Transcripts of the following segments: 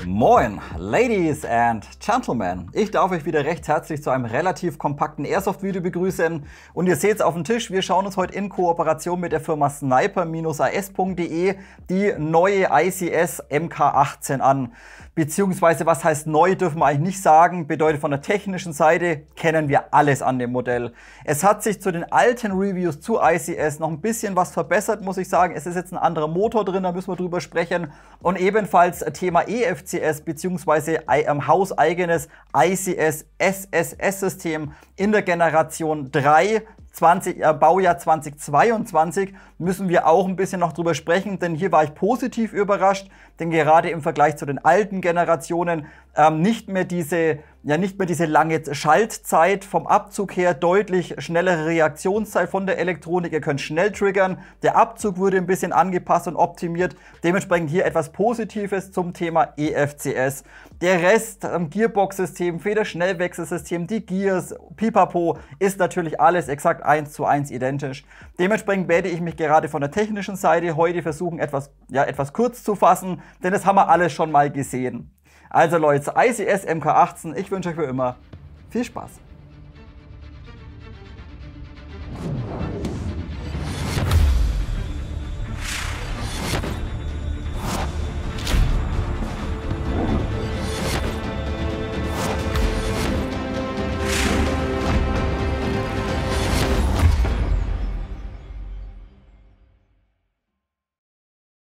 Moin, Ladies and Gentlemen. Ich darf euch wieder recht herzlich zu einem relativ kompakten Airsoft-Video begrüßen. Und ihr seht es auf dem Tisch, wir schauen uns heute in Kooperation mit der Firma sniper-as.de die neue ICS MK18 an. Beziehungsweise, was heißt neu, dürfen wir eigentlich nicht sagen. Bedeutet, von der technischen Seite kennen wir alles an dem Modell. Es hat sich zu den alten Reviews zu ICS noch ein bisschen was verbessert, muss ich sagen. Es ist jetzt ein anderer Motor drin, da müssen wir drüber sprechen. Und ebenfalls Thema EFCS beziehungsweise hauseigenes ICS SSS-System in der Generation 3. Baujahr 2022 müssen wir auch ein bisschen noch drüber sprechen, denn hier war ich positiv überrascht, denn gerade im Vergleich zu den alten Generationen nicht mehr diese lange Schaltzeit vom Abzug her, deutlich schnellere Reaktionszeit von der Elektronik, ihr könnt schnell triggern, der Abzug wurde ein bisschen angepasst und optimiert, dementsprechend hier etwas Positives zum Thema EFCS. Der Rest, Gearbox-System, Federschnellwechselsystem, die Gears, Pipapo, ist natürlich alles exakt 1:1 identisch. Dementsprechend werde ich mich gerade von der technischen Seite heute versuchen, etwas kurz zu fassen, denn das haben wir alles schon mal gesehen. Also Leute, ICS MK18, ich wünsche euch für immer viel Spaß.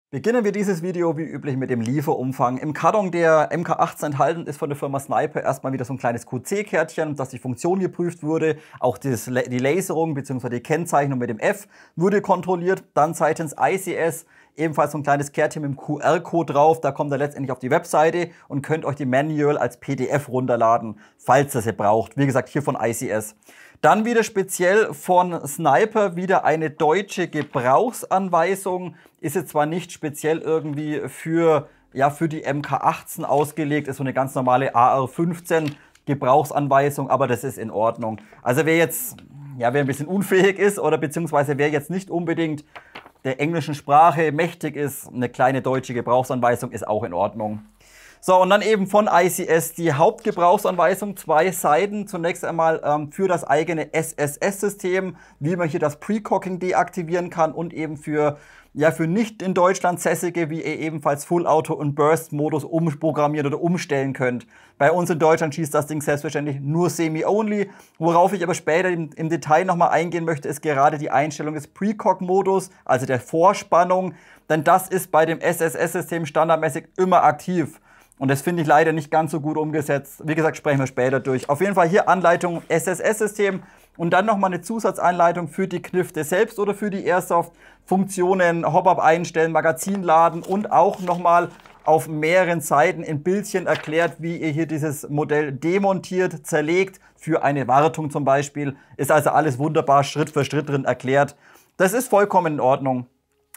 Beginnen wir dieses Video wie üblich mit dem Lieferumfang. Im Karton der MK18 enthalten ist von der Firma Sniper erstmal wieder so ein kleines QC-Kärtchen, dass die Funktion geprüft wurde. Auch die Laserung bzw. die Kennzeichnung mit dem F wurde kontrolliert. Dann seitens ICS ebenfalls so ein kleines Kärtchen mit dem QR-Code drauf. Da kommt ihr letztendlich auf die Webseite und könnt euch die Manual als PDF runterladen, falls ihr sie braucht. Wie gesagt, hier von ICS. Dann wieder speziell von Sniper wieder eine deutsche Gebrauchsanweisung. Ist jetzt zwar nicht speziell irgendwie für die MK18 ausgelegt, ist so eine ganz normale AR-15 Gebrauchsanweisung, aber das ist in Ordnung. Also wer ein bisschen unfähig ist oder beziehungsweise wer jetzt nicht unbedingt der englischen Sprache mächtig ist, eine kleine deutsche Gebrauchsanweisung ist auch in Ordnung. So, und dann eben von ICS die Hauptgebrauchsanweisung, 2 Seiten. Zunächst einmal für das eigene SSS-System, wie man hier das Precocking deaktivieren kann und eben für nicht in Deutschland Sässige, wie ihr ebenfalls Full Auto und Burst-Modus umprogrammieren oder umstellen könnt. Bei uns in Deutschland schießt das Ding selbstverständlich nur Semi-Only. Worauf ich aber später im Detail nochmal eingehen möchte, ist gerade die Einstellung des Precock-Modus, also der Vorspannung. Denn das ist bei dem SSS-System standardmäßig immer aktiv. Und das finde ich leider nicht ganz so gut umgesetzt. Wie gesagt, sprechen wir später durch. Auf jeden Fall hier Anleitung SSS-System und dann nochmal eine Zusatzeinleitung für die Knifte selbst oder für die Airsoft. Funktionen, Hop-Up einstellen, Magazin laden und auch nochmal auf mehreren Seiten in Bildchen erklärt, wie ihr hier dieses Modell demontiert, zerlegt, für eine Wartung zum Beispiel. Ist also alles wunderbar Schritt für Schritt drin erklärt. Das ist vollkommen in Ordnung.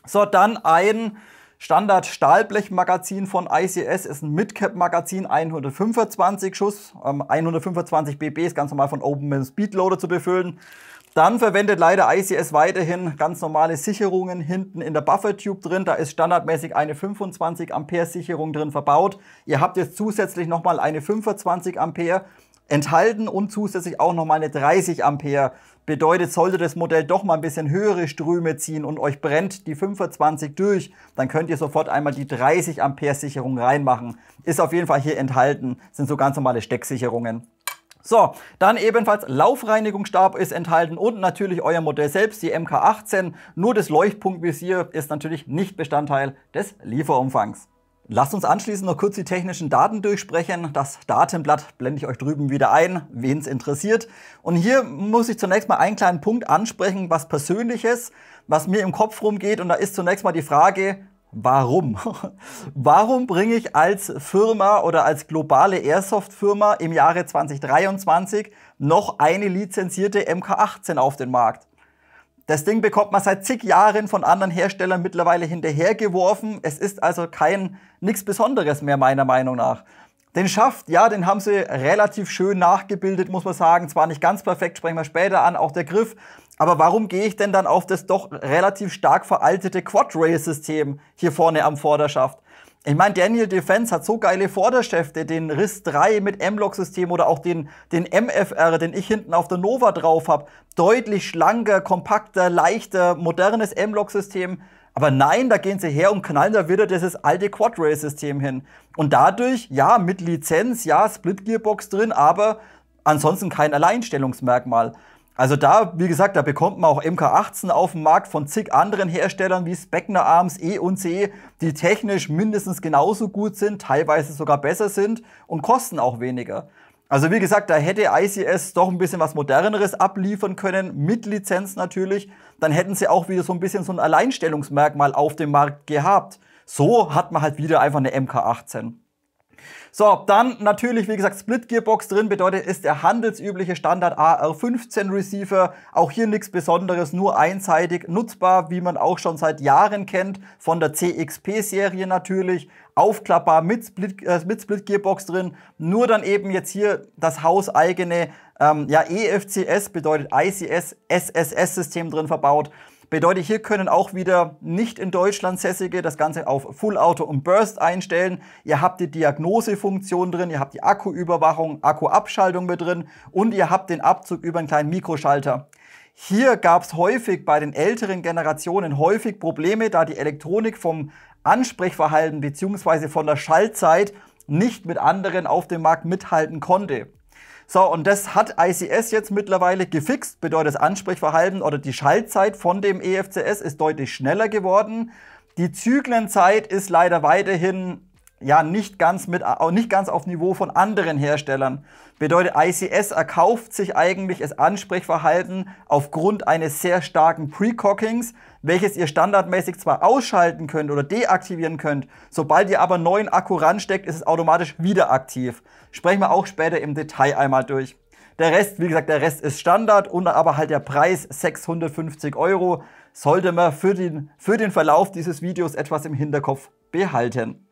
So, dann ein Standard-Stahlblech-Magazin von ICS ist ein Mid-Cap-Magazin, 125 Schuss, 125 BB ist ganz normal von Open Speedloader zu befüllen. Dann verwendet leider ICS weiterhin ganz normale Sicherungen hinten in der Buffer-Tube drin. Da ist standardmäßig eine 25 Ampere Sicherung drin verbaut. Ihr habt jetzt zusätzlich nochmal eine 25 Ampere enthalten und zusätzlich auch nochmal eine 30 Ampere. Bedeutet, sollte das Modell doch mal ein bisschen höhere Ströme ziehen und euch brennt die 25 durch, dann könnt ihr sofort einmal die 30 Ampere Sicherung reinmachen. Ist auf jeden Fall hier enthalten, sind so ganz normale Stecksicherungen. So, dann ebenfalls Laufreinigungsstab ist enthalten und natürlich euer Modell selbst, die MK18. Nur das Leuchtpunktvisier ist natürlich nicht Bestandteil des Lieferumfangs. Lasst uns anschließend noch kurz die technischen Daten durchsprechen. Das Datenblatt blende ich euch drüben wieder ein, wen es interessiert. Und hier muss ich zunächst mal einen kleinen Punkt ansprechen, was Persönliches, was mir im Kopf rumgeht. Und da ist zunächst mal die Frage, warum? Warum bringe ich als Firma oder als globale Airsoft-Firma im Jahre 2023 noch eine lizenzierte MK18 auf den Markt? Das Ding bekommt man seit zig Jahren von anderen Herstellern mittlerweile hinterhergeworfen. Es ist also nichts Besonderes mehr, meiner Meinung nach. Den Schaft, ja, den haben sie relativ schön nachgebildet, muss man sagen. Zwar nicht ganz perfekt, sprechen wir später an, auch der Griff. Aber warum gehe ich denn dann auf das doch relativ stark veraltete Quad-Rail-System hier vorne am Vorderschaft? Ich meine, Daniel Defense hat so geile Vorderschäfte, den RIS 3 mit M-Log-System oder auch den MFR, den ich hinten auf der Nova drauf habe. Deutlich schlanker, kompakter, leichter, modernes M-Log-System. Aber nein, da gehen sie her und knallen da wieder dieses alte Quad-Rail-System hin. Und dadurch, ja, mit Lizenz, ja, Split-Gearbox drin, aber ansonsten kein Alleinstellungsmerkmal. Also da, wie gesagt, da bekommt man auch MK18 auf dem Markt von zig anderen Herstellern wie Specna Arms, E&C, die technisch mindestens genauso gut sind, teilweise sogar besser sind und kosten auch weniger. Also wie gesagt, da hätte ICS doch ein bisschen was Moderneres abliefern können, mit Lizenz natürlich. Dann hätten sie auch wieder so ein bisschen so ein Alleinstellungsmerkmal auf dem Markt gehabt. So hat man halt wieder einfach eine MK18. So, dann natürlich, wie gesagt, Split-Gearbox drin, bedeutet, ist der handelsübliche Standard AR15 Receiver. Auch hier nichts Besonderes, nur einseitig nutzbar, wie man auch schon seit Jahren kennt, von der CXP-Serie natürlich. Aufklappbar mit Split-Gearbox drin, nur dann eben jetzt hier das hauseigene EFCS, bedeutet ICS SSS-System drin verbaut. Bedeutet, hier können auch wieder nicht in Deutschland sässige das Ganze auf Full Auto und Burst einstellen. Ihr habt die Diagnosefunktion drin, ihr habt die Akkuüberwachung, Akkuabschaltung mit drin und ihr habt den Abzug über einen kleinen Mikroschalter. Hier gab es häufig bei den älteren Generationen häufig Probleme, da die Elektronik vom Ansprechverhalten bzw. von der Schaltzeit nicht mit anderen auf dem Markt mithalten konnte. So, und das hat ICS jetzt mittlerweile gefixt, bedeutet das Ansprechverhalten oder die Schaltzeit von dem EFCS ist deutlich schneller geworden. Die Zyklenzeit ist leider weiterhin ja nicht ganz auf Niveau von anderen Herstellern. Bedeutet, ICS erkauft sich eigentlich das Ansprechverhalten aufgrund eines sehr starken Precockings, welches ihr standardmäßig zwar ausschalten könnt oder deaktivieren könnt, sobald ihr aber einen neuen Akku ransteckt, ist es automatisch wieder aktiv. Sprechen wir auch später im Detail einmal durch. Der Rest, wie gesagt, der Rest ist Standard und aber halt der Preis 650 €, sollte man für den Verlauf dieses Videos etwas im Hinterkopf behalten.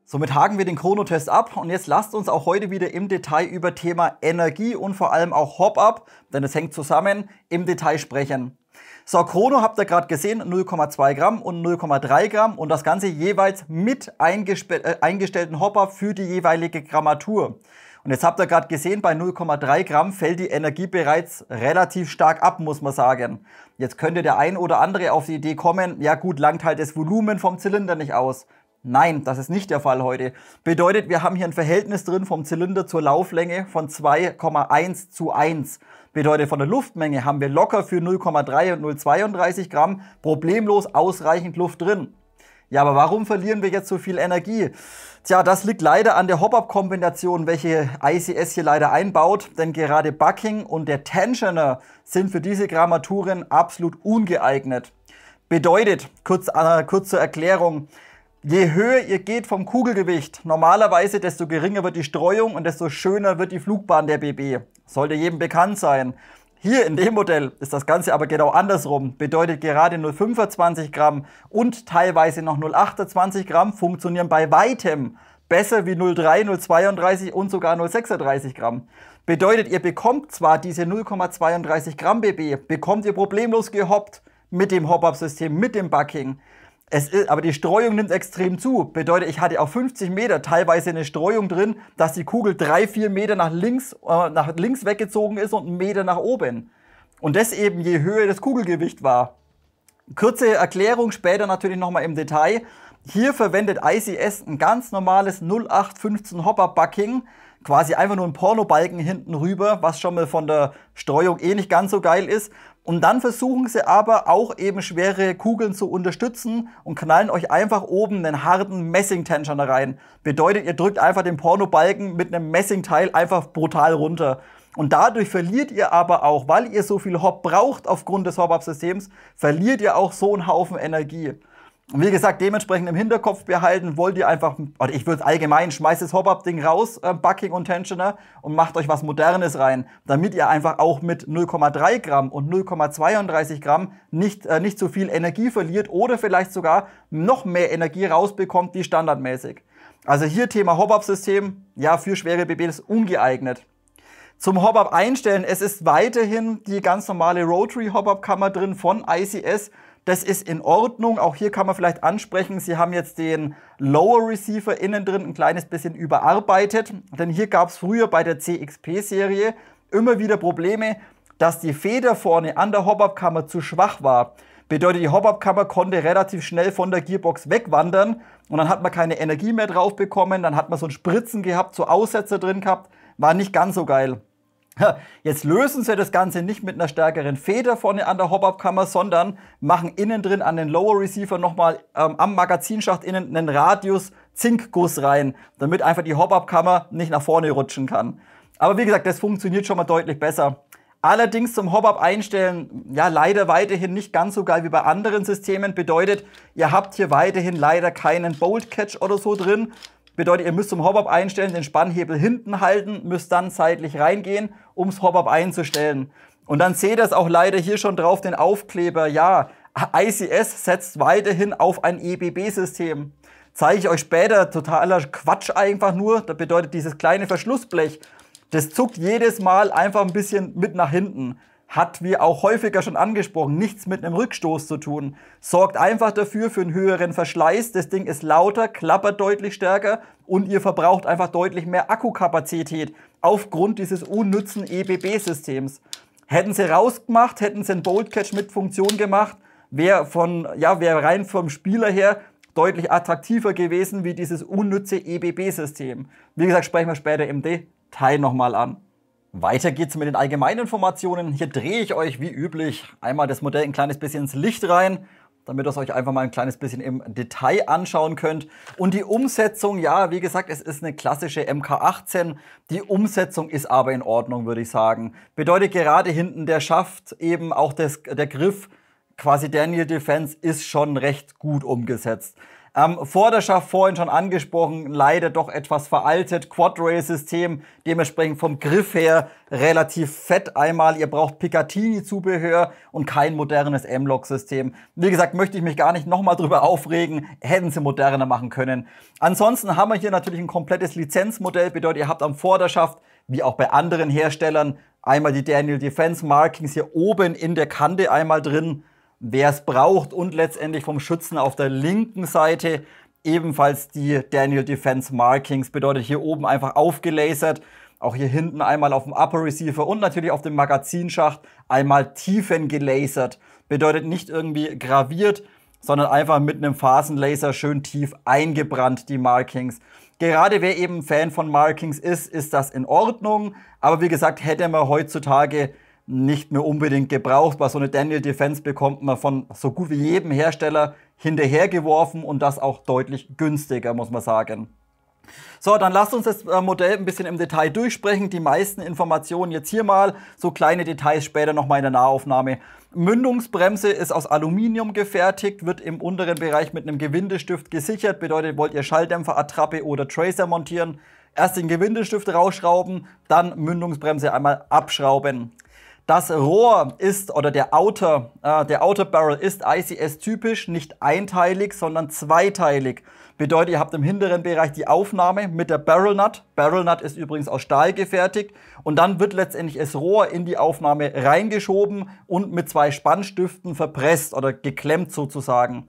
Somit haken wir den Chronotest ab und jetzt lasst uns auch heute wieder im Detail über Thema Energie und vor allem auch Hop-Up, denn es hängt zusammen, im Detail sprechen. So, Chrono habt ihr gerade gesehen, 0,2 Gramm und 0,3 Gramm und das Ganze jeweils mit eingestellten Hop-Up für die jeweilige Grammatur. Und jetzt habt ihr gerade gesehen, bei 0,3 Gramm fällt die Energie bereits relativ stark ab, muss man sagen. Jetzt könnte der ein oder andere auf die Idee kommen, ja gut, langt halt das Volumen vom Zylinder nicht aus. Nein, das ist nicht der Fall heute. Bedeutet, wir haben hier ein Verhältnis drin vom Zylinder zur Lauflänge von 2,1:1. Bedeutet, von der Luftmenge haben wir locker für 0,3 und 0,32 Gramm problemlos ausreichend Luft drin. Ja, aber warum verlieren wir jetzt so viel Energie? Tja, das liegt leider an der Hop-Up-Kombination, welche ICS hier leider einbaut, denn gerade Bucking und der Tensioner sind für diese Grammaturen absolut ungeeignet. Bedeutet, kurz zur Erklärung, je höher ihr geht vom Kugelgewicht, normalerweise desto geringer wird die Streuung und desto schöner wird die Flugbahn der BB. Sollte jedem bekannt sein. Hier in dem Modell ist das Ganze aber genau andersrum. Bedeutet, gerade 0,25 Gramm und teilweise noch 0,28 Gramm funktionieren bei weitem besser wie 0,3, 0,32 und sogar 0,36 Gramm. Bedeutet, ihr bekommt zwar diese 0,32 Gramm BB, bekommt ihr problemlos gehoppt mit dem Hop-Up-System, mit dem Bucking. Aber die Streuung nimmt extrem zu. Bedeutet, ich hatte auf 50 Meter teilweise eine Streuung drin, dass die Kugel 3-4 Meter nach links weggezogen ist und 1 Meter nach oben. Und das eben je höher das Kugelgewicht war. Kurze Erklärung später natürlich nochmal im Detail. Hier verwendet ICS ein ganz normales 0815 Hop-Up Bucking. Quasi einfach nur ein Pornobalken hinten rüber, was schon mal von der Streuung eh nicht ganz so geil ist. Und dann versuchen sie aber auch eben schwere Kugeln zu unterstützen und knallen euch einfach oben einen harten Messing-Tensioner rein. Bedeutet, ihr drückt einfach den Pornobalken mit einem Messingteil einfach brutal runter. Und dadurch verliert ihr aber auch, weil ihr so viel Hop braucht aufgrund des Hop-Up-Systems, verliert ihr auch so einen Haufen Energie. Und wie gesagt, dementsprechend im Hinterkopf behalten, wollt ihr einfach, oder ich würde es allgemein, schmeißt das Hop-Up-Ding raus, Bucking und Tensioner, und macht euch was Modernes rein, damit ihr einfach auch mit 0,3 Gramm und 0,32 Gramm nicht so viel Energie verliert oder vielleicht sogar noch mehr Energie rausbekommt wie standardmäßig. Also hier Thema Hop-Up-System, ja, für schwere BBs ungeeignet. Zum Hop-Up einstellen, es ist weiterhin die ganz normale Rotary Hop-Up-Kammer drin von ICS. Das ist in Ordnung. Auch hier kann man vielleicht ansprechen, sie haben jetzt den Lower Receiver innen drin ein kleines bisschen überarbeitet. Denn hier gab es früher bei der CXP-Serie immer wieder Probleme, dass die Feder vorne an der Hop-Up-Kammer zu schwach war. Bedeutet, die Hop-Up-Kammer konnte relativ schnell von der Gearbox wegwandern und dann hat man keine Energie mehr drauf bekommen. Dann hat man so ein Spritzen gehabt, so Aussetzer drin gehabt. War nicht ganz so geil. Jetzt lösen sie das Ganze nicht mit einer stärkeren Feder vorne an der Hop-Up-Kammer, sondern machen innen drin an den Lower Receiver nochmal am Magazinschacht innen einen Radius-Zinkguss rein, damit einfach die Hop-Up-Kammer nicht nach vorne rutschen kann. Aber wie gesagt, das funktioniert schon mal deutlich besser. Allerdings zum Hop-Up einstellen, ja, leider weiterhin nicht ganz so geil wie bei anderen Systemen. Bedeutet, ihr habt hier weiterhin leider keinen Bolt Catch oder so drin. Bedeutet, ihr müsst zum Hop-Up einstellen, den Spannhebel hinten halten, müsst dann seitlich reingehen, ums Hop-Up einzustellen. Und dann seht ihr es auch leider hier schon drauf, den Aufkleber. Ja, ICS setzt weiterhin auf ein EBB-System. Zeige ich euch später, totaler Quatsch einfach nur. Das bedeutet, dieses kleine Verschlussblech, das zuckt jedes Mal einfach ein bisschen mit nach hinten. Hat, wie auch häufiger schon angesprochen, nichts mit einem Rückstoß zu tun. Sorgt einfach dafür für einen höheren Verschleiß. Das Ding ist lauter, klappert deutlich stärker und ihr verbraucht einfach deutlich mehr Akkukapazität aufgrund dieses unnützen EBB-Systems. Hätten sie rausgemacht, hätten sie einen Bolt Catch mit Funktion gemacht, wäre rein vom Spieler her deutlich attraktiver gewesen wie dieses unnütze EBB-System. Wie gesagt, sprechen wir später im Detail nochmal an. Weiter geht's mit den allgemeinen Informationen. Hier drehe ich euch wie üblich einmal das Modell ein kleines bisschen ins Licht rein, damit ihr es euch einfach mal ein kleines bisschen im Detail anschauen könnt. Und die Umsetzung, ja, wie gesagt, es ist eine klassische MK18. Die Umsetzung ist aber in Ordnung, würde ich sagen. Bedeutet gerade hinten der Schaft, eben auch der Griff, quasi Daniel Defense, ist schon recht gut umgesetzt. Vorderschaft vorhin schon angesprochen, leider doch etwas veraltet, Quad-Rail-System, dementsprechend vom Griff her relativ fett einmal. Ihr braucht Picatinny-Zubehör und kein modernes M-Lock-System. Wie gesagt, möchte ich mich gar nicht nochmal drüber aufregen, hätten sie moderner machen können. Ansonsten haben wir hier natürlich ein komplettes Lizenzmodell, bedeutet, ihr habt am Vorderschaft, wie auch bei anderen Herstellern, einmal die Daniel Defense Markings hier oben in der Kante einmal drin, wer es braucht, und letztendlich vom Schützen auf der linken Seite ebenfalls die Daniel Defense Markings, bedeutet hier oben einfach aufgelasert, auch hier hinten einmal auf dem Upper Receiver und natürlich auf dem Magazinschacht einmal tiefen gelasert, bedeutet nicht irgendwie graviert, sondern einfach mit einem Phasenlaser schön tief eingebrannt die Markings. Gerade wer eben Fan von Markings ist das in Ordnung, aber wie gesagt, hätte man heutzutage nicht mehr unbedingt gebraucht, weil so eine Daniel Defense bekommt man von so gut wie jedem Hersteller hinterhergeworfen und das auch deutlich günstiger, muss man sagen. So, dann lasst uns das Modell ein bisschen im Detail durchsprechen. Die meisten Informationen jetzt hier mal, so kleine Details später nochmal in der Nahaufnahme. Mündungsbremse ist aus Aluminium gefertigt, wird im unteren Bereich mit einem Gewindestift gesichert. Bedeutet, wollt ihr Schalldämpfer, Attrappe oder Tracer montieren, erst den Gewindestift rausschrauben, dann Mündungsbremse einmal abschrauben. Das Rohr ist, oder der Outer Barrel ist ICS-typisch, nicht einteilig, sondern zweiteilig. Bedeutet, ihr habt im hinteren Bereich die Aufnahme mit der Barrel Nut. Barrel Nut ist übrigens aus Stahl gefertigt. Und dann wird letztendlich das Rohr in die Aufnahme reingeschoben und mit zwei Spannstiften verpresst oder geklemmt sozusagen.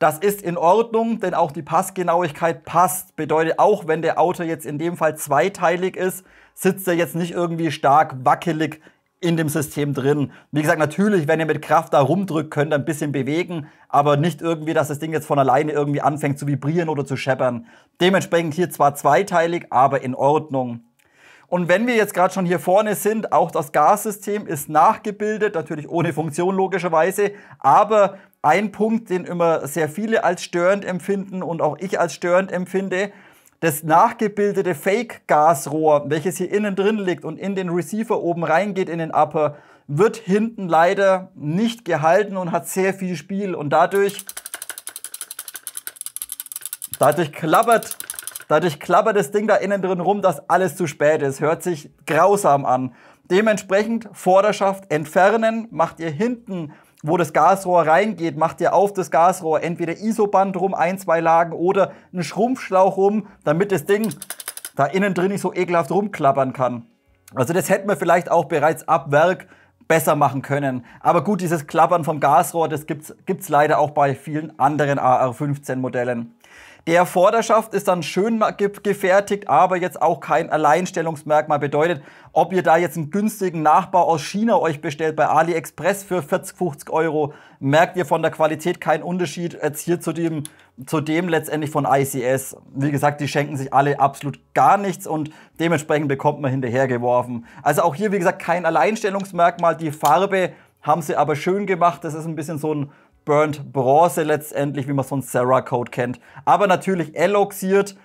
Das ist in Ordnung, denn auch die Passgenauigkeit passt. Bedeutet, auch wenn der Outer jetzt in dem Fall zweiteilig ist, sitzt er jetzt nicht irgendwie stark wackelig in dem System drin. Wie gesagt, natürlich, wenn ihr mit Kraft da rumdrückt, könnt ihr ein bisschen bewegen, aber nicht irgendwie, dass das Ding jetzt von alleine irgendwie anfängt zu vibrieren oder zu scheppern. Dementsprechend hier zwar zweiteilig, aber in Ordnung. Und wenn wir jetzt gerade schon hier vorne sind, auch das Gassystem ist nachgebildet, natürlich ohne Funktion logischerweise, aber ein Punkt, den immer sehr viele als störend empfinden und auch ich als störend empfinde: Das nachgebildete Fake-Gasrohr, welches hier innen drin liegt und in den Receiver oben reingeht, in den Upper, wird hinten leider nicht gehalten und hat sehr viel Spiel. Und dadurch klappert das Ding da innen drin rum, dass alles zu spät ist. Hört sich grausam an. Dementsprechend Vorderschaft entfernen, macht ihr hinten, wo das Gasrohr reingeht, macht ihr auf das Gasrohr entweder ISO-Band rum, 1, 2 Lagen, oder einen Schrumpfschlauch rum, damit das Ding da innen drin nicht so ekelhaft rumklappern kann. Also das hätten wir vielleicht auch bereits ab Werk besser machen können. Aber gut, dieses Klappern vom Gasrohr, das gibt's leider auch bei vielen anderen AR-15 Modellen. Der Vorderschaft ist dann schön gefertigt, aber jetzt auch kein Alleinstellungsmerkmal. Bedeutet, ob ihr da jetzt einen günstigen Nachbau aus China euch bestellt bei AliExpress für 40, 50 Euro, merkt ihr von der Qualität keinen Unterschied jetzt hier zu dem letztendlich von ICS. Wie gesagt, die schenken sich alle absolut gar nichts und dementsprechend bekommt man hinterhergeworfen. Also auch hier, wie gesagt, kein Alleinstellungsmerkmal. Die Farbe haben sie aber schön gemacht. Das ist ein bisschen so ein Burnt Bronze letztendlich, wie man es von Cerakote kennt. Aber natürlich eloxiert,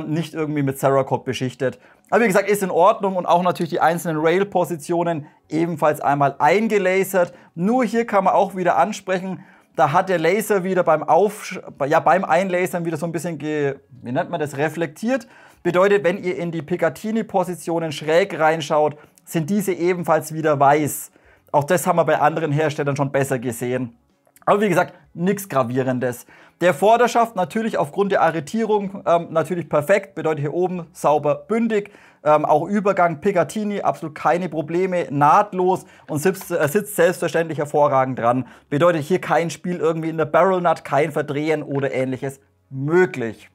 nicht irgendwie mit Cerakote beschichtet. Aber wie gesagt, ist in Ordnung, und auch natürlich die einzelnen Rail-Positionen ebenfalls einmal eingelasert. Nur hier kann man auch wieder ansprechen, da hat der Laser wieder beim Einlasern wieder so ein bisschen, wie nennt man das, reflektiert. Bedeutet, wenn ihr in die Picatinny-Positionen schräg reinschaut, sind diese ebenfalls wieder weiß. Auch das haben wir bei anderen Herstellern schon besser gesehen. Aber wie gesagt, nichts Gravierendes. Der Vorderschaft natürlich aufgrund der Arretierung natürlich perfekt. Bedeutet hier oben sauber, bündig. Auch Übergang Picatinny, absolut keine Probleme, nahtlos, und sitzt selbstverständlich hervorragend dran. Bedeutet hier kein Spiel irgendwie in der Barrel Nut, kein Verdrehen oder ähnliches möglich.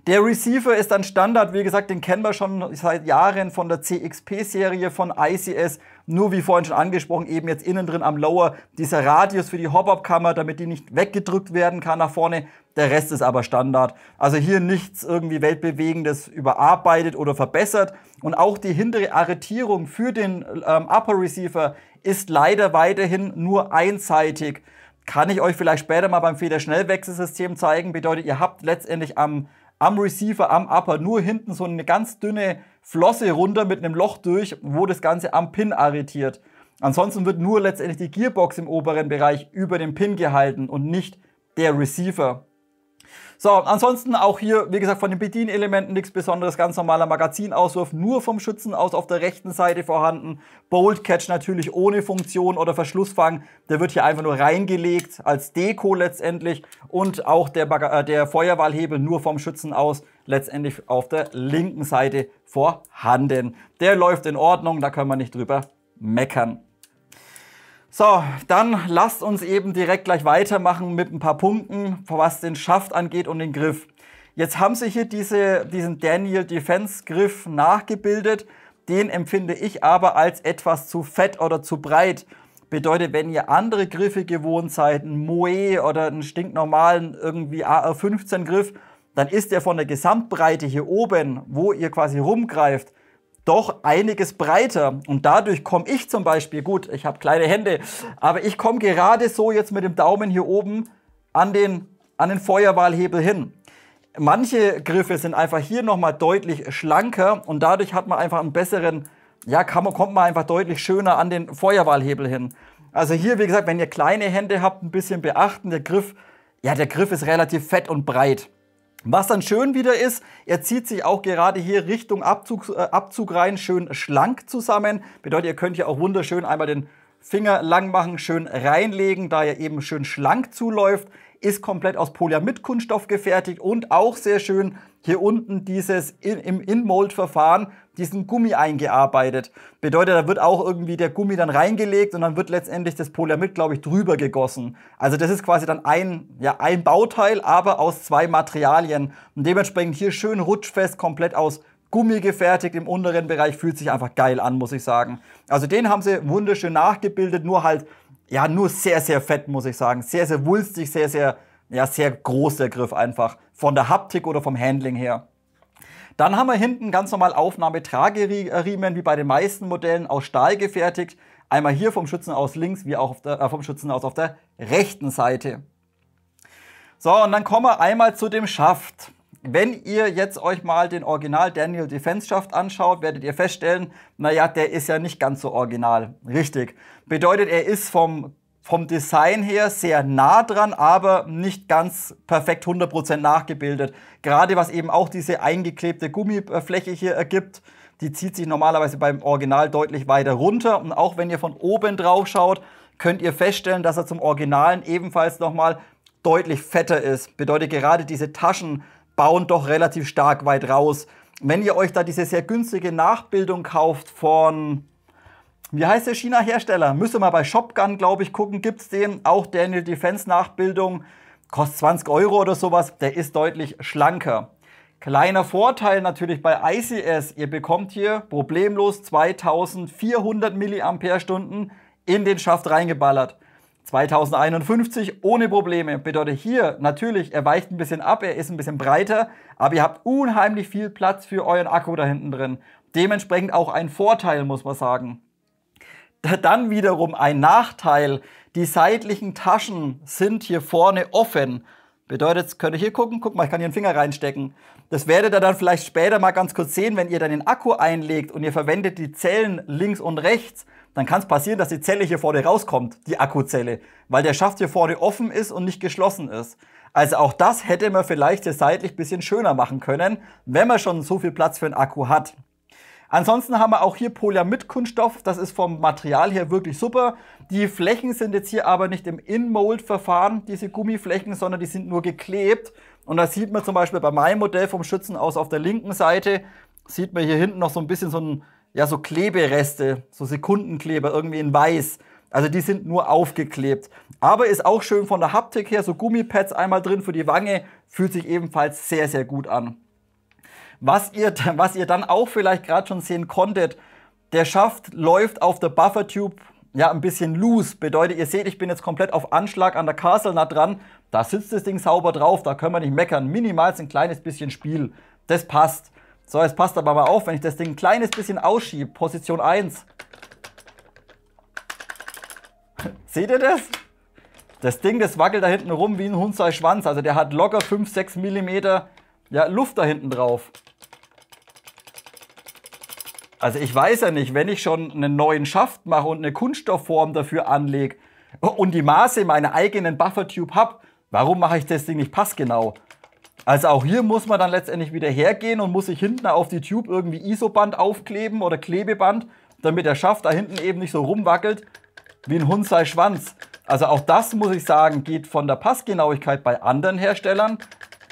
Der Receiver ist dann Standard, wie gesagt, den kennen wir schon seit Jahren von der CXP-Serie von ICS. Nur wie vorhin schon angesprochen, eben jetzt innen drin am Lower dieser Radius für die Hop-Up-Kammer, damit die nicht weggedrückt werden kann nach vorne. Der Rest ist aber Standard. Also hier nichts irgendwie Weltbewegendes überarbeitet oder verbessert. Und auch die hintere Arretierung für den Upper Receiver ist leider weiterhin nur einseitig. Kann ich euch vielleicht später mal beim Federschnellwechselsystem zeigen. Bedeutet, ihr habt letztendlich am Receiver, am Upper, nur hinten so eine ganz dünne Flosse runter mit einem Loch durch, wo das Ganze am Pin arretiert. Ansonsten wird nur letztendlich die Gearbox im oberen Bereich über dem Pin gehalten und nicht der Receiver. So, ansonsten auch hier, wie gesagt, von den Bedienelementen nichts Besonderes, ganz normaler Magazinauswurf, nur vom Schützen aus auf der rechten Seite vorhanden. Bolt Catch natürlich ohne Funktion oder Verschlussfang, der wird hier einfach nur reingelegt als Deko letztendlich, und auch der Feuerwahlhebel nur vom Schützen aus letztendlich auf der linken Seite vorhanden. Der läuft in Ordnung, da können wir nicht drüber meckern. So, dann lasst uns eben direkt gleich weitermachen mit ein paar Punkten, was den Schaft angeht und den Griff. Jetzt haben sie hier diesen Daniel Defense Griff nachgebildet. Den empfinde ich aber als etwas zu fett oder zu breit. Bedeutet, wenn ihr andere Griffe gewohnt seid, einen Moe oder einen stinknormalen irgendwie AR-15 Griff, dann ist der von der Gesamtbreite hier oben, wo ihr quasi rumgreift, doch einiges breiter. Und dadurch komme ich zum Beispiel, gut, ich habe kleine Hände, aber ich komme gerade so jetzt mit dem Daumen hier oben an den Feuerwahlhebel hin. Manche Griffe sind einfach hier nochmal deutlich schlanker und dadurch hat man einfach einen besseren, ja, kommt man einfach deutlich schöner an den Feuerwahlhebel hin. Also hier, wie gesagt, wenn ihr kleine Hände habt, ein bisschen beachten, der Griff ist relativ fett und breit. Was dann schön wieder ist, er zieht sich auch gerade hier Richtung Abzug rein schön schlank zusammen. Bedeutet, ihr könnt hier auch wunderschön einmal den Finger lang machen, schön reinlegen, da er eben schön schlank zuläuft. Ist komplett aus Polyamid-Kunststoff gefertigt und auch sehr schön hier unten im In-Mold-Verfahren diesen Gummi eingearbeitet. Bedeutet, da wird auch irgendwie der Gummi dann reingelegt und dann wird letztendlich das Polyamid, glaube ich, drüber gegossen. Also das ist quasi dann ein Bauteil, aber aus zwei Materialien. Und dementsprechend hier schön rutschfest, komplett aus Gummi gefertigt. Im unteren Bereich fühlt sich einfach geil an, muss ich sagen. Also den haben sie wunderschön nachgebildet, nur halt, ja, nur sehr, sehr fett, muss ich sagen. Sehr, sehr wulstig, sehr groß der Griff einfach. Von der Haptik oder vom Handling her. Dann haben wir hinten ganz normal Aufnahmetrageriemen, wie bei den meisten Modellen, aus Stahl gefertigt. Einmal hier vom Schützenhaus links, wie auch vom Schützenhaus auf der rechten Seite. So, und dann kommen wir einmal zu dem Schaft. Wenn ihr jetzt euch mal den Original Daniel Defense Schaft anschaut, werdet ihr feststellen, naja, der ist ja nicht ganz so original. Richtig. Bedeutet, er ist vom Design her sehr nah dran, aber nicht ganz perfekt 100% nachgebildet. Gerade was eben auch diese eingeklebte Gummifläche hier ergibt, die zieht sich normalerweise beim Original deutlich weiter runter. Und auch wenn ihr von oben drauf schaut, könnt ihr feststellen, dass er zum Originalen ebenfalls nochmal deutlich fetter ist. Bedeutet, gerade diese Taschen bauen doch relativ stark weit raus. Wenn ihr euch da diese sehr günstige Nachbildung kauft von, wie heißt der China-Hersteller? Müsst ihr mal bei Shopgun, glaube ich, gucken, gibt es den. Auch Daniel Defense Nachbildung, kostet 20 Euro oder sowas, der ist deutlich schlanker. Kleiner Vorteil natürlich bei ICS, ihr bekommt hier problemlos 2400 mAh in den Schaft reingeballert. 2051 ohne Probleme. Bedeutet hier natürlich, er weicht ein bisschen ab, er ist ein bisschen breiter, aber ihr habt unheimlich viel Platz für euren Akku da hinten drin. Dementsprechend auch ein Vorteil, muss man sagen. Dann wiederum ein Nachteil, die seitlichen Taschen sind hier vorne offen. Bedeutet, könnt ihr hier gucken, guck mal, ich kann hier einen Finger reinstecken. Das werdet ihr dann vielleicht später mal ganz kurz sehen, wenn ihr dann den Akku einlegt und ihr verwendet die Zellen links und rechts, dann kann es passieren, dass die Zelle hier vorne rauskommt, die Akkuzelle, weil der Schaft hier vorne offen ist und nicht geschlossen ist. Also auch das hätte man vielleicht hier seitlich ein bisschen schöner machen können, wenn man schon so viel Platz für einen Akku hat. Ansonsten haben wir auch hier Polyamid-Kunststoff, das ist vom Material her wirklich super. Die Flächen sind jetzt hier aber nicht im In-Mold-Verfahren, diese Gummiflächen, sondern die sind nur geklebt. Und da sieht man zum Beispiel bei meinem Modell vom Schützenhaus auf der linken Seite, sieht man hier hinten noch so ein bisschen so Klebereste, so Sekundenkleber, irgendwie in weiß. Also die sind nur aufgeklebt. Aber ist auch schön von der Haptik her, so Gummipads einmal drin für die Wange, fühlt sich ebenfalls sehr, sehr gut an. Was ihr dann auch vielleicht gerade schon sehen konntet, der Schaft läuft auf der Buffertube ja ein bisschen loose. Bedeutet, ihr seht, ich bin jetzt komplett auf Anschlag an der Castle Nut dran. Da sitzt das Ding sauber drauf, da können wir nicht meckern. Minimal ein kleines bisschen Spiel. Das passt. So, jetzt passt aber mal auf, wenn ich das Ding ein kleines bisschen ausschiebe, Position 1. Seht ihr das? Das Ding, das wackelt da hinten rum wie ein Hund sei Schwanz. Also der hat locker 5-6 mm ja, Luft da hinten drauf. Also ich weiß ja nicht, wenn ich schon einen neuen Schaft mache und eine Kunststoffform dafür anlege und die Maße meiner eigenen Buffertube habe, warum mache ich das Ding nicht passgenau? Also auch hier muss man dann letztendlich wieder hergehen und muss sich hinten auf die Tube irgendwie Isoband aufkleben oder Klebeband, damit der Schaft da hinten eben nicht so rumwackelt wie ein Hund sei Schwanz. Also auch das, muss ich sagen, geht von der Passgenauigkeit bei anderen Herstellern,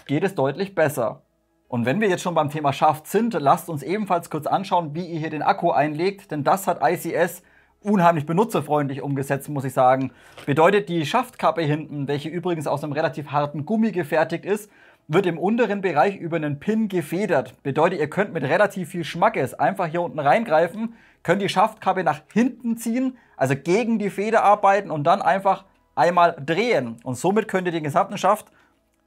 geht es deutlich besser. Und wenn wir jetzt schon beim Thema Schaft sind, lasst uns ebenfalls kurz anschauen, wie ihr hier den Akku einlegt, denn das hat ICS unheimlich benutzerfreundlich umgesetzt, muss ich sagen. Bedeutet, die Schaftkappe hinten, welche übrigens aus einem relativ harten Gummi gefertigt ist, wird im unteren Bereich über einen Pin gefedert. Bedeutet, ihr könnt mit relativ viel Schmackes einfach hier unten reingreifen, könnt die Schaftkappe nach hinten ziehen, also gegen die Feder arbeiten und dann einfach einmal drehen. Und somit könnt ihr den gesamten Schaft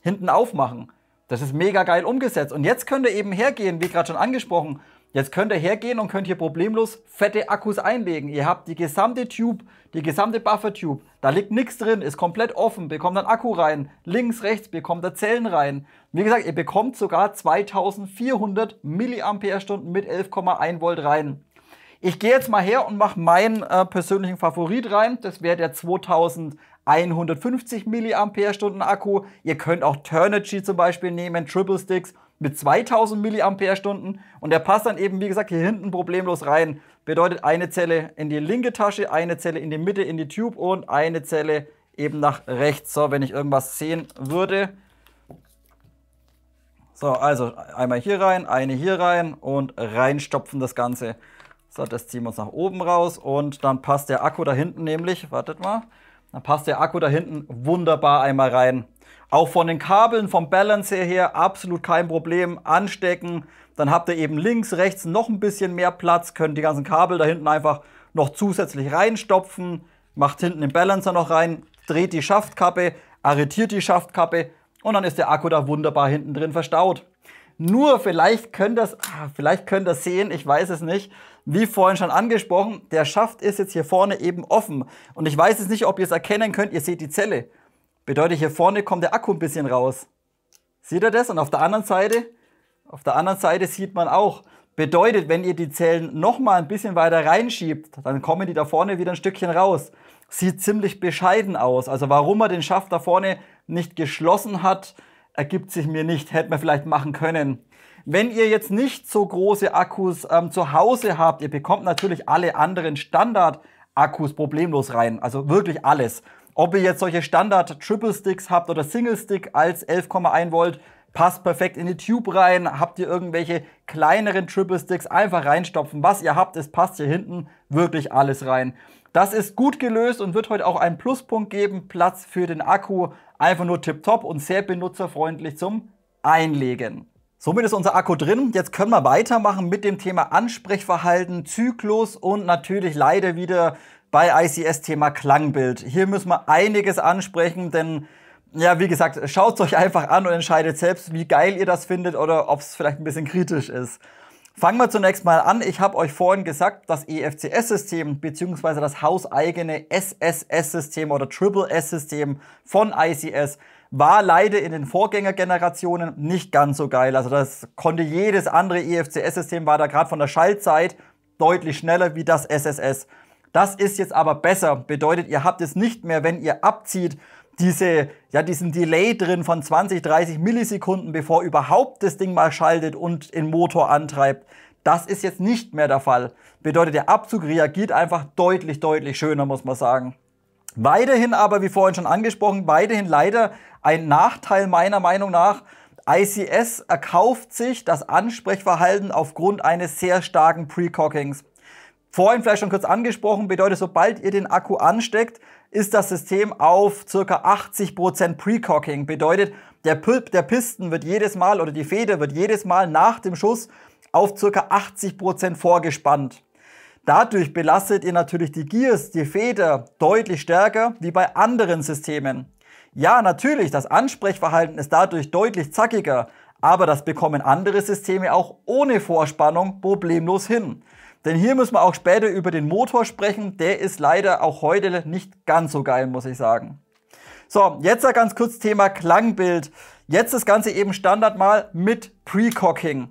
hinten aufmachen. Das ist mega geil umgesetzt. Und jetzt könnt ihr eben hergehen, wie gerade schon angesprochen, jetzt könnt ihr hergehen und könnt hier problemlos fette Akkus einlegen. Ihr habt die gesamte Tube, die gesamte Buffer-Tube, da liegt nichts drin, ist komplett offen, bekommt dann Akku rein, links, rechts bekommt ihr Zellen rein. Wie gesagt, ihr bekommt sogar 2400 mAh mit 11,1 Volt rein. Ich gehe jetzt mal her und mache meinen persönlichen Favorit rein, das wäre der 2150 mAh Akku. Ihr könnt auch Turnigy zum Beispiel nehmen, Triple Sticks mit 2000 mAh und der passt dann eben, wie gesagt, hier hinten problemlos rein. Bedeutet eine Zelle in die linke Tasche, eine Zelle in die Mitte in die Tube und eine Zelle eben nach rechts. So, wenn ich irgendwas sehen würde. So, also einmal hier rein, eine hier rein und reinstopfen das Ganze. So, das ziehen wir uns nach oben raus und dann passt der Akku da hinten nämlich, wartet mal, dann passt der Akku da hinten wunderbar einmal rein. Auch von den Kabeln, vom Balancer her, absolut kein Problem. Anstecken, dann habt ihr eben links, rechts noch ein bisschen mehr Platz, könnt die ganzen Kabel da hinten einfach noch zusätzlich reinstopfen, macht hinten den Balancer noch rein, dreht die Schaftkappe, arretiert die Schaftkappe und dann ist der Akku da wunderbar hinten drin verstaut. Nur vielleicht könnt ihr das sehen, ich weiß es nicht. Wie vorhin schon angesprochen, der Schaft ist jetzt hier vorne eben offen. Und ich weiß jetzt nicht, ob ihr es erkennen könnt, ihr seht die Zelle. Bedeutet, hier vorne kommt der Akku ein bisschen raus. Seht ihr das? Und auf der anderen Seite sieht man auch. Bedeutet, wenn ihr die Zellen nochmal ein bisschen weiter reinschiebt, dann kommen die da vorne wieder ein Stückchen raus. Sieht ziemlich bescheiden aus. Also warum er den Schaft da vorne nicht geschlossen hat, ergibt sich mir nicht. Hätte man vielleicht machen können. Wenn ihr jetzt nicht so große Akkus zu Hause habt, ihr bekommt natürlich alle anderen Standard-Akkus problemlos rein. Also wirklich alles. Ob ihr jetzt solche Standard-Triple-Sticks habt oder Single-Stick als 11,1 Volt, passt perfekt in die Tube rein. Habt ihr irgendwelche kleineren Triple-Sticks, einfach reinstopfen. Was ihr habt, es passt hier hinten wirklich alles rein. Das ist gut gelöst und wird heute auch einen Pluspunkt geben. Platz für den Akku, einfach nur tipptopp und sehr benutzerfreundlich zum Einlegen. Somit ist unser Akku drin. Jetzt können wir weitermachen mit dem Thema Ansprechverhalten, Zyklus und natürlich leider wieder bei ICS Thema Klangbild. Hier müssen wir einiges ansprechen, denn ja, wie gesagt, schaut es euch einfach an und entscheidet selbst, wie geil ihr das findet oder ob es vielleicht ein bisschen kritisch ist. Fangen wir zunächst mal an. Ich habe euch vorhin gesagt, das EFCS-System bzw. das hauseigene SSS-System oder Triple S-System von ICS war leider in den Vorgängergenerationen nicht ganz so geil. Also das konnte jedes andere EFCS-System, war da gerade von der Schaltzeit deutlich schneller wie das SSS. Das ist jetzt aber besser. Bedeutet, ihr habt es nicht mehr, wenn ihr abzieht, diesen Delay drin von 20, 30 Millisekunden, bevor überhaupt das Ding mal schaltet und den Motor antreibt. Das ist jetzt nicht mehr der Fall. Bedeutet, der Abzug reagiert einfach deutlich, deutlich schöner, muss man sagen. Weiterhin aber, wie vorhin schon angesprochen, weiterhin leider ein Nachteil meiner Meinung nach. ICS erkauft sich das Ansprechverhalten aufgrund eines sehr starken Precockings. Vorhin vielleicht schon kurz angesprochen, bedeutet, sobald ihr den Akku ansteckt, ist das System auf ca. 80% Precocking. Bedeutet, der Piston wird jedes Mal oder die Feder wird jedes Mal nach dem Schuss auf ca. 80% vorgespannt. Dadurch belastet ihr natürlich die Gears, die Feder, deutlich stärker wie bei anderen Systemen. Ja, natürlich, das Ansprechverhalten ist dadurch deutlich zackiger, aber das bekommen andere Systeme auch ohne Vorspannung problemlos hin. Denn hier müssen wir auch später über den Motor sprechen, der ist leider auch heute nicht ganz so geil, muss ich sagen. So, jetzt ganz kurz Thema Klangbild. Jetzt das Ganze eben Standard mal mit Precocking.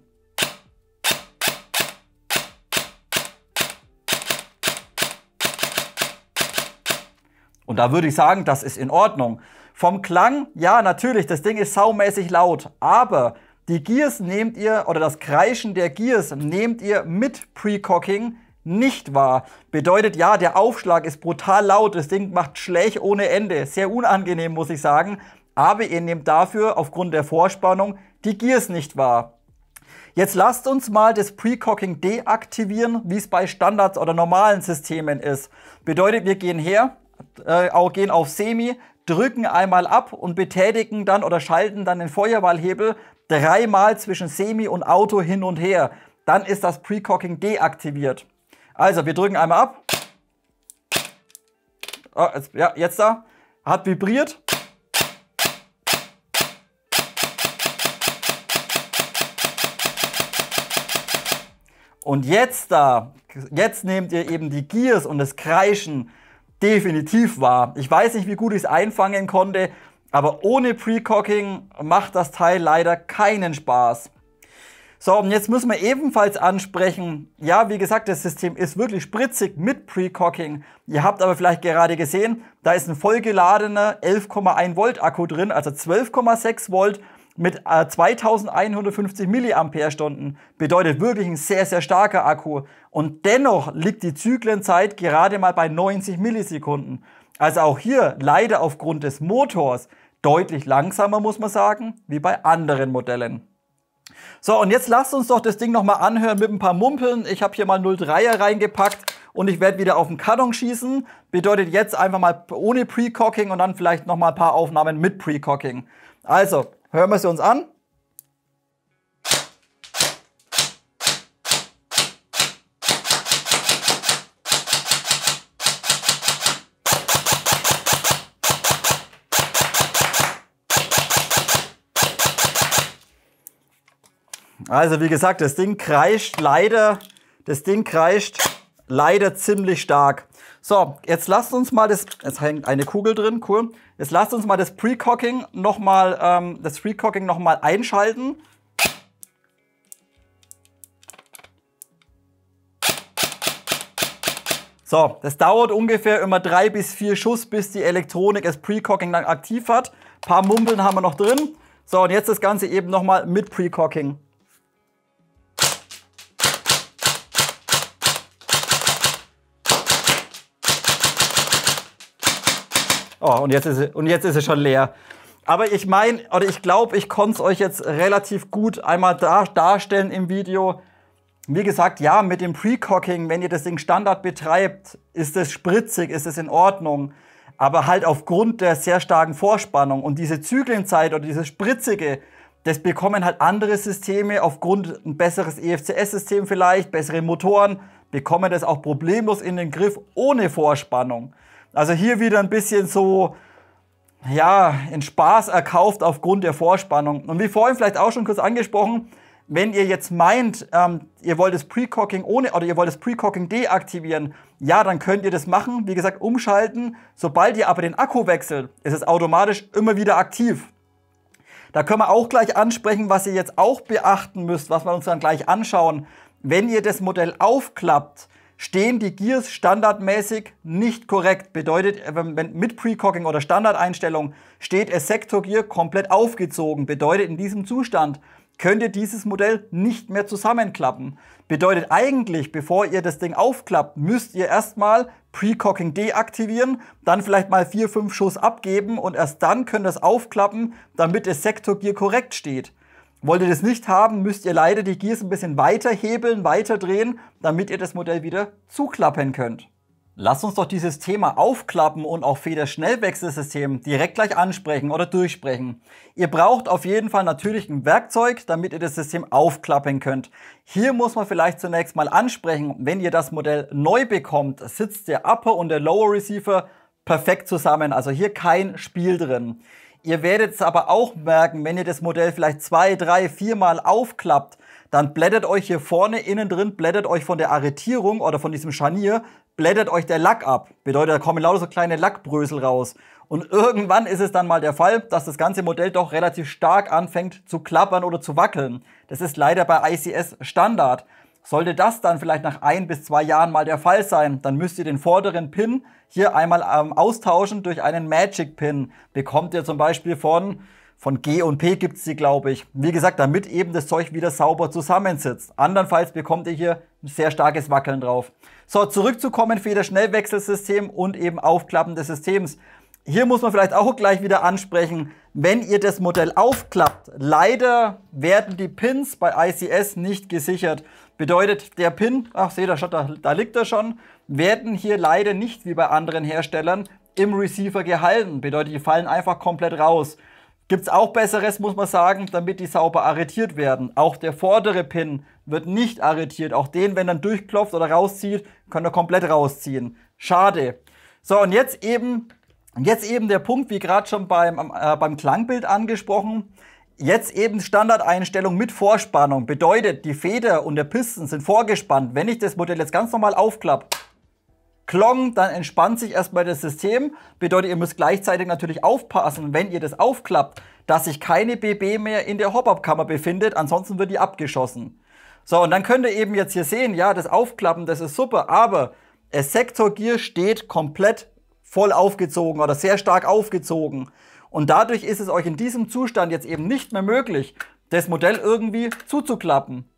Und da würde ich sagen, das ist in Ordnung. Vom Klang, ja natürlich, das Ding ist saumäßig laut, aber die Gears nehmt ihr, oder das Kreischen der Gears nehmt ihr mit Precocking nicht wahr. Bedeutet, ja, der Aufschlag ist brutal laut, das Ding macht Schläge ohne Ende. Sehr unangenehm, muss ich sagen. Aber ihr nehmt dafür aufgrund der Vorspannung die Gears nicht wahr. Jetzt lasst uns mal das Precocking deaktivieren, wie es bei Standards oder normalen Systemen ist. Bedeutet, wir gehen her, gehen auf Semi, drücken einmal ab und betätigen dann oder schalten dann den Feuerwahlhebel dreimal zwischen Semi und Auto hin und her. Dann ist das Precocking deaktiviert. Also, wir drücken einmal ab. Oh, jetzt da. Hat vibriert. Und jetzt nehmt ihr eben die Gears und das Kreischen definitiv wahr. Ich weiß nicht, wie gut ich es einfangen konnte, aber ohne Precocking macht das Teil leider keinen Spaß. So, und jetzt müssen wir ebenfalls ansprechen, ja, wie gesagt, das System ist wirklich spritzig mit Precocking. Ihr habt aber vielleicht gerade gesehen, da ist ein vollgeladener 11,1 Volt Akku drin, also 12,6 Volt mit 2150 Milliampere-Stunden. Bedeutet wirklich ein sehr, sehr starker Akku. Und dennoch liegt die Zyklenzeit gerade mal bei 90 Millisekunden. Also auch hier leider aufgrund des Motors deutlich langsamer, muss man sagen, wie bei anderen Modellen. So, und jetzt lasst uns doch das Ding nochmal anhören mit ein paar Mumpeln. Ich habe hier mal 0,3er reingepackt und ich werde wieder auf den Karton schießen. Bedeutet jetzt einfach mal ohne Precocking und dann vielleicht nochmal ein paar Aufnahmen mit Precocking. Also, hören wir sie uns an. Also wie gesagt, das Ding kreischt leider ziemlich stark. So, jetzt lasst uns mal das, es hängt eine Kugel drin, cool. Jetzt lasst uns mal das Precocking nochmal einschalten. So, das dauert ungefähr immer 3 bis 4 Schuss, bis die Elektronik das Precocking dann aktiv hat. Ein paar Mumpeln haben wir noch drin. So, und jetzt das Ganze eben nochmal mit Precocking. Oh, und jetzt ist es schon leer. Aber ich meine, oder ich glaube, ich konnte es euch jetzt relativ gut einmal darstellen im Video. Wie gesagt, ja, mit dem Precocking, wenn ihr das Ding Standard betreibt, ist es spritzig, ist es in Ordnung. Aber halt aufgrund der sehr starken Vorspannung und diese Zyklenzeit oder dieses Spritzige, das bekommen halt andere Systeme aufgrund ein besseres EFCS-System vielleicht, bessere Motoren, bekommen das auch problemlos in den Griff ohne Vorspannung. Also hier wieder ein bisschen so, ja, in Spaß erkauft aufgrund der Vorspannung. Und wie vorhin vielleicht auch schon kurz angesprochen, wenn ihr jetzt meint, ihr wollt das Precocking oder ihr wollt das Precocking deaktivieren, ja, dann könnt ihr das machen, wie gesagt, umschalten. Sobald ihr aber den Akku wechselt, ist es automatisch immer wieder aktiv. Da können wir auch gleich ansprechen, was ihr jetzt auch beachten müsst, was wir uns dann gleich anschauen. Wenn ihr das Modell aufklappt, stehen die Gears standardmäßig nicht korrekt. Bedeutet, wenn mit Precocking oder Standardeinstellung steht das Sektorgear komplett aufgezogen. Bedeutet, in diesem Zustand könnt ihr dieses Modell nicht mehr zusammenklappen. Bedeutet eigentlich, bevor ihr das Ding aufklappt, müsst ihr erstmal Precocking deaktivieren, dann vielleicht mal 4, 5 Schuss abgeben und erst dann könnt ihr es aufklappen, damit das Sektorgear korrekt steht. Wollt ihr das nicht haben, müsst ihr leider die Gears ein bisschen weiter hebeln, weiter drehen, damit ihr das Modell wieder zuklappen könnt. Lasst uns doch dieses Thema Aufklappen und auch Federschnellwechselsystem direkt gleich ansprechen oder durchsprechen. Ihr braucht auf jeden Fall natürlich ein Werkzeug, damit ihr das System aufklappen könnt. Hier muss man vielleicht zunächst mal ansprechen, wenn ihr das Modell neu bekommt, sitzt der Upper und der Lower Receiver perfekt zusammen, also hier kein Spiel drin. Ihr werdet es aber auch merken, wenn ihr das Modell vielleicht 2, 3, 4 Mal aufklappt, dann blättert euch hier vorne innen drin, blättert euch von der Arretierung oder von diesem Scharnier, blättert euch der Lack ab. Bedeutet, da kommen lauter so kleine Lackbrösel raus. Und irgendwann ist es dann mal der Fall, dass das ganze Modell doch relativ stark anfängt zu klappern oder zu wackeln. Das ist leider bei ICS Standard. Sollte das dann vielleicht nach 1 bis 2 Jahren mal der Fall sein, dann müsst ihr den vorderen Pin hier einmal austauschen durch einen Magic Pin. Bekommt ihr zum Beispiel von G&P gibt es die, glaube ich. Wie gesagt, damit eben das Zeug wieder sauber zusammensitzt. Andernfalls bekommt ihr hier ein sehr starkes Wackeln drauf. So, zurückzukommen, Federschnellwechselsystem und eben Aufklappen des Systems. Hier muss man vielleicht auch gleich wieder ansprechen, wenn ihr das Modell aufklappt, leider werden die Pins bei ICS nicht gesichert. Bedeutet, der Pin, ach seht ihr schon, da liegt er schon, werden hier leider nicht wie bei anderen Herstellern im Receiver gehalten. Bedeutet, die fallen einfach komplett raus. Gibt es auch Besseres, muss man sagen, damit die sauber arretiert werden. Auch der vordere Pin wird nicht arretiert. Auch den, wenn er durchklopft oder rauszieht, könnt ihr komplett rausziehen. Schade. So, und jetzt eben der Punkt, wie gerade schon beim Klangbild angesprochen. Jetzt eben Standardeinstellung mit Vorspannung. Bedeutet, die Feder und der Piston sind vorgespannt. Wenn ich das Modell jetzt ganz normal aufklappe, Klong, dann entspannt sich erstmal das System. Bedeutet, ihr müsst gleichzeitig natürlich aufpassen, wenn ihr das aufklappt, dass sich keine BB mehr in der Hop-Up-Kammer befindet, ansonsten wird die abgeschossen. So, und dann könnt ihr eben jetzt hier sehen, ja, das Aufklappen, das ist super, aber das Sektorgear steht komplett voll aufgezogen oder sehr stark aufgezogen. Und dadurch ist es euch in diesem Zustand jetzt eben nicht mehr möglich, das Modell irgendwie zuzuklappen.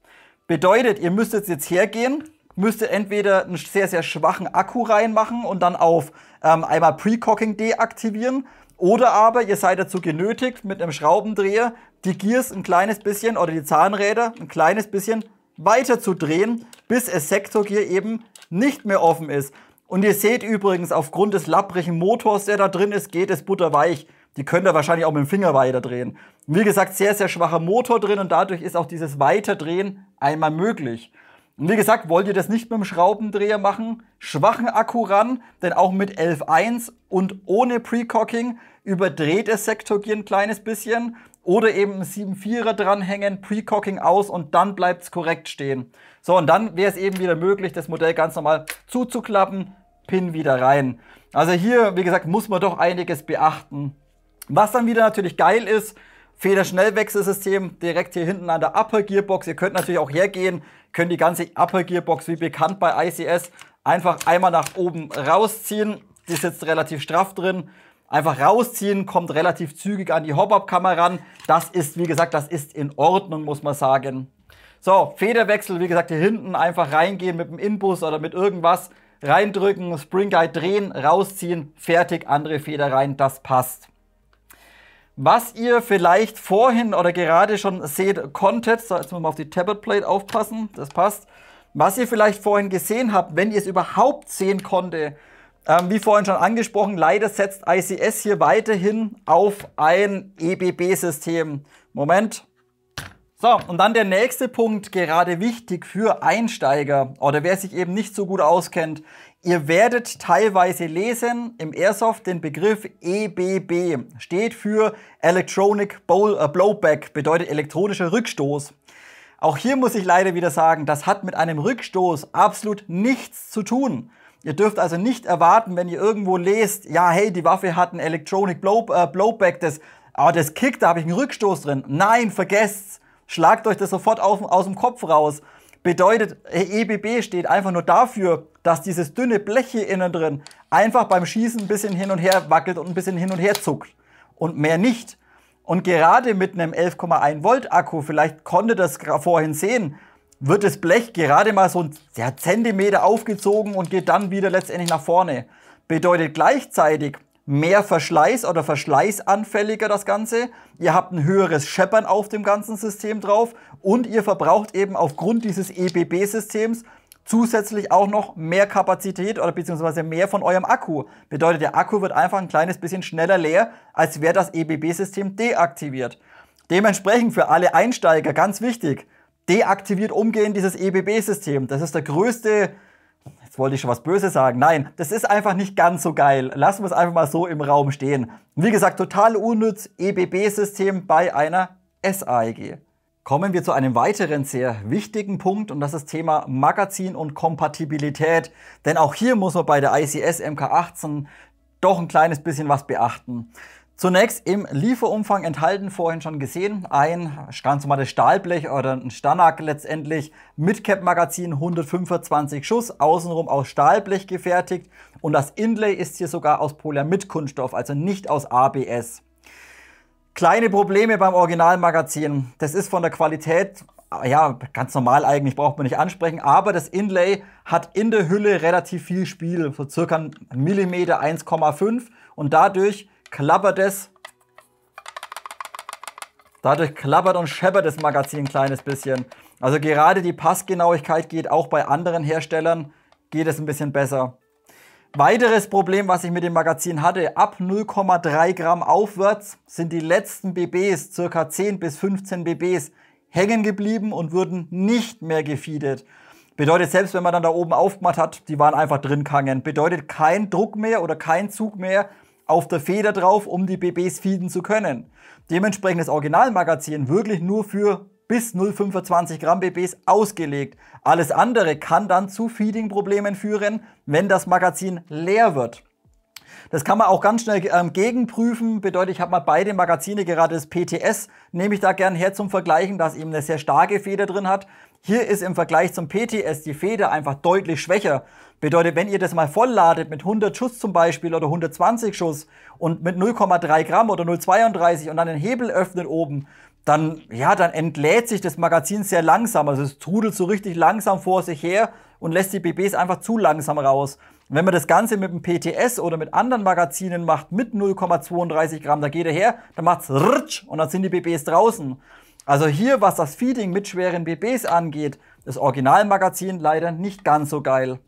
Bedeutet, ihr müsstet jetzt hergehen, müsstet entweder einen sehr, sehr schwachen Akku reinmachen und dann auf einmal Precocking deaktivieren. Oder aber ihr seid dazu genötigt, mit einem Schraubendreher die Gears ein kleines bisschen oder die Zahnräder ein kleines bisschen weiter zu drehen, bis das Sektorgear eben nicht mehr offen ist. Und ihr seht übrigens, aufgrund des lapprigen Motors, der da drin ist, geht es butterweich. Die könnt ihr wahrscheinlich auch mit dem Finger weiter drehen. Wie gesagt, sehr, sehr schwacher Motor drin und dadurch ist auch dieses Weiterdrehen einmal möglich. Und wie gesagt, wollt ihr das nicht mit dem Schraubendreher machen, schwachen Akku ran, denn auch mit 11.1 und ohne Precocking überdreht das Sektorgier ein kleines bisschen oder eben ein 7/4er dranhängen, Precocking aus und dann bleibt es korrekt stehen. So, und dann wäre es eben wieder möglich, das Modell ganz normal zuzuklappen, Pin wieder rein. Also hier, wie gesagt, muss man doch einiges beachten. Was dann wieder natürlich geil ist, Federschnellwechselsystem direkt hier hinten an der Upper Gearbox. Ihr könnt natürlich auch hergehen, könnt die ganze Upper Gearbox, wie bekannt bei ICS, einfach einmal nach oben rausziehen. Die sitzt relativ straff drin. Einfach rausziehen, kommt relativ zügig an die Hop-Up-Kammer ran. Das ist, wie gesagt, das ist in Ordnung, muss man sagen. So, Federwechsel, wie gesagt, hier hinten einfach reingehen mit dem Inbus oder mit irgendwas. Reindrücken, Spring Guide drehen, rausziehen, fertig, andere Feder rein, das passt. Was ihr vielleicht vorhin oder gerade schon sehen konntet, so, jetzt müssen wir mal auf die Tablet Plate aufpassen, das passt. Was ihr vielleicht vorhin gesehen habt, wenn ihr es überhaupt sehen konntet, wie vorhin schon angesprochen, leider setzt ICS hier weiterhin auf ein EBB-System. Moment. So, und dann der nächste Punkt, gerade wichtig für Einsteiger oder wer sich eben nicht so gut auskennt. Ihr werdet teilweise lesen im Airsoft den Begriff EBB. Steht für Electronic Blowback, bedeutet elektronischer Rückstoß. Auch hier muss ich leider wieder sagen, das hat mit einem Rückstoß absolut nichts zu tun. Ihr dürft also nicht erwarten, wenn ihr irgendwo lest, ja hey, die Waffe hat einen Electronic Blowback, das kickt, da habe ich einen Rückstoß drin. Nein, vergesst's. Schlagt euch das sofort aus dem Kopf raus. Bedeutet, EBB steht einfach nur dafür, dass dieses dünne Blech hier innen drin einfach beim Schießen ein bisschen hin und her wackelt und ein bisschen hin und her zuckt. Und mehr nicht. Und gerade mit einem 11,1 Volt Akku, vielleicht konntet ihr das vorhin sehen, wird das Blech gerade mal so einen Zentimeter aufgezogen und geht dann wieder letztendlich nach vorne. Bedeutet gleichzeitig mehr Verschleiß oder verschleißanfälliger das Ganze. Ihr habt ein höheres Scheppern auf dem ganzen System drauf und ihr verbraucht eben aufgrund dieses EBB-Systems zusätzlich auch noch mehr Kapazität oder beziehungsweise mehr von eurem Akku. Bedeutet, der Akku wird einfach ein kleines bisschen schneller leer, als wäre das EBB-System deaktiviert. Dementsprechend für alle Einsteiger ganz wichtig, deaktiviert umgehend dieses EBB-System. Das ist der größte, jetzt wollte ich schon was Böses sagen, nein, das ist einfach nicht ganz so geil. Lassen wir es einfach mal so im Raum stehen. Wie gesagt, total unnütz, EBB-System bei einer SAEG. Kommen wir zu einem weiteren sehr wichtigen Punkt und das ist das Thema Magazin und Kompatibilität. Denn auch hier muss man bei der ICS MK18 doch ein kleines bisschen was beachten. Zunächst im Lieferumfang enthalten, vorhin schon gesehen, ein ganz normales Stahlblech oder ein Stanak letztendlich mit Cap-Magazin, 125 Schuss, außenrum aus Stahlblech gefertigt und das Inlay ist hier sogar aus Polyamid-Kunststoff, also nicht aus ABS. Kleine Probleme beim Originalmagazin, das ist von der Qualität, ja, ganz normal eigentlich, braucht man nicht ansprechen, aber das Inlay hat in der Hülle relativ viel Spiel, so circa 1 mm 1,5 und dadurch klappert und scheppert das Magazin ein kleines bisschen. Also gerade die Passgenauigkeit geht auch bei anderen Herstellern, geht es ein bisschen besser. Weiteres Problem, was ich mit dem Magazin hatte, ab 0,3 Gramm aufwärts sind die letzten BBs, circa 10 bis 15 BBs, hängen geblieben und wurden nicht mehr gefeedet. Bedeutet, selbst wenn man dann da oben aufgemacht hat, die waren einfach drin gehangen. Bedeutet kein Druck mehr oder kein Zug mehr auf der Feder drauf, um die BBs feeden zu können. Dementsprechend das Originalmagazin wirklich nur für bis 0,25 Gramm BBs ausgelegt. Alles andere kann dann zu Feeding-Problemen führen, wenn das Magazin leer wird. Das kann man auch ganz schnell gegenprüfen. Bedeutet, ich habe mal beide Magazine, gerade das PTS, nehme ich da gern her zum Vergleichen, das eben eine sehr starke Feder drin hat. Hier ist im Vergleich zum PTS die Feder einfach deutlich schwächer. Bedeutet, wenn ihr das mal vollladet mit 100 Schuss zum Beispiel oder 120 Schuss und mit 0,3 Gramm oder 0,32 und dann den Hebel öffnet oben, dann entlädt sich das Magazin sehr langsam. Also es trudelt so richtig langsam vor sich her und lässt die BBs einfach zu langsam raus. Wenn man das Ganze mit dem PTS oder mit anderen Magazinen macht, mit 0,32 Gramm, da geht er her, dann macht es rutsch und dann sind die BBs draußen. Also hier, was das Feeding mit schweren BBs angeht, das Originalmagazin leider nicht ganz so geil.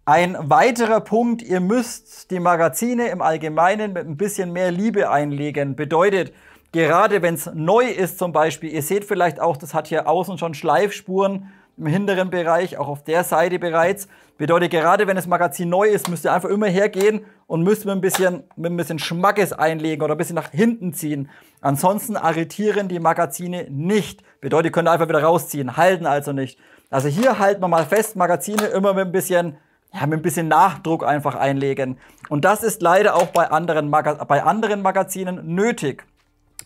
Ein weiterer Punkt, ihr müsst die Magazine im Allgemeinen mit ein bisschen mehr Liebe einlegen. Bedeutet, gerade wenn es neu ist zum Beispiel, ihr seht vielleicht auch, das hat hier außen schon Schleifspuren, im hinteren Bereich, auch auf der Seite bereits. Bedeutet, gerade wenn das Magazin neu ist, müsst ihr einfach immer hergehen und müsst mit ein bisschen Schmackes einlegen oder ein bisschen nach hinten ziehen. Ansonsten arretieren die Magazine nicht. Bedeutet, ihr könnt einfach wieder rausziehen, halten also nicht. Also hier halten wir mal fest, Magazine immer mit ein bisschen Nachdruck einfach einlegen. Und das ist leider auch bei anderen Magazinen nötig.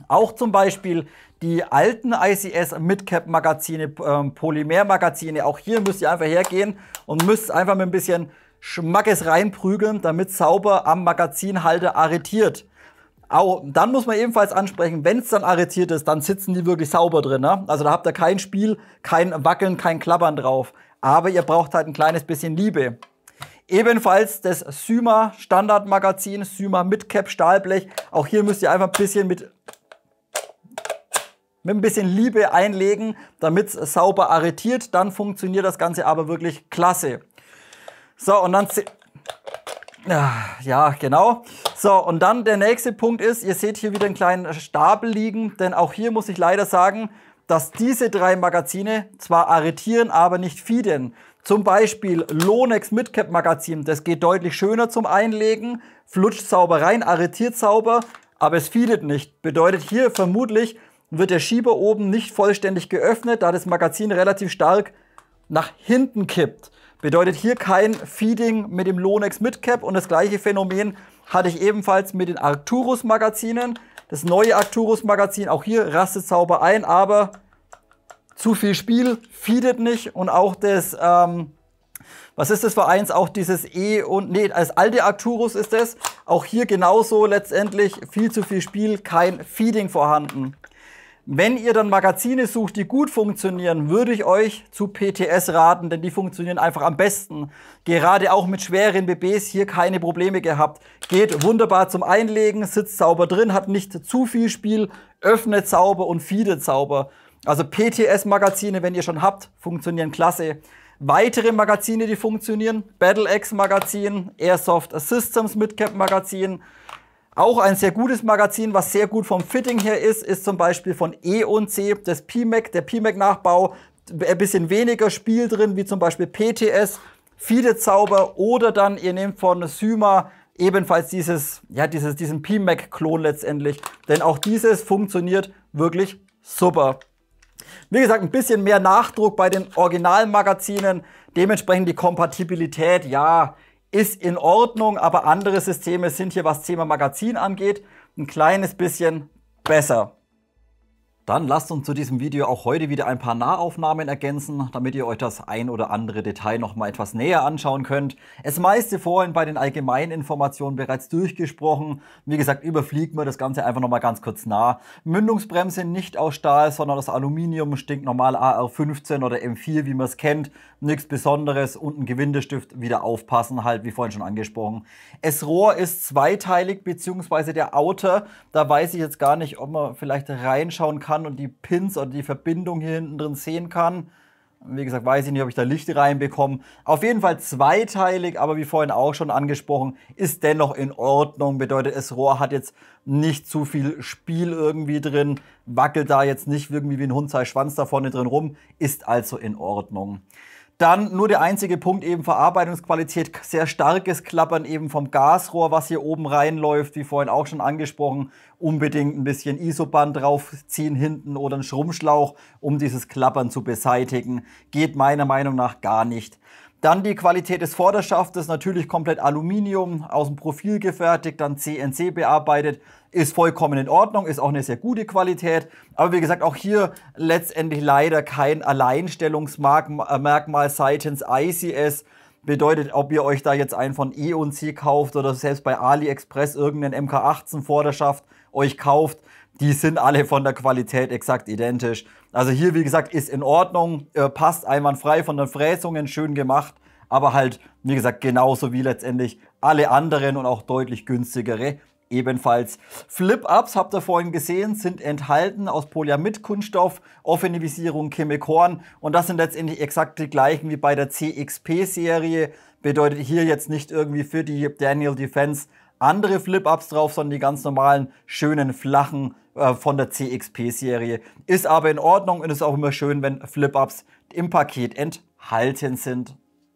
Auch zum Beispiel die alten ICS Midcap Magazine, Polymer-Magazine, auch hier müsst ihr einfach hergehen und müsst einfach mit ein bisschen Schmackes reinprügeln, damit sauber am Magazinhalter arretiert. Auch, dann muss man ebenfalls ansprechen, wenn es dann arretiert ist, dann sitzen die wirklich sauber drin. Ne? Also da habt ihr kein Spiel, kein Wackeln, kein Klappern drauf. Aber ihr braucht halt ein kleines bisschen Liebe. Ebenfalls das Syma Standardmagazin, Syma Midcap Stahlblech. Auch hier müsst ihr einfach ein bisschen mit ein bisschen Liebe einlegen, damit es sauber arretiert. Dann funktioniert das Ganze aber wirklich klasse. So, und dann... Ja, genau. So, und dann der nächste Punkt ist, ihr seht hier wieder einen kleinen Stapel liegen, denn auch hier muss ich leider sagen, dass diese drei Magazine zwar arretieren, aber nicht feeden. Zum Beispiel Lonex Midcap Magazin, das geht deutlich schöner zum Einlegen, flutscht sauber rein, arretiert sauber, aber es feedet nicht. Bedeutet hier vermutlich wird der Schieber oben nicht vollständig geöffnet, da das Magazin relativ stark nach hinten kippt. Bedeutet hier kein Feeding mit dem Lonex Midcap und das gleiche Phänomen hatte ich ebenfalls mit den Arcturus Magazinen. Das neue Arcturus Magazin, auch hier rastet sauber ein, aber zu viel Spiel, feedet nicht und auch das, was ist das für eins? Auch dieses das alte Arcturus ist das. Auch hier genauso letztendlich viel zu viel Spiel, kein Feeding vorhanden. Wenn ihr dann Magazine sucht, die gut funktionieren, würde ich euch zu PTS raten, denn die funktionieren einfach am besten. Gerade auch mit schweren BBs hier keine Probleme gehabt. Geht wunderbar zum Einlegen, sitzt sauber drin, hat nicht zu viel Spiel, öffnet sauber und feedet sauber. Also PTS-Magazine, wenn ihr schon habt, funktionieren klasse. Weitere Magazine, die funktionieren, BattleX Magazin, Airsoft Systems Midcap Magazin. Auch ein sehr gutes Magazin, was sehr gut vom Fitting her ist zum Beispiel von E&C, das PMAC, der PMAC-Nachbau, ein bisschen weniger Spiel drin, wie zum Beispiel PTS, feedet sauber, oder dann ihr nehmt von Syma ebenfalls diesen PMAC-Klon letztendlich, denn auch dieses funktioniert wirklich super. Wie gesagt, ein bisschen mehr Nachdruck bei den Originalmagazinen, dementsprechend die Kompatibilität, ja, ist in Ordnung, aber andere Systeme sind hier, was das Thema Magazin angeht, ein kleines bisschen besser. Dann lasst uns zu diesem Video auch heute wieder ein paar Nahaufnahmen ergänzen, damit ihr euch das ein oder andere Detail noch mal etwas näher anschauen könnt. Das meiste vorhin bei den allgemeinen Informationen bereits durchgesprochen. Wie gesagt, überfliegen wir das Ganze einfach noch mal ganz kurz nah. Mündungsbremse nicht aus Stahl, sondern aus Aluminium, stinknormal AR15 oder M4, wie man es kennt. Nichts Besonderes, und ein Gewindestift, wieder aufpassen, halt wie vorhin schon angesprochen. Das Rohr ist zweiteilig, beziehungsweise der Outer, da weiß ich jetzt gar nicht, ob man vielleicht reinschauen kann und die Pins oder die Verbindung hier hinten drin sehen kann. Wie gesagt, weiß ich nicht, ob ich da Licht reinbekomme. Auf jeden Fall zweiteilig, aber wie vorhin auch schon angesprochen, ist dennoch in Ordnung. Bedeutet, das Rohr hat jetzt nicht zu viel Spiel irgendwie drin, wackelt da jetzt nicht irgendwie wie ein Hund sei Schwanz da vorne drin rum, ist also in Ordnung. Dann nur der einzige Punkt eben Verarbeitungsqualität, sehr starkes Klappern eben vom Gasrohr, was hier oben reinläuft, wie vorhin auch schon angesprochen. Unbedingt ein bisschen Isoband draufziehen hinten oder einen Schrumpfschlauch, um dieses Klappern zu beseitigen. Geht meiner Meinung nach gar nicht. Dann die Qualität des Vorderschaftes, natürlich komplett Aluminium, aus dem Profil gefertigt, dann CNC bearbeitet, ist vollkommen in Ordnung, ist auch eine sehr gute Qualität. Aber wie gesagt, auch hier letztendlich leider kein Alleinstellungsmerkmal seitens ICS. Bedeutet, ob ihr euch da jetzt einen von E&C kauft oder selbst bei AliExpress irgendeinen MK18 Vorderschaft euch kauft, die sind alle von der Qualität exakt identisch. Also hier, wie gesagt, ist in Ordnung, passt einwandfrei von den Fräsungen, schön gemacht, aber halt, wie gesagt, genauso wie letztendlich alle anderen und auch deutlich günstigere ebenfalls. Flip-Ups, habt ihr vorhin gesehen, sind enthalten aus Polyamid-Kunststoff, offene Visierung, Chemikorn, und das sind letztendlich exakt die gleichen wie bei der CXP-Serie. Bedeutet hier jetzt nicht irgendwie für die Daniel Defense andere Flip-Ups drauf, sondern die ganz normalen, schönen, flachen von der CXP-Serie. Ist aber in Ordnung und ist auch immer schön, wenn Flip-Ups im Paket enthalten sind.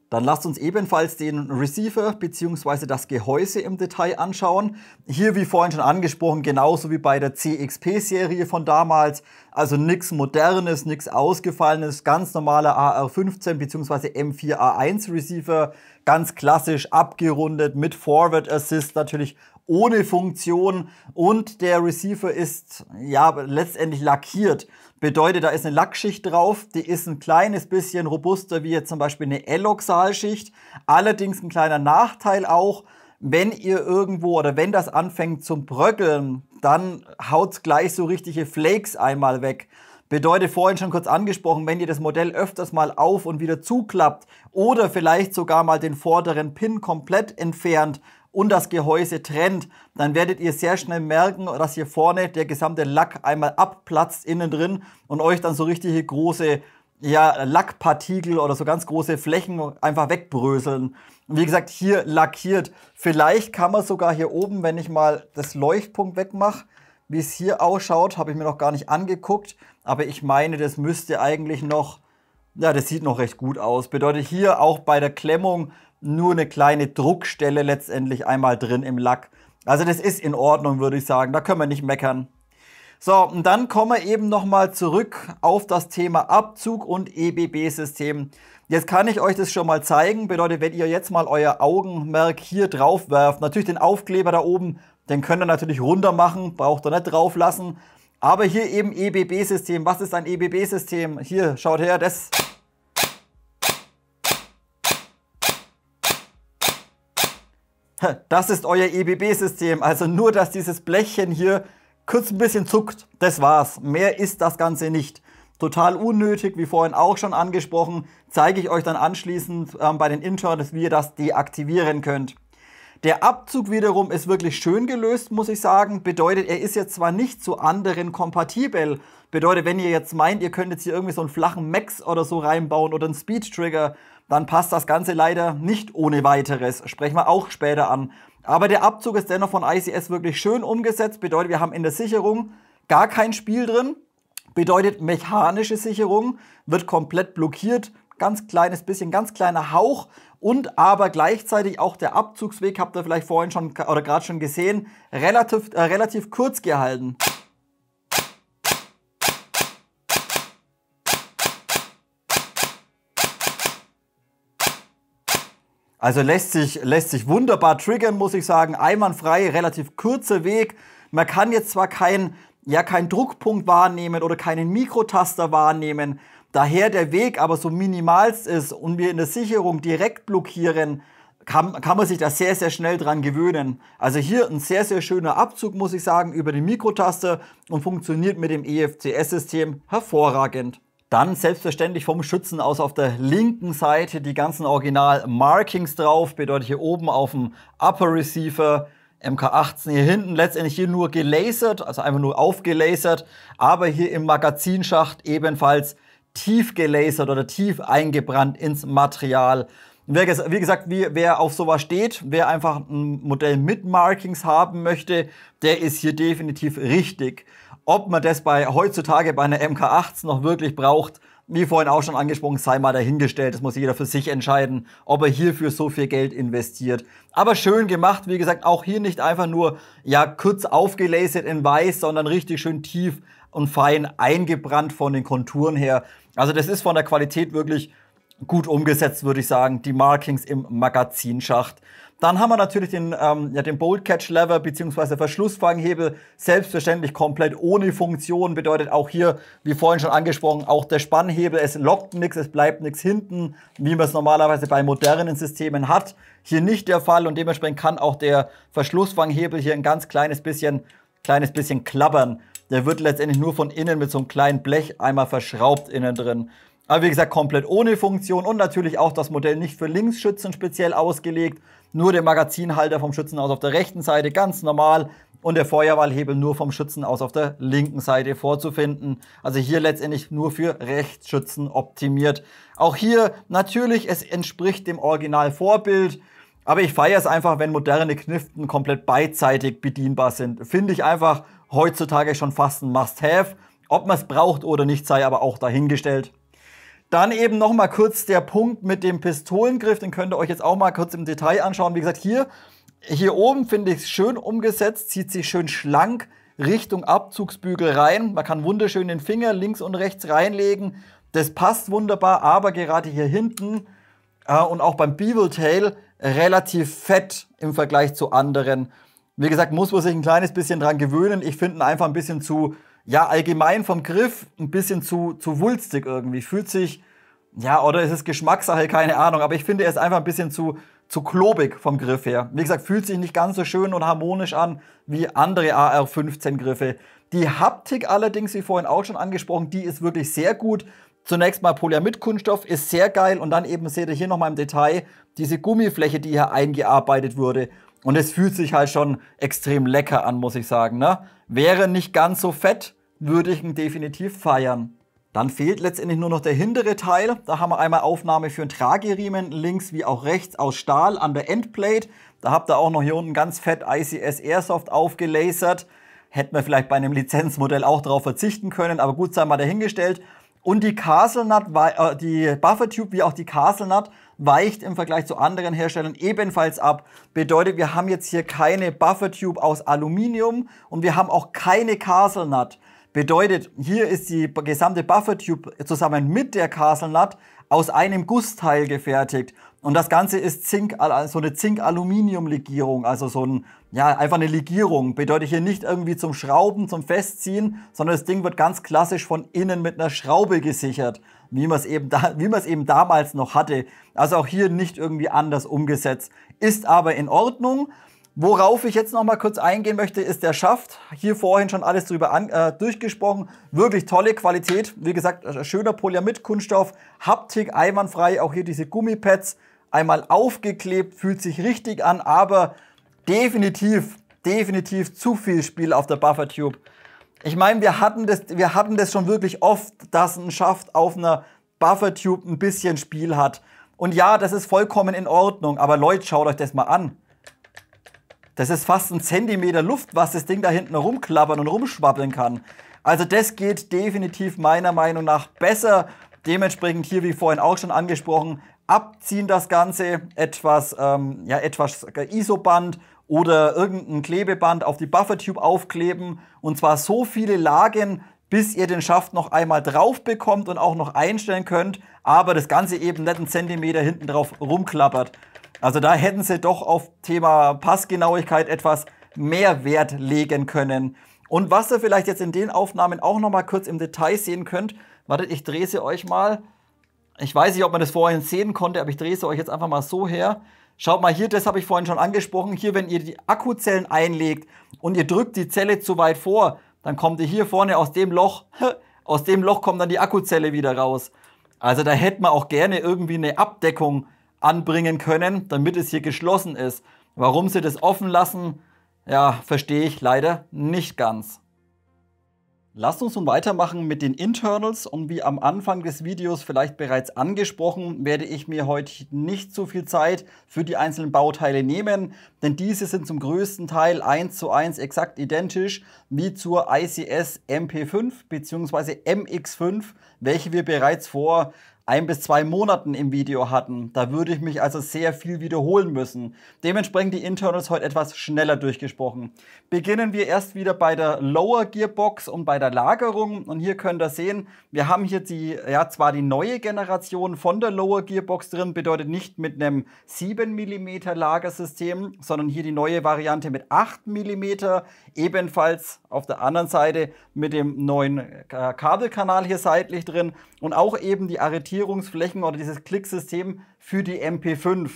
Dann lasst uns ebenfalls den Receiver bzw. das Gehäuse im Detail anschauen. Hier, wie vorhin schon angesprochen, genauso wie bei der CXP-Serie von damals. Also nichts Modernes, nichts Ausgefallenes, ganz normaler AR15 bzw. M4A1 Receiver. Ganz klassisch abgerundet mit Forward Assist, natürlich ohne Funktion. Und der Receiver ist ja letztendlich lackiert. Bedeutet, da ist eine Lackschicht drauf, die ist ein kleines bisschen robuster wie jetzt zum Beispiel eine Eloxal-Schicht. Allerdings ein kleiner Nachteil auch, wenn ihr irgendwo oder wenn das anfängt zum Bröckeln, dann haut's gleich so richtige Flakes einmal weg. Bedeutet, vorhin schon kurz angesprochen, wenn ihr das Modell öfters mal auf und wieder zuklappt oder vielleicht sogar mal den vorderen Pin komplett entfernt und das Gehäuse trennt, dann werdet ihr sehr schnell merken, dass hier vorne der gesamte Lack einmal abplatzt innen drin und euch dann so richtige große Lackpartikel oder so ganz große Flächen einfach wegbröseln. Und wie gesagt, hier lackiert. Vielleicht kann man sogar hier oben, wenn ich mal das Leuchtpunkt wegmache, wie es hier ausschaut, habe ich mir noch gar nicht angeguckt. Aber ich meine, das müsste eigentlich noch, ja, das sieht noch recht gut aus. Bedeutet hier auch bei der Klemmung nur eine kleine Druckstelle letztendlich einmal drin im Lack. Also das ist in Ordnung, würde ich sagen. Da können wir nicht meckern. So, und dann kommen wir eben nochmal zurück auf das Thema Abzug und EBB-System. Jetzt kann ich euch das schon mal zeigen. Bedeutet, wenn ihr jetzt mal euer Augenmerk hier drauf werft, natürlich den Aufkleber da oben, den könnt ihr natürlich runter machen, braucht ihr nicht drauf lassen. Aber hier eben EBB-System. Was ist ein EBB-System? Hier, schaut her, das ist euer EBB-System. Also nur, dass dieses Blechchen hier kurz ein bisschen zuckt. Das war's. Mehr ist das Ganze nicht. Total unnötig, wie vorhin auch schon angesprochen. Zeige ich euch dann anschließend bei den Internals, wie ihr das deaktivieren könnt. Der Abzug wiederum ist wirklich schön gelöst, muss ich sagen. Bedeutet, er ist jetzt zwar nicht zu anderen kompatibel. Bedeutet, wenn ihr jetzt meint, ihr könnt jetzt hier irgendwie so einen flachen Max oder so reinbauen oder einen Speed Trigger, dann passt das Ganze leider nicht ohne weiteres. Sprechen wir auch später an. Aber der Abzug ist dennoch von ICS wirklich schön umgesetzt. Bedeutet, wir haben in der Sicherung gar kein Spiel drin. Bedeutet, mechanische Sicherung wird komplett blockiert. Ganz kleines bisschen, ganz kleiner Hauch. Und aber gleichzeitig auch der Abzugsweg, habt ihr vielleicht vorhin schon oder gerade schon gesehen, relativ kurz gehalten. Also lässt sich wunderbar triggern, muss ich sagen. Einwandfrei, relativ kurzer Weg. Man kann jetzt zwar keinen Druckpunkt wahrnehmen oder keinen Mikrotaster wahrnehmen, daher der Weg aber so minimalst ist und wir in der Sicherung direkt blockieren, kann man sich da sehr, sehr schnell dran gewöhnen. Also hier ein sehr, sehr schöner Abzug, muss ich sagen, über den Mikrotaster und funktioniert mit dem EFCS-System hervorragend. Dann selbstverständlich vom Schützen aus auf der linken Seite die ganzen Original-Markings drauf. Bedeutet hier oben auf dem Upper Receiver MK18, hier hinten letztendlich hier nur gelasert, also einfach nur aufgelasert. Aber hier im Magazinschacht ebenfalls tief gelasert oder tief eingebrannt ins Material. Wie gesagt, wer auf sowas steht, wer einfach ein Modell mit Markings haben möchte, der ist hier definitiv richtig. Ob man das heutzutage bei einer MK18 noch wirklich braucht, wie vorhin auch schon angesprochen, sei mal dahingestellt. Das muss jeder für sich entscheiden, ob er hierfür so viel Geld investiert. Aber schön gemacht, wie gesagt, auch hier nicht einfach nur kurz aufgelasert in weiß, sondern richtig schön tief und fein eingebrannt von den Konturen her. Also das ist von der Qualität wirklich gut umgesetzt, würde ich sagen, die Markings im Magazinschacht. Dann haben wir natürlich den Bolt Catch Lever bzw. Verschlussfanghebel, selbstverständlich komplett ohne Funktion, bedeutet auch hier, wie vorhin schon angesprochen, auch der Spannhebel, es lockt nichts, es bleibt nichts hinten, wie man es normalerweise bei modernen Systemen hat. Hier nicht der Fall und dementsprechend kann auch der Verschlussfanghebel hier ein ganz kleines bisschen klappern. Der wird letztendlich nur von innen mit so einem kleinen Blech einmal verschraubt innen drin. Aber wie gesagt, komplett ohne Funktion und natürlich auch das Modell nicht für Linksschützen speziell ausgelegt. Nur der Magazinhalter vom Schützen aus auf der rechten Seite, ganz normal. Und der Feuerwahlhebel nur vom Schützen aus auf der linken Seite vorzufinden. Also hier letztendlich nur für Rechtsschützen optimiert. Auch hier natürlich, es entspricht dem Originalvorbild. Aber ich feiere es einfach, wenn moderne Kniften komplett beidseitig bedienbar sind. Finde ich einfach heutzutage schon fast ein Must-Have. Ob man es braucht oder nicht, sei aber auch dahingestellt. Dann eben noch mal kurz der Punkt mit dem Pistolengriff. Den könnt ihr euch jetzt auch mal kurz im Detail anschauen. Wie gesagt, hier oben finde ich es schön umgesetzt, zieht sich schön schlank Richtung Abzugsbügel rein. Man kann wunderschön den Finger links und rechts reinlegen. Das passt wunderbar, aber gerade hier hinten und auch beim Bevel Tail relativ fett im Vergleich zu anderen. Wie gesagt, muss man sich ein kleines bisschen dran gewöhnen. Ich finde ihn einfach ein bisschen zu, ja, allgemein vom Griff ein bisschen zu wulstig irgendwie. Fühlt sich, ja, oder ist es Geschmackssache, keine Ahnung. Aber ich finde, er ist einfach ein bisschen zu klobig vom Griff her. Wie gesagt, fühlt sich nicht ganz so schön und harmonisch an wie andere AR-15-Griffe. Die Haptik allerdings, wie vorhin auch schon angesprochen, die ist wirklich sehr gut. Zunächst mal Polyamid-Kunststoff ist sehr geil und dann eben seht ihr hier nochmal im Detail diese Gummifläche, die hier eingearbeitet wurde. Und es fühlt sich halt schon extrem lecker an, muss ich sagen. Ne? Wäre nicht ganz so fett, würde ich ihn definitiv feiern. Dann fehlt letztendlich nur noch der hintere Teil. Da haben wir einmal Aufnahme für einen Trageriemen, links wie auch rechts aus Stahl an der Endplate. Da habt ihr auch noch hier unten ganz fett ICS Airsoft aufgelasert. Hätten wir vielleicht bei einem Lizenzmodell auch darauf verzichten können, aber gut, sei mal dahingestellt. Und die Castle Nut, die Buffer Tube wie auch die Castle Nut weicht im Vergleich zu anderen Herstellern ebenfalls ab. Bedeutet, wir haben jetzt hier keine Buffer Tube aus Aluminium und wir haben auch keine Castle Nut. Bedeutet, hier ist die gesamte Buffer Tube zusammen mit der Castle Nut aus einem Gussteil gefertigt. Und das Ganze ist so eine Zink-Aluminium-Legierung, also so ein, ja, einfach eine Legierung. Bedeutet hier nicht irgendwie zum Schrauben, zum Festziehen, sondern das Ding wird ganz klassisch von innen mit einer Schraube gesichert, wie man es eben damals noch hatte. Also auch hier nicht irgendwie anders umgesetzt. Ist aber in Ordnung. Worauf ich jetzt noch mal kurz eingehen möchte, ist der Schaft. Hier vorhin schon alles drüber durchgesprochen. Wirklich tolle Qualität. Wie gesagt, schöner Polyamid-Kunststoff. Haptik einwandfrei. Auch hier diese Gummipads. Einmal aufgeklebt, fühlt sich richtig an, aber definitiv zu viel Spiel auf der Buffer Tube. Ich meine, wir hatten das schon wirklich oft, dass ein Schaft auf einer Buffer Tube ein bisschen Spiel hat. Und ja, das ist vollkommen in Ordnung, aber Leute, schaut euch das mal an. Das ist fast ein Zentimeter Luft, was das Ding da hinten rumklappern und rumschwabbeln kann. Also das geht definitiv meiner Meinung nach besser. Dementsprechend hier, wie vorhin auch schon angesprochen, abziehen das Ganze, etwas ISO-Band oder irgendein Klebeband auf die Buffer-Tube aufkleben. Und zwar so viele Lagen, bis ihr den Schaft noch einmal drauf bekommt und auch noch einstellen könnt. Aber das Ganze eben nicht einen Zentimeter hinten drauf rumklappert. Also da hätten sie doch auf Thema Passgenauigkeit etwas mehr Wert legen können. Und was ihr vielleicht jetzt in den Aufnahmen auch noch mal kurz im Detail sehen könnt, wartet, ich drehe sie euch mal. Ich weiß nicht, ob man das vorhin sehen konnte, aber ich drehe sie euch jetzt einfach mal so her. Schaut mal hier, das habe ich vorhin schon angesprochen. Hier, wenn ihr die Akkuzellen einlegt und ihr drückt die Zelle zu weit vor, dann kommt ihr hier vorne aus dem Loch kommt dann die Akkuzelle wieder raus. Also da hätte man auch gerne irgendwie eine Abdeckung anbringen können, damit es hier geschlossen ist. Warum sie das offen lassen, ja, verstehe ich leider nicht ganz. Lasst uns nun weitermachen mit den Internals und wie am Anfang des Videos vielleicht bereits angesprochen, werde ich mir heute nicht so viel Zeit für die einzelnen Bauteile nehmen, denn diese sind zum größten Teil 1:1 exakt identisch wie zur ICS MP5 bzw. MX5, welche wir bereits vor 1 bis 2 Monaten im Video hatten. Da würde ich mich also sehr viel wiederholen müssen. Dementsprechend die Internals heute etwas schneller durchgesprochen. Beginnen wir erst wieder bei der Lower Gearbox und bei der Lagerung. Und hier könnt ihr sehen, wir haben hier zwar die neue Generation von der Lower Gearbox drin, bedeutet nicht mit einem 7 mm Lagersystem, sondern hier die neue Variante mit 8 mm, ebenfalls auf der anderen Seite mit dem neuen Kabelkanal hier seitlich drin und auch eben die Arretierungsflächen oder dieses Klicksystem für die MP5.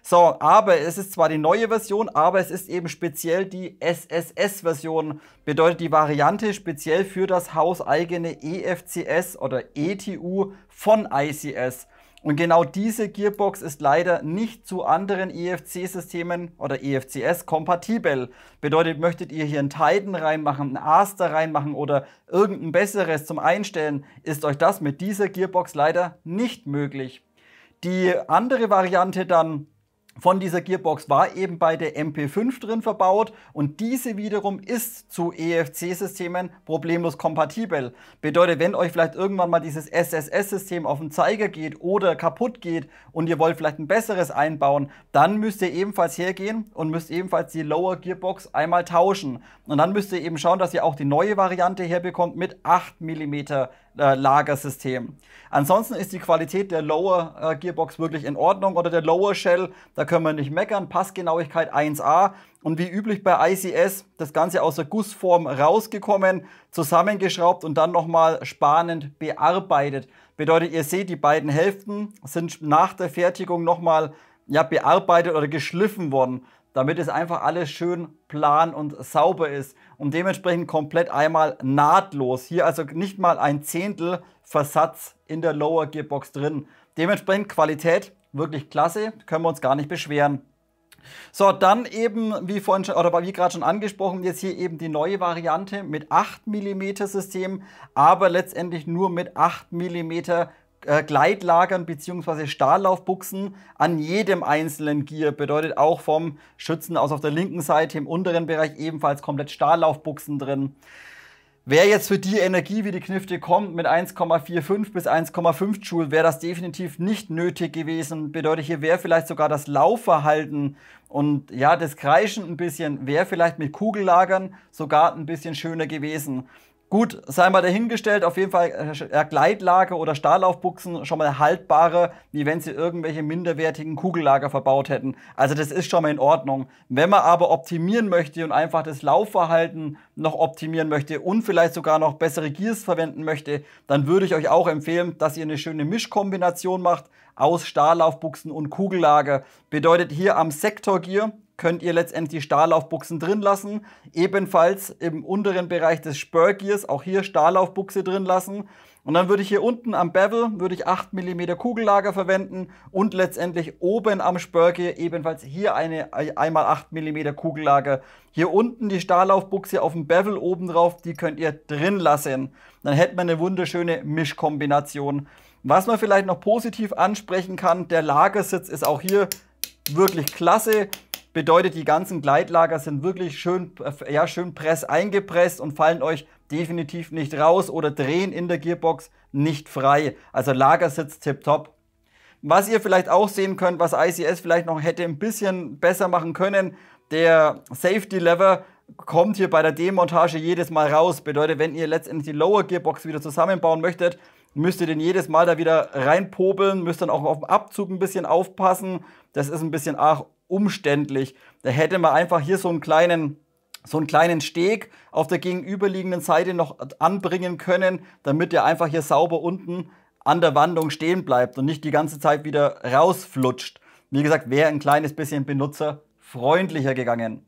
So, aber es ist zwar die neue Version, aber es ist eben speziell die SSS-Version. Bedeutet die Variante speziell für das hauseigene EFCS oder ETU von ICS. Und genau diese Gearbox ist leider nicht zu anderen EFC-Systemen oder EFCS kompatibel. Bedeutet, möchtet ihr hier einen Titan reinmachen, einen Aster reinmachen oder irgendein besseres zum Einstellen, ist euch das mit dieser Gearbox leider nicht möglich. Die andere Variante dann von dieser Gearbox war eben bei der MP5 drin verbaut und diese wiederum ist zu EFC-Systemen problemlos kompatibel. Bedeutet, wenn euch vielleicht irgendwann mal dieses SSS-System auf den Zeiger geht oder kaputt geht und ihr wollt vielleicht ein besseres einbauen, dann müsst ihr ebenfalls hergehen und müsst ebenfalls die Lower Gearbox einmal tauschen. Und dann müsst ihr eben schauen, dass ihr auch die neue Variante herbekommt mit 8 mm Lagersystem. Ansonsten ist die Qualität der Lower Gearbox wirklich in Ordnung oder der Lower Shell, da können wir nicht meckern, Passgenauigkeit 1A und wie üblich bei ICS das Ganze aus der Gussform rausgekommen, zusammengeschraubt und dann nochmal spanend bearbeitet. Bedeutet, ihr seht, die beiden Hälften sind nach der Fertigung nochmal bearbeitet oder geschliffen worden, damit es einfach alles schön plan und sauber ist und dementsprechend komplett einmal nahtlos. Hier also nicht mal ein Zehntel Versatz in der Lower Gearbox drin. Dementsprechend Qualität wirklich klasse, können wir uns gar nicht beschweren. So, dann eben, wie vorhin schon, oder wie gerade schon angesprochen, jetzt hier eben die neue Variante mit 8 mm System, aber letztendlich nur mit 8 mm Gleitlagern bzw. Stahllaufbuchsen an jedem einzelnen Gear. Bedeutet auch vom Schützen aus auf der linken Seite im unteren Bereich ebenfalls komplett Stahllaufbuchsen drin. Wäre jetzt für die Energie, wie die Knifte kommt, mit 1,45 bis 1,5 Joule, wäre das definitiv nicht nötig gewesen. Bedeutet, hier wäre vielleicht sogar das Laufverhalten und ja, das Kreischen ein bisschen, wäre vielleicht mit Kugellagern sogar ein bisschen schöner gewesen. Gut, sei mal dahingestellt, auf jeden Fall Gleitlager oder Stahllaufbuchsen schon mal haltbarer, wie wenn sie irgendwelche minderwertigen Kugellager verbaut hätten. Also das ist schon mal in Ordnung. Wenn man aber optimieren möchte und einfach das Laufverhalten noch optimieren möchte und vielleicht sogar noch bessere Gears verwenden möchte, dann würde ich euch auch empfehlen, dass ihr eine schöne Mischkombination macht aus Stahllaufbuchsen und Kugellager. Bedeutet, hier am Sektorgear könnt ihr letztendlich die Stahllaufbuchsen drin lassen. Ebenfalls im unteren Bereich des Spur-Gears auch hier Stahllaufbuchse drin lassen. Und dann würde ich hier unten am Bevel 8 mm Kugellager verwenden und letztendlich oben am Spur-Gear ebenfalls hier einmal 8 mm Kugellager. Hier unten die Stahllaufbuchse auf dem Bevel oben drauf, die könnt ihr drin lassen. Dann hätten wir eine wunderschöne Mischkombination. Was man vielleicht noch positiv ansprechen kann, der Lagersitz ist auch hier wirklich klasse. Bedeutet, die ganzen Gleitlager sind wirklich schön press eingepresst und fallen euch definitiv nicht raus oder drehen in der Gearbox nicht frei. Also Lagersitz tipptopp. Was ihr vielleicht auch sehen könnt, was ICS vielleicht noch hätte ein bisschen besser machen können, der Safety Lever kommt hier bei der Demontage jedes Mal raus. Bedeutet, wenn ihr letztendlich die Lower Gearbox wieder zusammenbauen möchtet, müsst ihr den jedes Mal da wieder reinpobeln, müsst dann auch auf den Abzug ein bisschen aufpassen. Das ist ein bisschen umständlich. Da hätte man einfach hier so einen kleinen Steg auf der gegenüberliegenden Seite noch anbringen können, damit der einfach hier sauber unten an der Wandung stehen bleibt und nicht die ganze Zeit wieder rausflutscht. Wie gesagt, wäre ein kleines bisschen benutzerfreundlicher gegangen.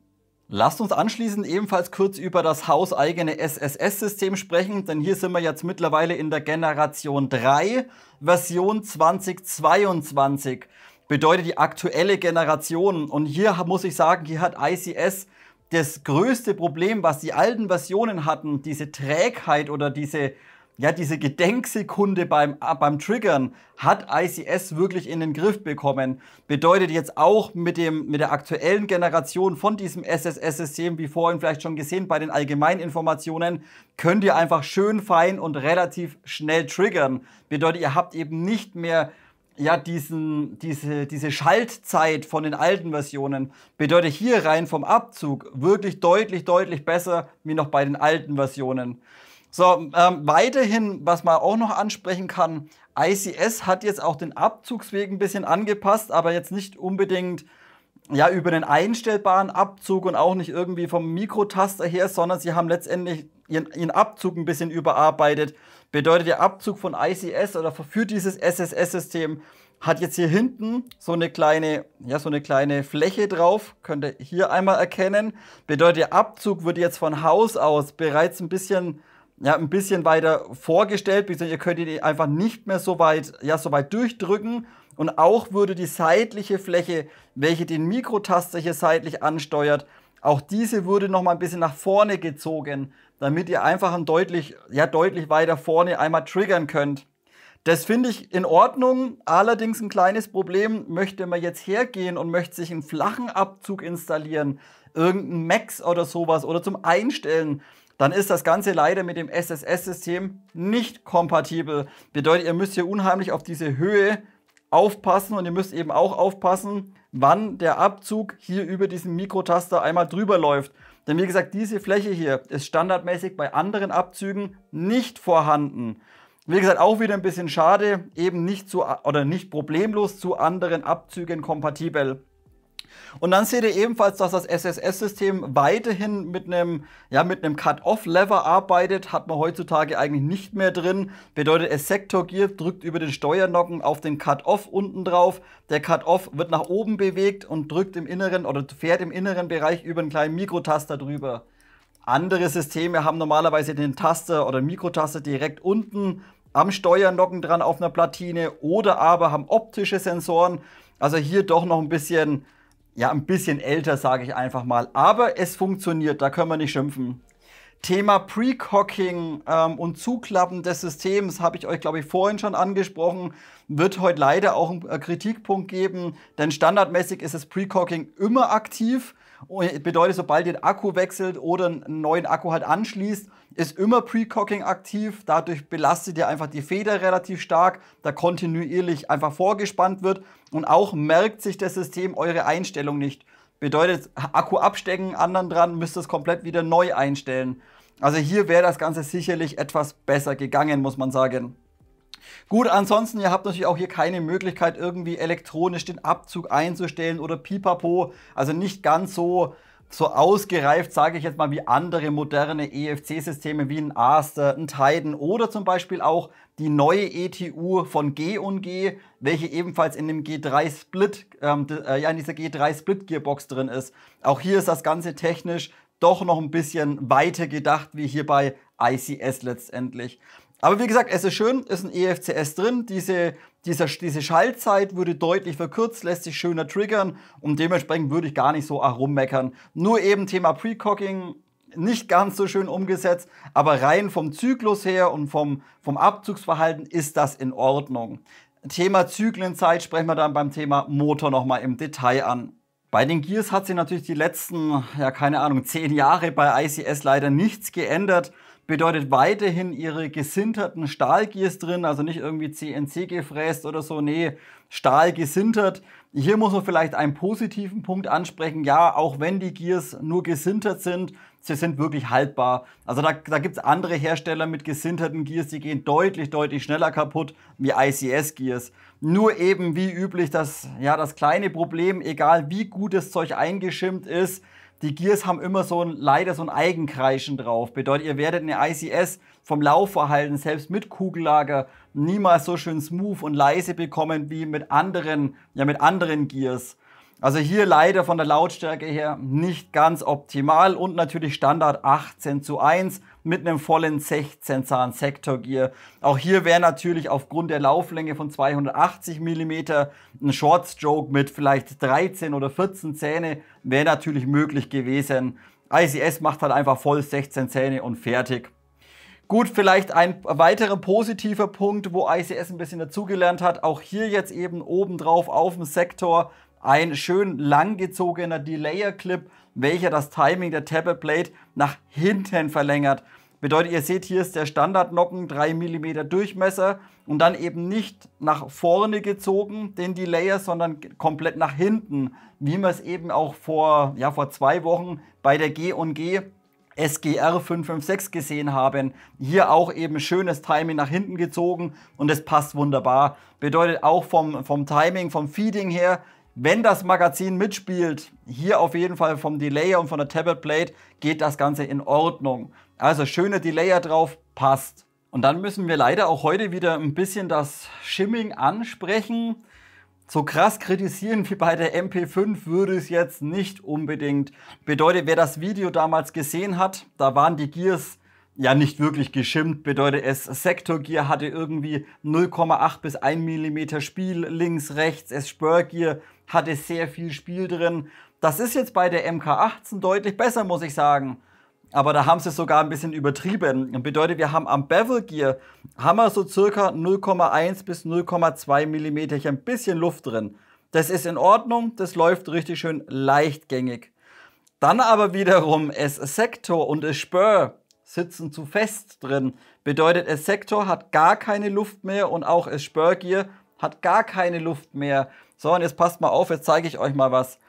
Lasst uns anschließend ebenfalls kurz über das hauseigene SSS-System sprechen, denn hier sind wir jetzt mittlerweile in der Generation 3, Version 2022. Bedeutet die aktuelle Generation. Und hier muss ich sagen, hier hat ICS das größte Problem, was die alten Versionen hatten, diese Trägheit oder diese Gedenksekunde beim Triggern, hat ICS wirklich in den Griff bekommen. Bedeutet jetzt auch mit der aktuellen Generation von diesem SSS-System, wie vorhin vielleicht schon gesehen bei den Allgemeininformationen, könnt ihr einfach schön fein und relativ schnell triggern. Bedeutet, ihr habt eben nicht mehr diese Schaltzeit von den alten Versionen. Bedeutet hier rein vom Abzug wirklich deutlich besser wie noch bei den alten Versionen. So, weiterhin, was man auch noch ansprechen kann, ICS hat jetzt auch den Abzugsweg ein bisschen angepasst, aber jetzt nicht unbedingt über den einstellbaren Abzug und auch nicht irgendwie vom Mikrotaster her, sondern sie haben letztendlich ihren Abzug ein bisschen überarbeitet. Bedeutet, der Abzug von ICS oder für dieses SSS-System hat jetzt hier hinten so eine kleine Fläche drauf. Könnt ihr hier einmal erkennen. Bedeutet, der Abzug wird jetzt von Haus aus bereits ein bisschen weiter vorgestellt, beziehungsweise ihr könnt ihn einfach nicht mehr so weit durchdrücken. Und auch würde die seitliche Fläche, welche den Mikrotaster hier seitlich ansteuert, auch diese wurde noch mal ein bisschen nach vorne gezogen, damit ihr einfach deutlich weiter vorne einmal triggern könnt. Das finde ich in Ordnung, allerdings ein kleines Problem, möchte man jetzt hergehen und möchte sich einen flachen Abzug installieren, irgendein Max oder sowas oder zum Einstellen, dann ist das Ganze leider mit dem SSS-System nicht kompatibel. Bedeutet, ihr müsst hier unheimlich auf diese Höhe aufpassen und ihr müsst eben auch aufpassen, wann der Abzug hier über diesen Mikrotaster einmal drüber läuft. Denn wie gesagt, diese Fläche hier ist standardmäßig bei anderen Abzügen nicht vorhanden. Wie gesagt, auch wieder ein bisschen schade, eben nicht problemlos zu anderen Abzügen kompatibel. Und dann seht ihr ebenfalls, dass das SSS-System weiterhin mit einem Cut-Off-Lever arbeitet. Hat man heutzutage eigentlich nicht mehr drin. Bedeutet, es Sector Gear drückt über den Steuernocken auf den Cut-Off unten drauf. Der Cut-Off wird nach oben bewegt und drückt im inneren oder fährt im inneren Bereich über einen kleinen Mikrotaster drüber. Andere Systeme haben normalerweise den Taster oder Mikrotaster direkt unten am Steuernocken dran auf einer Platine oder aber haben optische Sensoren. Also hier doch noch ein bisschen älter, sage ich einfach mal. Aber es funktioniert, da können wir nicht schimpfen. Thema Precocking und Zuklappen des Systems habe ich euch, glaube ich, vorhin schon angesprochen. Wird heute leider auch einen Kritikpunkt geben, denn standardmäßig ist das Precocking immer aktiv. Bedeutet, sobald ihr den Akku wechselt oder einen neuen Akku halt anschließt, ist immer Precocking aktiv. Dadurch belastet ihr einfach die Feder relativ stark, da kontinuierlich einfach vorgespannt wird. Und auch merkt sich das System eure Einstellung nicht. Bedeutet, Akku abstecken, anderen dran, müsst ihr es komplett wieder neu einstellen. Also hier wäre das Ganze sicherlich etwas besser gegangen, muss man sagen. Gut, ansonsten, ihr habt natürlich auch hier keine Möglichkeit, irgendwie elektronisch den Abzug einzustellen oder pipapo. Also nicht ganz so ausgereift, sage ich jetzt mal, wie andere moderne EFC-Systeme wie ein Aster, ein Titan oder zum Beispiel auch die neue ETU von G&G, welche ebenfalls in dem G3 Split, in dieser G3 Split Gearbox drin ist. Auch hier ist das Ganze technisch doch noch ein bisschen weiter gedacht, wie hier bei ICS letztendlich. Aber wie gesagt, es ist schön, ist ein EFCS drin. Diese Schaltzeit würde deutlich verkürzt, lässt sich schöner triggern und dementsprechend würde ich gar nicht so rummeckern. Nur eben Thema Precocking, nicht ganz so schön umgesetzt, aber rein vom Zyklus her und vom Abzugsverhalten ist das in Ordnung. Thema Zyklenzeit sprechen wir dann beim Thema Motor nochmal im Detail an. Bei den Gears hat sich natürlich die letzten, 10 Jahre bei ICS leider nichts geändert. Bedeutet weiterhin ihre gesinterten Stahlgears drin, also nicht irgendwie CNC gefräst oder so, nee, Stahl gesintert. Hier muss man vielleicht einen positiven Punkt ansprechen. Ja, auch wenn die Gears nur gesintert sind, sie sind wirklich haltbar. Also da gibt es andere Hersteller mit gesinterten Gears, die gehen deutlich schneller kaputt wie ICS-Gears. Nur eben wie üblich das kleine Problem, egal wie gut das Zeug eingeschimmt ist, die Gears haben immer leider so ein Eigenkreischen drauf. Bedeutet, ihr werdet eine ICS vom Laufverhalten, selbst mit Kugellager, niemals so schön smooth und leise bekommen wie mit anderen Gears. Also hier leider von der Lautstärke her nicht ganz optimal und natürlich Standard 18:1 mit einem vollen 16 Zahn Sector Gear. Auch hier wäre natürlich aufgrund der Lauflänge von 280 mm ein Short Stroke mit vielleicht 13 oder 14 Zähne wäre natürlich möglich gewesen. ICS macht halt einfach voll 16 Zähne und fertig. Gut, vielleicht ein weiterer positiver Punkt, wo ICS ein bisschen dazugelernt hat, auch hier jetzt eben obendrauf auf dem Sektor ein schön langgezogener Delayer-Clip, welcher das Timing der Tappet Plate nach hinten verlängert. Bedeutet, ihr seht, hier ist der Standardnocken 3 mm Durchmesser und dann eben nicht nach vorne gezogen, den Delayer, sondern komplett nach hinten, wie wir es eben auch vor 2 Wochen bei der G&G SGR 556 gesehen haben. Hier auch eben schönes Timing nach hinten gezogen und es passt wunderbar. Bedeutet auch vom Timing, vom Feeding her, wenn das Magazin mitspielt, hier auf jeden Fall vom Delayer und von der Tappet Plate geht das Ganze in Ordnung. Also schöne Delayer drauf, passt. Und dann müssen wir leider auch heute wieder ein bisschen das Shimming ansprechen. So krass kritisieren wie bei der MP5 würde es jetzt nicht unbedingt. Bedeutet, wer das Video damals gesehen hat, da waren die Gears ja nicht wirklich geschimmt. Bedeutet, es Sector Gear hatte irgendwie 0,8 bis 1 mm Spiel links, rechts. Es Spur Gear hatte sehr viel Spiel drin. Das ist jetzt bei der MK18 deutlich besser, muss ich sagen. aber da haben sie es sogar ein bisschen übertrieben. Das bedeutet, wir haben am Bevel Gear haben wir so circa 0,1 bis 0,2 mm ein bisschen Luft drin. Das ist in Ordnung, das läuft richtig schön leichtgängig. Dann aber wiederum das Sektor und das Spur sitzen zu fest drin. Bedeutet, das Sektor hat gar keine Luft mehr und auch das Spur Gear hat gar keine Luft mehr. So, und jetzt passt mal auf, jetzt zeige ich euch mal was.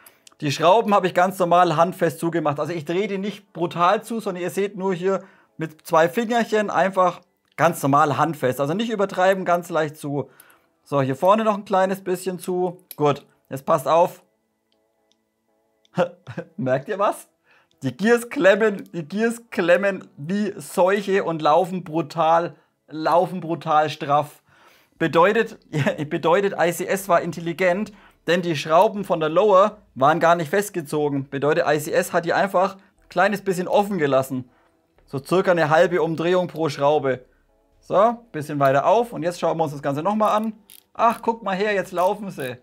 Die Schrauben habe ich ganz normal handfest zugemacht. Also ich drehe die nicht brutal zu, sondern ihr seht nur hier mit 2 Fingerchen einfach ganz normal handfest. Also nicht übertreiben, ganz leicht zu. So, hier vorne noch ein kleines bisschen zu. Gut, jetzt passt auf. Merkt ihr was? Die Gears klemmen wie Seuche und laufen brutal straff. Bedeutet, ICS war intelligent, denn die Schrauben von der Lower waren gar nicht festgezogen. Bedeutet, ICS hat die einfach ein kleines bisschen offen gelassen. So circa eine halbe Umdrehung pro Schraube. So, bisschen weiter auf und jetzt schauen wir uns das Ganze nochmal an. Ach, guck mal her, jetzt laufen sie.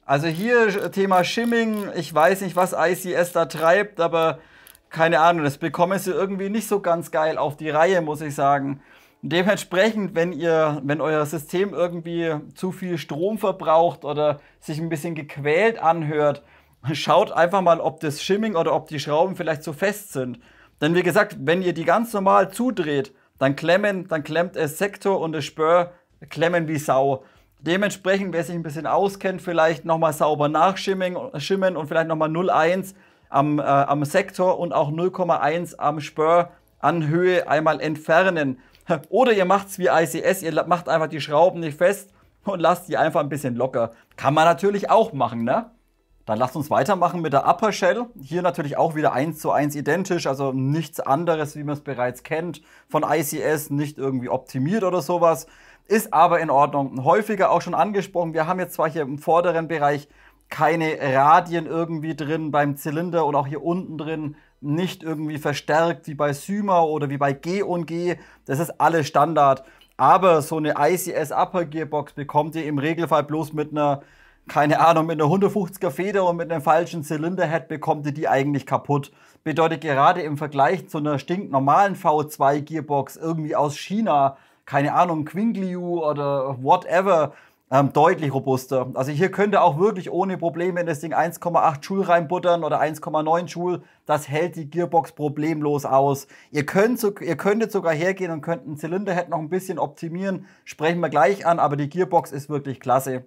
Also hier Thema Shimming, ich weiß nicht, was ICS da treibt, aber keine Ahnung, das bekommen sie irgendwie nicht so ganz geil auf die Reihe, muss ich sagen. Dementsprechend, wenn euer System irgendwie zu viel Strom verbraucht oder sich ein bisschen gequält anhört, schaut einfach mal, ob das Shimming oder ob die Schrauben vielleicht zu fest sind. Denn wie gesagt, wenn ihr die ganz normal zudreht, dann klemmt das Sektor und das Spur klemmen wie Sau. Dementsprechend, wer sich ein bisschen auskennt, vielleicht nochmal sauber nachschimmen und vielleicht nochmal 0,1 am Sektor und auch 0,1 am Spur an Höhe einmal entfernen. Oder ihr macht es wie ICS, ihr macht einfach die Schrauben nicht fest und lasst die einfach ein bisschen locker. Kann man natürlich auch machen, ne? Dann lasst uns weitermachen mit der Upper Shell. Hier natürlich auch wieder 1:1 identisch, also nichts anderes, wie man es bereits kennt von ICS, nicht irgendwie optimiert oder sowas. Ist aber in Ordnung. Häufiger auch schon angesprochen, wir haben jetzt zwar hier im vorderen Bereich keine Radien irgendwie drin beim Zylinder und auch hier unten drin nicht irgendwie verstärkt wie bei Syma oder wie bei G&G. Das ist alles Standard. Aber so eine ICS Upper Gearbox bekommt ihr im Regelfall bloß mit einer, keine Ahnung, mit einer 150er Feder und mit einem falschen Zylinderhead bekommt ihr die eigentlich kaputt. Bedeutet gerade im Vergleich zu einer stinknormalen V2 Gearbox irgendwie aus China, keine Ahnung, Qingliu oder whatever, deutlich robuster. Also hier könnt ihr auch wirklich ohne Probleme in das Ding 1,8 Joule reinbuttern oder 1,9 Joule. Das hält die Gearbox problemlos aus. Ihr könntet sogar hergehen und könnt einen Zylinderhead noch ein bisschen optimieren. Sprechen wir gleich an, aber die Gearbox ist wirklich klasse.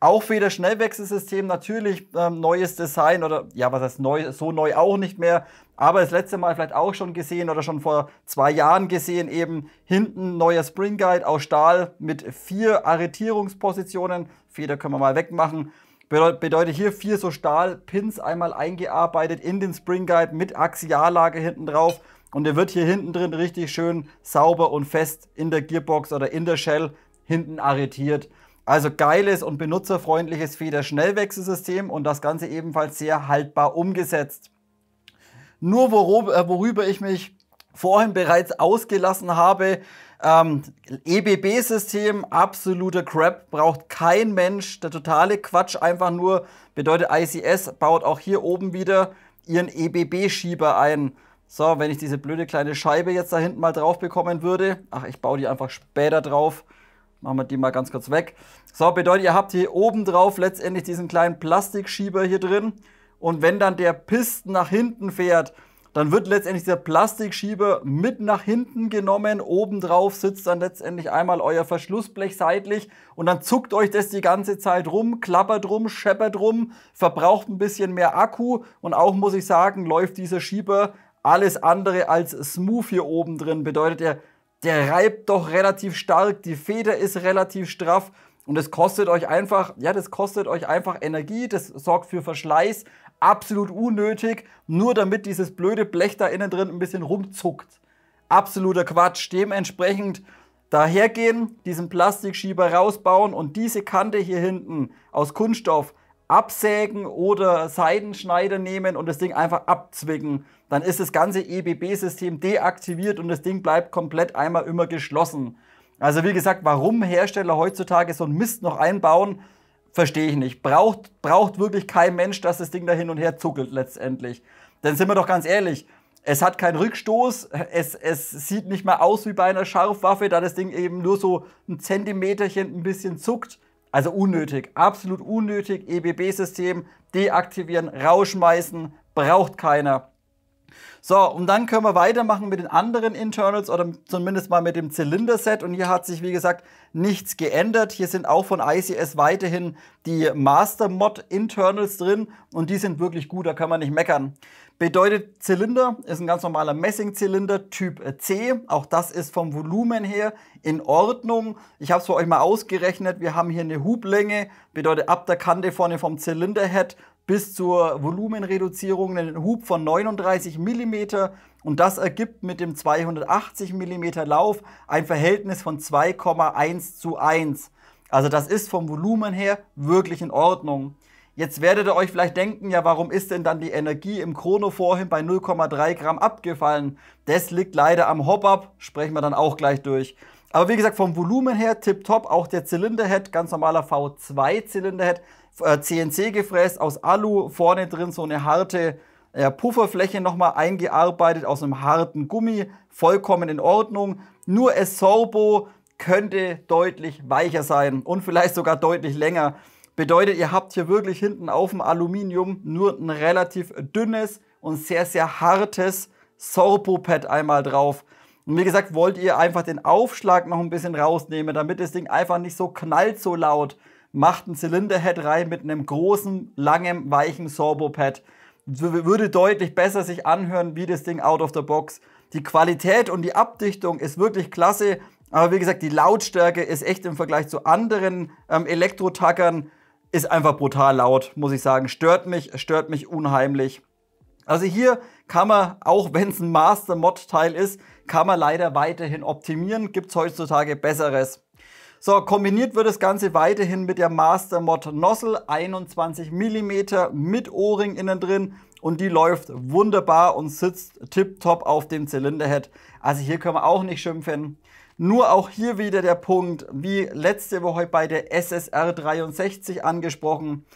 Auch Feder-Schnellwechselsystem, natürlich neues Design oder ja, was heißt neu, so neu auch nicht mehr. Aber das letzte Mal vielleicht auch schon gesehen oder schon vor 2 Jahren gesehen, eben hinten neuer Spring Guide aus Stahl mit 4 Arretierungspositionen. Feder können wir mal wegmachen. Bedeutet hier 4 so Stahlpins einmal eingearbeitet in den Spring Guide mit Axiallage hinten drauf. Und der wird hier hinten drin richtig schön sauber und fest in der Gearbox oder in der Shell hinten arretiert. Also geiles und benutzerfreundliches Feder-Schnellwechselsystem und das Ganze ebenfalls sehr haltbar umgesetzt. Nur worüber ich mich vorhin bereits ausgelassen habe, EBB-System, absoluter Crap, braucht kein Mensch, der totale Quatsch, einfach nur, bedeutet ICS baut auch hier oben wieder ihren EBB-Schieber ein. So, wenn ich diese blöde kleine Scheibe jetzt da hinten mal drauf bekommen würde, ach, ich baue die einfach später drauf. Machen wir die mal ganz kurz weg. So, bedeutet, ihr habt hier oben drauf letztendlich diesen kleinen Plastikschieber hier drin. Und wenn dann der Piston nach hinten fährt, dann wird letztendlich dieser Plastikschieber mit nach hinten genommen. Oben drauf sitzt dann letztendlich einmal euer Verschlussblech seitlich. Und dann zuckt euch das die ganze Zeit rum, klappert rum, scheppert rum, verbraucht ein bisschen mehr Akku. Und auch, muss ich sagen, läuft dieser Schieber alles andere als smooth hier oben drin. Bedeutet, der reibt doch relativ stark, die Feder ist relativ straff und das kostet euch einfach, ja, das kostet euch einfach Energie, das sorgt für Verschleiß, absolut unnötig, nur damit dieses blöde Blech da innen drin ein bisschen rumzuckt. Absoluter Quatsch. Dementsprechend dahergehen, diesen Plastikschieber rausbauen und diese Kante hier hinten aus Kunststoff absägen oder Seidenschneider nehmen und das Ding einfach abzwicken. Dann ist das ganze EBB-System deaktiviert und das Ding bleibt komplett einmal immer geschlossen. Also wie gesagt, warum Hersteller heutzutage so einen Mist noch einbauen, verstehe ich nicht. Braucht wirklich kein Mensch, dass das Ding da hin und her zuckelt letztendlich. Denn sind wir doch ganz ehrlich, Es hat keinen Rückstoß, es sieht nicht mehr aus wie bei einer Scharfwaffe, da das Ding eben nur so ein Zentimeterchen ein bisschen zuckt. Also unnötig, absolut unnötig. EBB-System deaktivieren, rausschmeißen, braucht keiner. So, und dann können wir weitermachen mit den anderen Internals oder zumindest mal mit dem Zylinderset. Und hier hat sich, wie gesagt, nichts geändert. Hier sind auch von ICS weiterhin die Master Mod Internals drin und die sind wirklich gut, da kann man nicht meckern. Bedeutet, Zylinder ist ein ganz normaler Messingzylinder Typ C. Auch das ist vom Volumen her in Ordnung. Ich habe es für euch mal ausgerechnet. Wir haben hier eine Hublänge, bedeutet ab der Kante vorne vom Zylinderhead bis zur Volumenreduzierung einen Hub von 39 mm und das ergibt mit dem 280 mm Lauf ein Verhältnis von 2,1:1. Also das ist vom Volumen her wirklich in Ordnung. Jetzt werdet ihr euch vielleicht denken, ja, warum ist denn dann die Energie im Chrono vorhin bei 0,3 Gramm abgefallen? Das liegt leider am Hop-Up, sprechen wir dann auch gleich durch. Aber wie gesagt, vom Volumen her tipptopp, auch der Zylinderhead, ganz normaler V2-Zylinderhead, CNC gefräst aus Alu, vorne drin so eine harte Pufferfläche nochmal eingearbeitet aus einem harten Gummi, vollkommen in Ordnung. Nur es Sorbo könnte deutlich weicher sein und vielleicht sogar deutlich länger. Bedeutet, ihr habt hier wirklich hinten auf dem Aluminium nur ein relativ dünnes und sehr, sehr hartes Sorbo-Pad einmal drauf. Und wie gesagt, wollt ihr einfach den Aufschlag noch ein bisschen rausnehmen, damit das Ding einfach nicht so knallt so laut, macht ein Zylinderhead rein mit einem großen, langen, weichen Sorbo-Pad. Würde deutlich besser sich anhören wie das Ding out of the box. Die Qualität und die Abdichtung ist wirklich klasse, aber wie gesagt, die Lautstärke ist echt im Vergleich zu anderen Elektro-Tackern ist einfach brutal laut, muss ich sagen. Stört mich unheimlich. Also hier kann man, auch wenn es ein Master-Mod-Teil ist, kann man leider weiterhin optimieren. Gibt es heutzutage Besseres. So, kombiniert wird das Ganze weiterhin mit der Master Mod Nozzle, 21 mm mit O-Ring innen drin und die läuft wunderbar und sitzt tipptopp auf dem Zylinderhead. Also hier können wir auch nicht schimpfen. Nur auch hier wieder der Punkt, wie letzte Woche bei der SSR 63 angesprochen.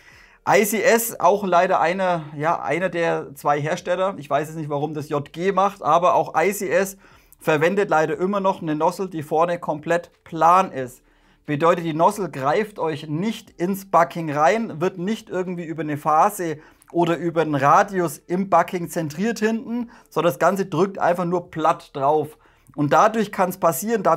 ICS, auch leider einer der zwei Hersteller. Ich weiß jetzt nicht, warum das JG macht, aber auch ICS verwendet leider immer noch eine Nozzle, die vorne komplett plan ist. Bedeutet, die Nozzle greift euch nicht ins Bucking rein, wird nicht irgendwie über eine Phase oder über einen Radius im Bucking zentriert hinten, sondern das Ganze drückt einfach nur platt drauf. Und dadurch kann es passieren, da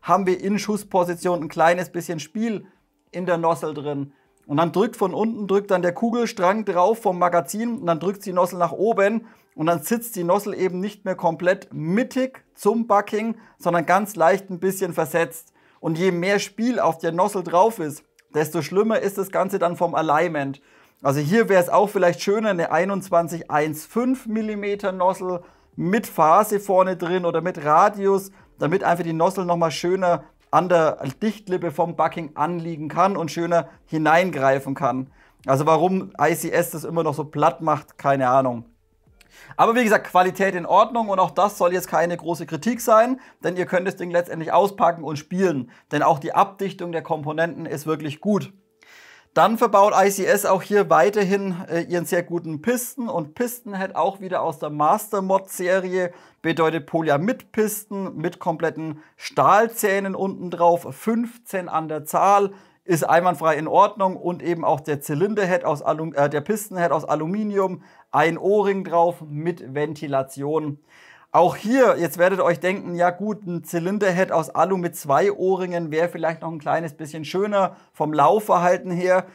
haben wir in Schussposition ein kleines bisschen Spiel in der Nozzle drin. Und dann drückt dann der Kugelstrang drauf vom Magazin und dann drückt die Nozzle nach oben und dann sitzt die Nozzle eben nicht mehr komplett mittig zum Bucking, sondern ganz leicht ein bisschen versetzt. Und je mehr Spiel auf der Nozzle drauf ist, desto schlimmer ist das Ganze dann vom Alignment. Also hier wäre es auch vielleicht schöner, eine 21,15 mm Nozzle mit Phase vorne drin oder mit Radius, damit einfach die Nozzle nochmal schöner an der Dichtlippe vom Bucking anliegen kann und schöner hineingreifen kann. Also warum ICS das immer noch so platt macht, keine Ahnung. Aber wie gesagt, Qualität in Ordnung und auch das soll jetzt keine große Kritik sein, denn ihr könnt das Ding letztendlich auspacken und spielen. Denn auch die Abdichtung der Komponenten ist wirklich gut. Dann verbaut ICS auch hier weiterhin ihren sehr guten Piston und Pistonhead auch wieder aus der Master Mod Serie. Bedeutet Polyamid-Piston mit kompletten Stahlzähnen unten drauf, 15 an der Zahl, ist einwandfrei in Ordnung und eben auch der Zylinderhead der Pistonhead aus Aluminium, ein O-Ring drauf mit Ventilation. Auch hier, jetzt werdet ihr euch denken, ja gut, ein Zylinderhead aus Alu mit 2 O-Ringen wäre vielleicht noch ein kleines bisschen schöner vom Laufverhalten her.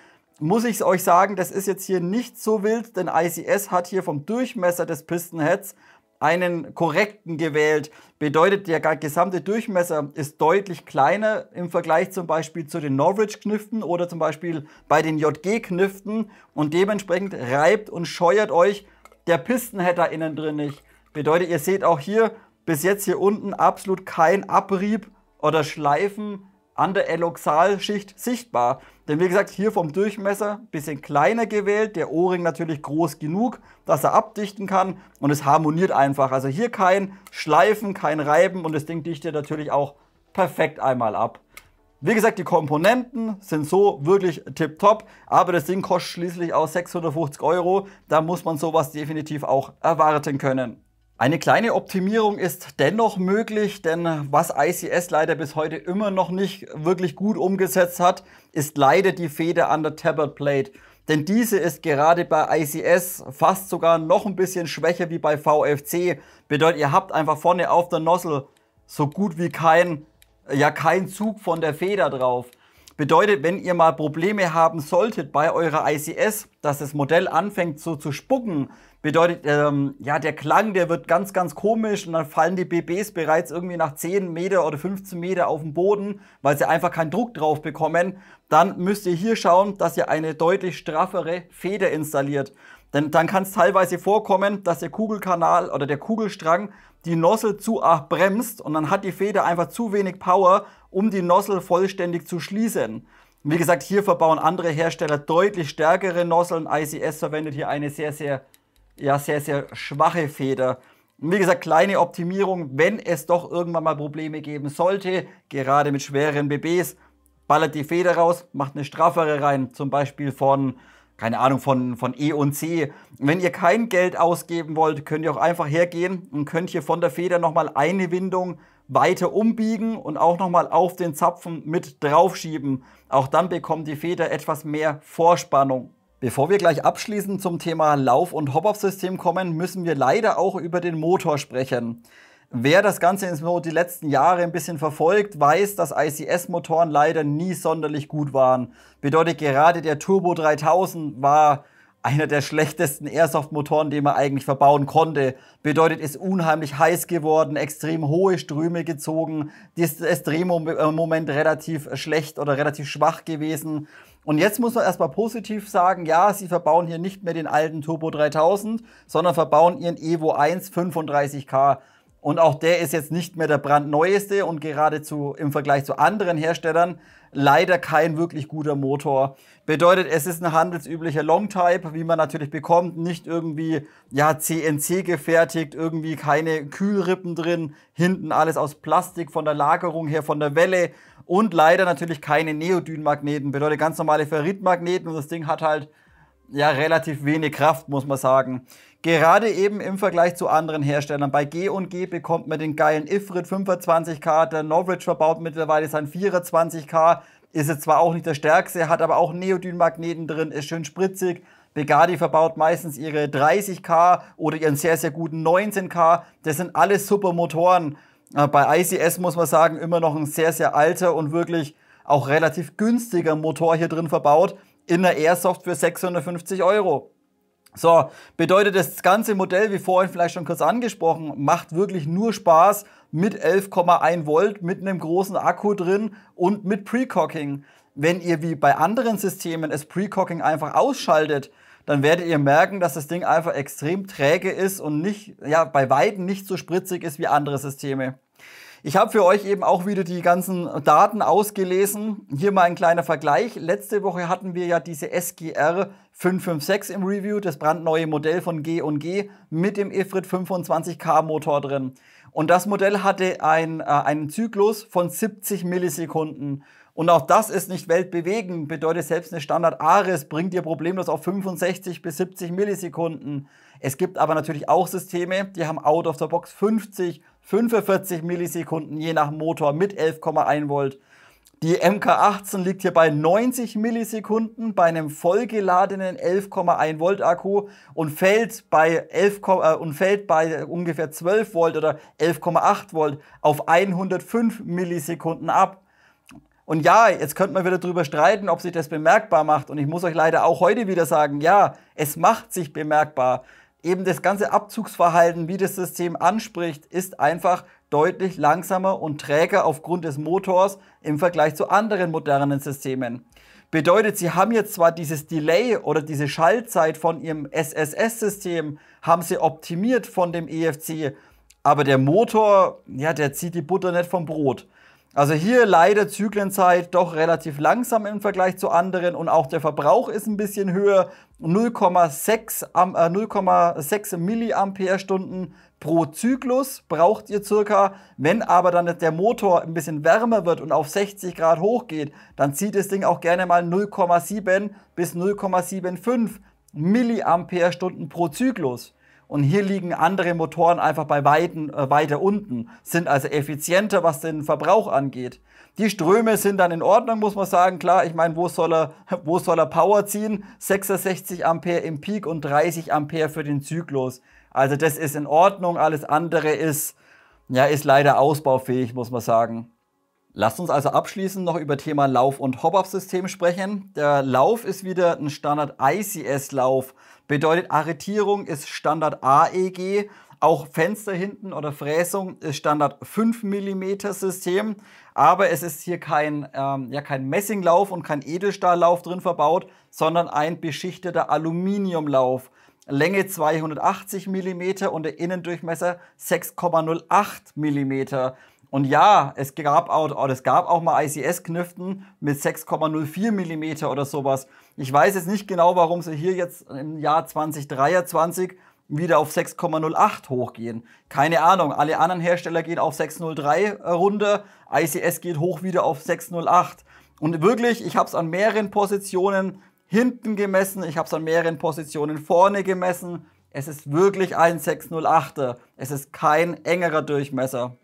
Muss ich es euch sagen, das ist jetzt hier nicht so wild, denn ICS hat hier vom Durchmesser des Pistonheads einen korrekten gewählt. Bedeutet, der gesamte Durchmesser ist deutlich kleiner im Vergleich zum Beispiel zu den Norwich-Kniften oder zum Beispiel bei den JG-Kniften und dementsprechend reibt und scheuert euch der Pistonhead da innen drin nicht. Bedeutet, ihr seht auch hier bis jetzt hier unten absolut kein Abrieb oder Schleifen an der Eloxalschicht sichtbar. Denn wie gesagt, hier vom Durchmesser ein bisschen kleiner gewählt, der O-Ring natürlich groß genug, dass er abdichten kann und es harmoniert einfach. Also hier kein Schleifen, kein Reiben und das Ding dichtet natürlich auch perfekt einmal ab. Wie gesagt, die Komponenten sind so wirklich tipptopp, aber das Ding kostet schließlich auch 650 €. Da muss man sowas definitiv auch erwarten können. Eine kleine Optimierung ist dennoch möglich, denn was ICS leider bis heute immer noch nicht wirklich gut umgesetzt hat, ist leider die Feder an der Tabbert Plate. Denn diese ist gerade bei ICS fast sogar noch ein bisschen schwächer wie bei VFC. Bedeutet, ihr habt einfach vorne auf der Nozzle so gut wie kein Zug von der Feder drauf. Bedeutet, wenn ihr mal Probleme haben solltet bei eurer ICS, dass das Modell anfängt so zu spucken, bedeutet, der Klang, der wird ganz, ganz komisch und dann fallen die BBs bereits irgendwie nach 10 Meter oder 15 Meter auf den Boden, weil sie einfach keinen Druck drauf bekommen. Dann müsst ihr hier schauen, dass ihr eine deutlich straffere Feder installiert. Denn dann kann es teilweise vorkommen, dass der Kugelkanal oder der Kugelstrang die Nozzle zu arg bremst und dann hat die Feder einfach zu wenig Power, um die Nozzle vollständig zu schließen. Wie gesagt, hier verbauen andere Hersteller deutlich stärkere Nozzlen. ICS verwendet hier eine sehr, sehr schwache Feder. Und wie gesagt, kleine Optimierung, wenn es doch irgendwann mal Probleme geben sollte, gerade mit schweren BBs, ballert die Feder raus, macht eine straffere rein, zum Beispiel von E und C. Wenn ihr kein Geld ausgeben wollt, könnt ihr auch einfach hergehen und könnt hier von der Feder nochmal eine Windung weiter umbiegen und auch nochmal auf den Zapfen mit draufschieben. Auch dann bekommt die Feder etwas mehr Vorspannung. Bevor wir gleich abschließend zum Thema Lauf- und Hop-Off-System kommen, müssen wir leider auch über den Motor sprechen. Wer das Ganze die letzten Jahre ein bisschen verfolgt, weiß, dass ICS-Motoren leider nie sonderlich gut waren. Bedeutet, gerade der Turbo 3000 war einer der schlechtesten Airsoft-Motoren, den man eigentlich verbauen konnte. Bedeutet, ist unheimlich heiß geworden, extrem hohe Ströme gezogen, das Drehmoment relativ schlecht oder relativ schwach gewesen. Und jetzt muss man erstmal positiv sagen, ja, sie verbauen hier nicht mehr den alten Turbo 3000, sondern verbauen ihren Evo 1 35K. Und auch der ist jetzt nicht mehr der brandneueste und geradezu im Vergleich zu anderen Herstellern leider kein wirklich guter Motor. Bedeutet, es ist ein handelsüblicher Longtype, wie man natürlich bekommt, nicht irgendwie CNC gefertigt, irgendwie keine Kühlrippen drin, hinten alles aus Plastik von der Lagerung her, von der Welle und leider natürlich keine Neodynmagneten. Bedeutet ganz normale Ferritmagneten und das Ding hat halt relativ wenig Kraft, muss man sagen. Gerade eben im Vergleich zu anderen Herstellern. Bei G&G bekommt man den geilen Ifrit 25K, der Norwich verbaut mittlerweile sein 24K, ist jetzt zwar auch nicht der stärkste, hat aber auch Neodynmagneten drin, ist schön spritzig. Begadi verbaut meistens ihre 30K oder ihren sehr, sehr guten 19K. Das sind alles super Motoren. Bei ICS muss man sagen, immer noch ein sehr, sehr alter und wirklich auch relativ günstiger Motor hier drin verbaut. In der Airsoft für 650 €. So, bedeutet das ganze Modell, wie vorhin vielleicht schon kurz angesprochen, macht wirklich nur Spaß mit 11,1 Volt, mit einem großen Akku drin und mit Precocking. Wenn ihr wie bei anderen Systemen das Precocking einfach ausschaltet, dann werdet ihr merken, dass das Ding einfach extrem träge ist und nicht, bei weitem nicht so spritzig ist wie andere Systeme. Ich habe für euch eben auch wieder die ganzen Daten ausgelesen. Hier mal ein kleiner Vergleich. Letzte Woche hatten wir ja diese SGR 556 im Review, das brandneue Modell von G&G mit dem Ifrit 25K Motor drin. Und das Modell hatte einen Zyklus von 70 Millisekunden. Und auch das ist nicht weltbewegend, bedeutet selbst eine Standard Ares bringt ihr problemlos auf 65 bis 70 Millisekunden. Es gibt aber natürlich auch Systeme, die haben out of the box 50, 45 Millisekunden je nach Motor mit 11,1 Volt. Die MK18 liegt hier bei 90 Millisekunden bei einem vollgeladenen 11,1 Volt Akku und fällt bei ungefähr 12 Volt oder 11,8 Volt auf 105 Millisekunden ab. Und ja, jetzt könnte man wieder drüber streiten, ob sich das bemerkbar macht. Und ich muss euch leider auch heute wieder sagen, ja, es macht sich bemerkbar. Eben das ganze Abzugsverhalten, wie das System anspricht, ist einfach deutlich langsamer und träger aufgrund des Motors im Vergleich zu anderen modernen Systemen. Bedeutet, sie haben jetzt zwar dieses Delay oder diese Schaltzeit von ihrem SSS-System, haben sie optimiert von dem EFC, aber der Motor, der zieht die Butter nicht vom Brot. Also hier leider Zyklenzeit doch relativ langsam im Vergleich zu anderen und auch der Verbrauch ist ein bisschen höher. 0,6 Milliampere-Stunden pro Zyklus braucht ihr circa. Wenn aber dann der Motor ein bisschen wärmer wird und auf 60 Grad hochgeht, dann zieht das Ding auch gerne mal 0,7 bis 0,75 Milliampere-Stunden pro Zyklus. und hier liegen andere Motoren einfach bei weiter unten, sind also effizienter, was den Verbrauch angeht. Die Ströme sind dann in Ordnung, muss man sagen. Klar, ich meine, wo soll er Power ziehen? 66 Ampere im Peak und 30 Ampere für den Zyklus. Also das ist in Ordnung, alles andere ist leider ausbaufähig, muss man sagen. Lasst uns also abschließend noch über Thema Lauf- und Hop-Up-System sprechen. Der Lauf ist wieder ein Standard ICS-Lauf. Bedeutet, Arretierung ist Standard AEG. Auch Fenster hinten oder Fräsung ist Standard 5 mm System. Aber es ist hier kein Messinglauf und kein Edelstahllauf drin verbaut, sondern ein beschichteter Aluminiumlauf. Länge 280 mm und der Innendurchmesser 6,08 mm. Und ja, es gab auch mal ICS-Kniften mit 6,04 mm oder sowas. Ich weiß jetzt nicht genau, warum sie hier jetzt im Jahr 2023 wieder auf 6,08 hochgehen. Keine Ahnung, alle anderen Hersteller gehen auf 6,03 runter, ICS geht hoch wieder auf 6,08. Und wirklich, ich habe es an mehreren Positionen hinten gemessen, ich habe es an mehreren Positionen vorne gemessen. Es ist wirklich ein 6,08er. Es ist kein engerer Durchmesser.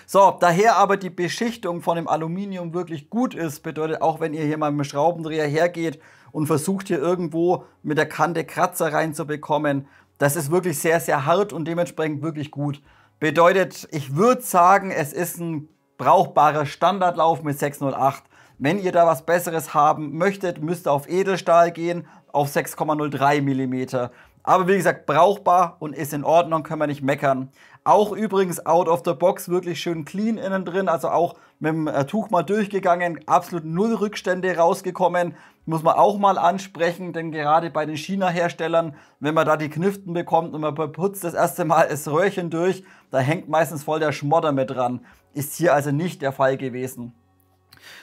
So, daher aber die Beschichtung von dem Aluminium wirklich gut ist, bedeutet auch, wenn ihr hier mal mit dem Schraubendreher hergeht und versucht hier irgendwo mit der Kante Kratzer reinzubekommen, das ist wirklich sehr, sehr hart und dementsprechend wirklich gut. Bedeutet, ich würde sagen, es ist ein brauchbarer Standardlauf mit 608. Wenn ihr da was Besseres haben möchtet, müsst ihr auf Edelstahl gehen, auf 6,03 mm. Aber wie gesagt, brauchbar und ist in Ordnung, können wir nicht meckern. Auch übrigens out of the box, wirklich schön clean innen drin, also auch mit dem Tuch mal durchgegangen, absolut null Rückstände rausgekommen. Muss man auch mal ansprechen, denn gerade bei den China-Herstellern, wenn man da die Kniften bekommt und man putzt das erste Mal das Röhrchen durch, da hängt meistens voll der Schmodder mit dran. Ist hier also nicht der Fall gewesen.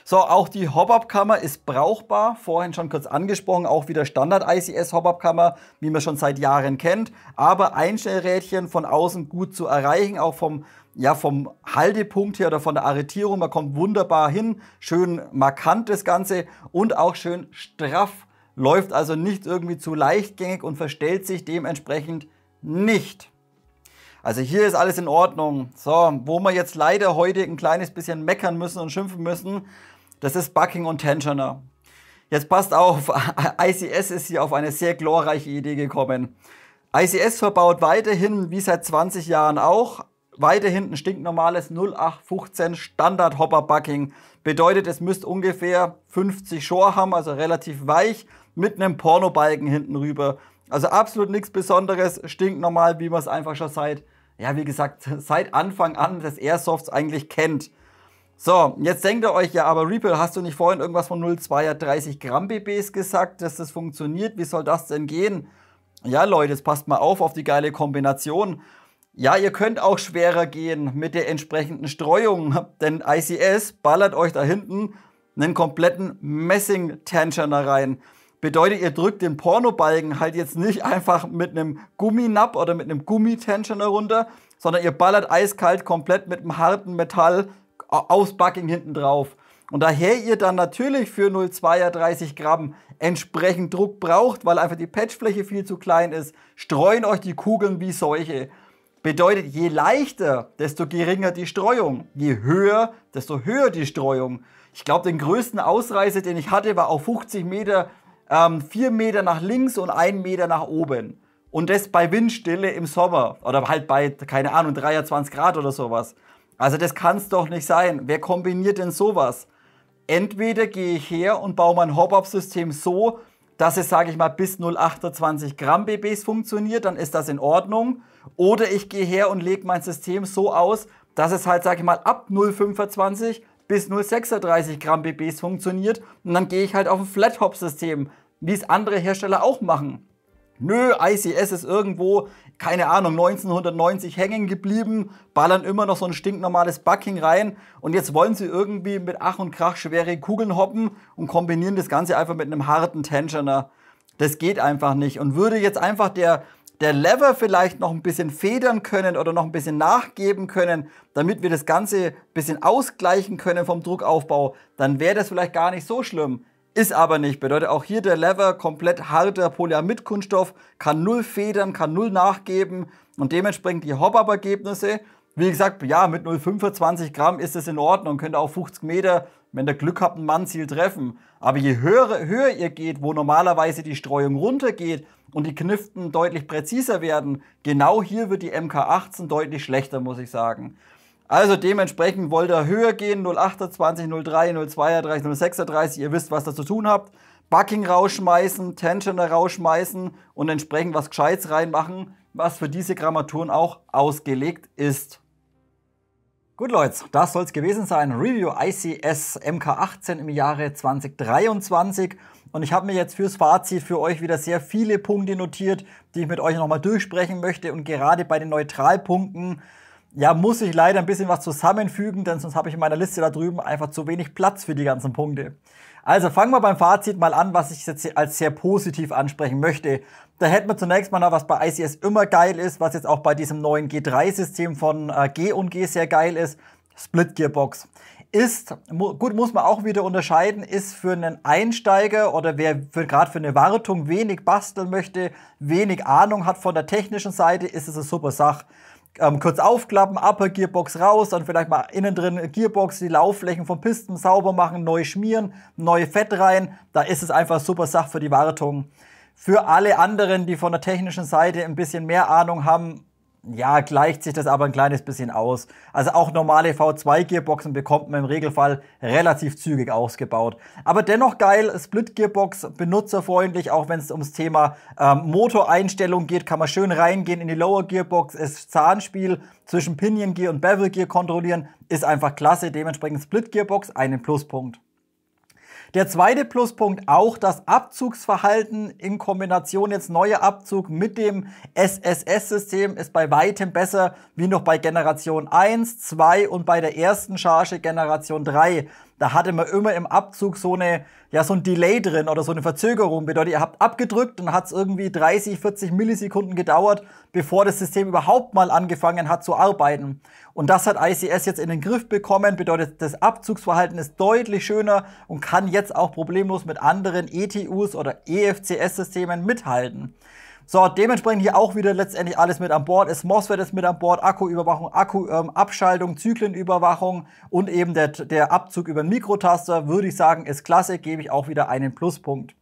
So, auch die Hop-Up-Kammer ist brauchbar, vorhin schon kurz angesprochen, auch wieder Standard-ICS-Hop-Up-Kammer, wie man schon seit Jahren kennt, aber Einstellrädchen von außen gut zu erreichen, auch vom Haltepunkt her oder von der Arretierung, man kommt wunderbar hin, schön markant das Ganze und auch schön straff, läuft also nicht irgendwie zu leichtgängig und verstellt sich dementsprechend nicht. Also hier ist alles in Ordnung. So, wo wir jetzt leider heute ein kleines bisschen meckern müssen und schimpfen müssen, das ist Bucking und Tensioner. Jetzt passt auf, ICS ist hier auf eine sehr glorreiche Idee gekommen. ICS verbaut weiterhin, wie seit 20 Jahren auch, weiterhin ein stinknormales 0815 Standard Hopper Bucking. Bedeutet, es müsst ungefähr 50 Shore haben, also relativ weich, mit einem Pornobalken hinten rüber. Also absolut nichts Besonderes, stinknormal, wie man es einfach schon seit Anfang an des Airsofts eigentlich kennt. So, jetzt denkt ihr euch, ja, aber Reaper, hast du nicht vorhin irgendwas von 0,2er 30 Gramm BBs gesagt, dass das funktioniert? Wie soll das denn gehen? Ja, Leute, jetzt passt mal auf die geile Kombination. Ja, ihr könnt auch schwerer gehen mit der entsprechenden Streuung, denn ICS ballert euch da hinten einen kompletten Messing-Tensioner rein. Bedeutet, ihr drückt den Pornobalken halt jetzt nicht einfach mit einem Gumminapp oder mit einem Gummitensioner runter, sondern ihr ballert eiskalt komplett mit einem harten Metall aus Bucking hinten drauf. Und daher ihr dann natürlich für 0,2er 30 Gramm entsprechend Druck braucht, weil einfach die Patchfläche viel zu klein ist, streuen euch die Kugeln wie solche. Bedeutet, je leichter, desto geringer die Streuung. Je höher, desto höher die Streuung. Ich glaube, den größten Ausreißer, den ich hatte, war auf 50 Meter 4 Meter nach links und 1 Meter nach oben. Und das bei Windstille im Sommer. Oder halt bei, keine Ahnung, 23 Grad oder sowas. Also das kann es doch nicht sein. Wer kombiniert denn sowas? Entweder gehe ich her und baue mein Hop-Up-System so, dass es, sage ich mal, bis 0,28 Gramm BBs funktioniert, dann ist das in Ordnung. Oder ich gehe her und lege mein System so aus, dass es halt, sage ich mal, ab 0,25 bis 0,36 Gramm BBs funktioniert. Und dann gehe ich halt auf ein Flat-Hop-System, wie es andere Hersteller auch machen. Nö, ICS ist irgendwo, keine Ahnung, 1990 hängen geblieben, ballern immer noch so ein stinknormales Bucking rein und jetzt wollen sie irgendwie mit Ach und Krach schwere Kugeln hoppen und kombinieren das Ganze einfach mit einem harten Tensioner. Das geht einfach nicht und würde jetzt einfach der Lever vielleicht noch ein bisschen federn können oder noch ein bisschen nachgeben können, damit wir das Ganze ein bisschen ausgleichen können vom Druckaufbau, dann wäre das vielleicht gar nicht so schlimm. Ist aber nicht. Bedeutet auch hier der Lever komplett harter Polyamid-Kunststoff, kann null federn, kann null nachgeben und dementsprechend die Hop-Up-Ergebnisse. Wie gesagt, ja, mit 0,25 Gramm ist es in Ordnung, könnt ihr auf 50 Meter, wenn ihr Glück habt, ein Mannziel treffen. Aber je höher ihr geht, wo normalerweise die Streuung runtergeht und die Kniften deutlich präziser werden, genau hier wird die MK18 deutlich schlechter, muss ich sagen. Also dementsprechend wollt ihr höher gehen, 0,28, 0,3, 0,32, 0,36, ihr wisst, was ihr zu tun habt. Bucking rausschmeißen, Tensioner rausschmeißen und entsprechend was Gescheites reinmachen, was für diese Grammaturen auch ausgelegt ist. Gut Leute, das soll es gewesen sein. Review ICS MK18 im Jahre 2023. Und ich habe mir jetzt fürs Fazit für euch wieder sehr viele Punkte notiert, die ich mit euch nochmal durchsprechen möchte. Und gerade bei den Neutralpunkten, ja, muss ich leider ein bisschen was zusammenfügen, denn sonst habe ich in meiner Liste da drüben einfach zu wenig Platz für die ganzen Punkte. Also fangen wir beim Fazit mal an, was ich jetzt als sehr positiv ansprechen möchte. Da hätten wir zunächst mal noch, was bei ICS immer geil ist, was jetzt auch bei diesem neuen G3-System von G&G sehr geil ist, Split Gearbox. Ist, gut, muss man auch wieder unterscheiden, ist für einen Einsteiger oder wer gerade für eine Wartung wenig basteln möchte, wenig Ahnung hat von der technischen Seite, ist es eine super Sache. Kurz aufklappen, Upper Gearbox raus, dann vielleicht mal innen drin Gearbox, die Laufflächen vom Pisten sauber machen, neu schmieren, neue Fett rein. Da ist es einfach eine super Sache für die Wartung. Für alle anderen, die von der technischen Seite ein bisschen mehr Ahnung haben, ja, gleicht sich das aber ein kleines bisschen aus. Also auch normale V2-Gearboxen bekommt man im Regelfall relativ zügig ausgebaut. Aber dennoch geil, Split-Gearbox, benutzerfreundlich, auch wenn es ums Thema Motoreinstellung geht, kann man schön reingehen in die Lower Gearbox. Das Zahnspiel zwischen Pinion Gear und Bevel Gear kontrollieren, ist einfach klasse. Dementsprechend Split-Gearbox, einen Pluspunkt. Der zweite Pluspunkt, auch das Abzugsverhalten in Kombination jetzt neuer Abzug mit dem SSS-System ist bei weitem besser wie noch bei Generation 1, 2 und bei der ersten Charge Generation 3. Da hatte man immer im Abzug so ein Delay drin oder so eine Verzögerung. Bedeutet, ihr habt abgedrückt und hat es irgendwie 30, 40 Millisekunden gedauert, bevor das System überhaupt mal angefangen hat zu arbeiten. Und das hat ICS jetzt in den Griff bekommen. Bedeutet, das Abzugsverhalten ist deutlich schöner und kann jetzt auch problemlos mit anderen ETUs oder EFCS-Systemen mithalten. So, dementsprechend hier auch wieder letztendlich alles mit an Bord. Das MOSFET ist mit an Bord, Akkuüberwachung, Akkuabschaltung, Zyklenüberwachung und eben der Abzug über den Mikrotaster, würde ich sagen, ist klasse, gebe ich auch wieder einen Pluspunkt.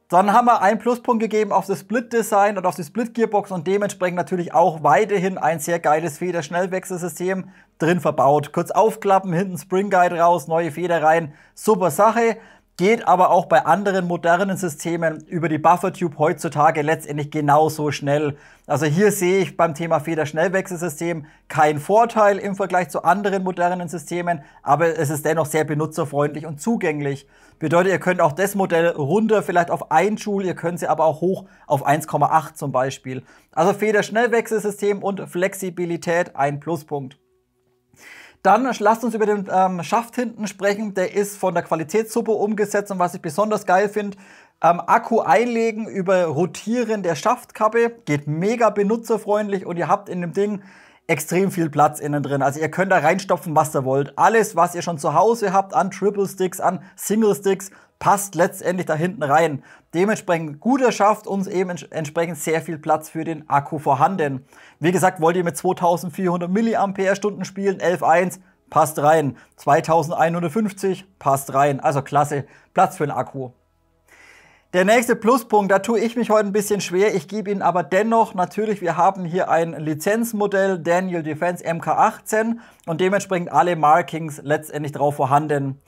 Dann haben wir einen Pluspunkt gegeben auf das Split-Design und auf die Split-Gearbox und dementsprechend natürlich auch weiterhin ein sehr geiles Federschnellwechselsystem drin verbaut. Kurz aufklappen, hinten Spring Guide raus, neue Feder rein, super Sache. Geht aber auch bei anderen modernen Systemen über die Buffer-Tube heutzutage letztendlich genauso schnell. Also hier sehe ich beim Thema Federschnellwechselsystem keinen Vorteil im Vergleich zu anderen modernen Systemen, aber es ist dennoch sehr benutzerfreundlich und zugänglich. Bedeutet, ihr könnt auch das Modell runter vielleicht auf 1 Joule, ihr könnt sie aber auch hoch auf 1,8 zum Beispiel. Also Federschnellwechselsystem und Flexibilität ein Pluspunkt. Dann lasst uns über den Schaft hinten sprechen. Der ist von der Qualitätssuppe umgesetzt und was ich besonders geil finde, Akku einlegen über Rotieren der Schaftkappe. Geht mega benutzerfreundlich und ihr habt in dem Ding extrem viel Platz innen drin. Also ihr könnt da reinstopfen, was ihr wollt. Alles, was ihr schon zu Hause habt an Triple Sticks, an Single Sticks, passt letztendlich da hinten rein. Dementsprechend guter Schaft und eben entsprechend sehr viel Platz für den Akku vorhanden. Wie gesagt, wollt ihr mit 2400 mAh spielen, 11.1, passt rein. 2150, passt rein. Also klasse, Platz für den Akku. Der nächste Pluspunkt, da tue ich mich heute ein bisschen schwer. Ich gebe Ihnen aber dennoch, natürlich, wir haben hier ein Lizenzmodell Daniel Defense MK18 und dementsprechend alle Markings letztendlich drauf vorhanden.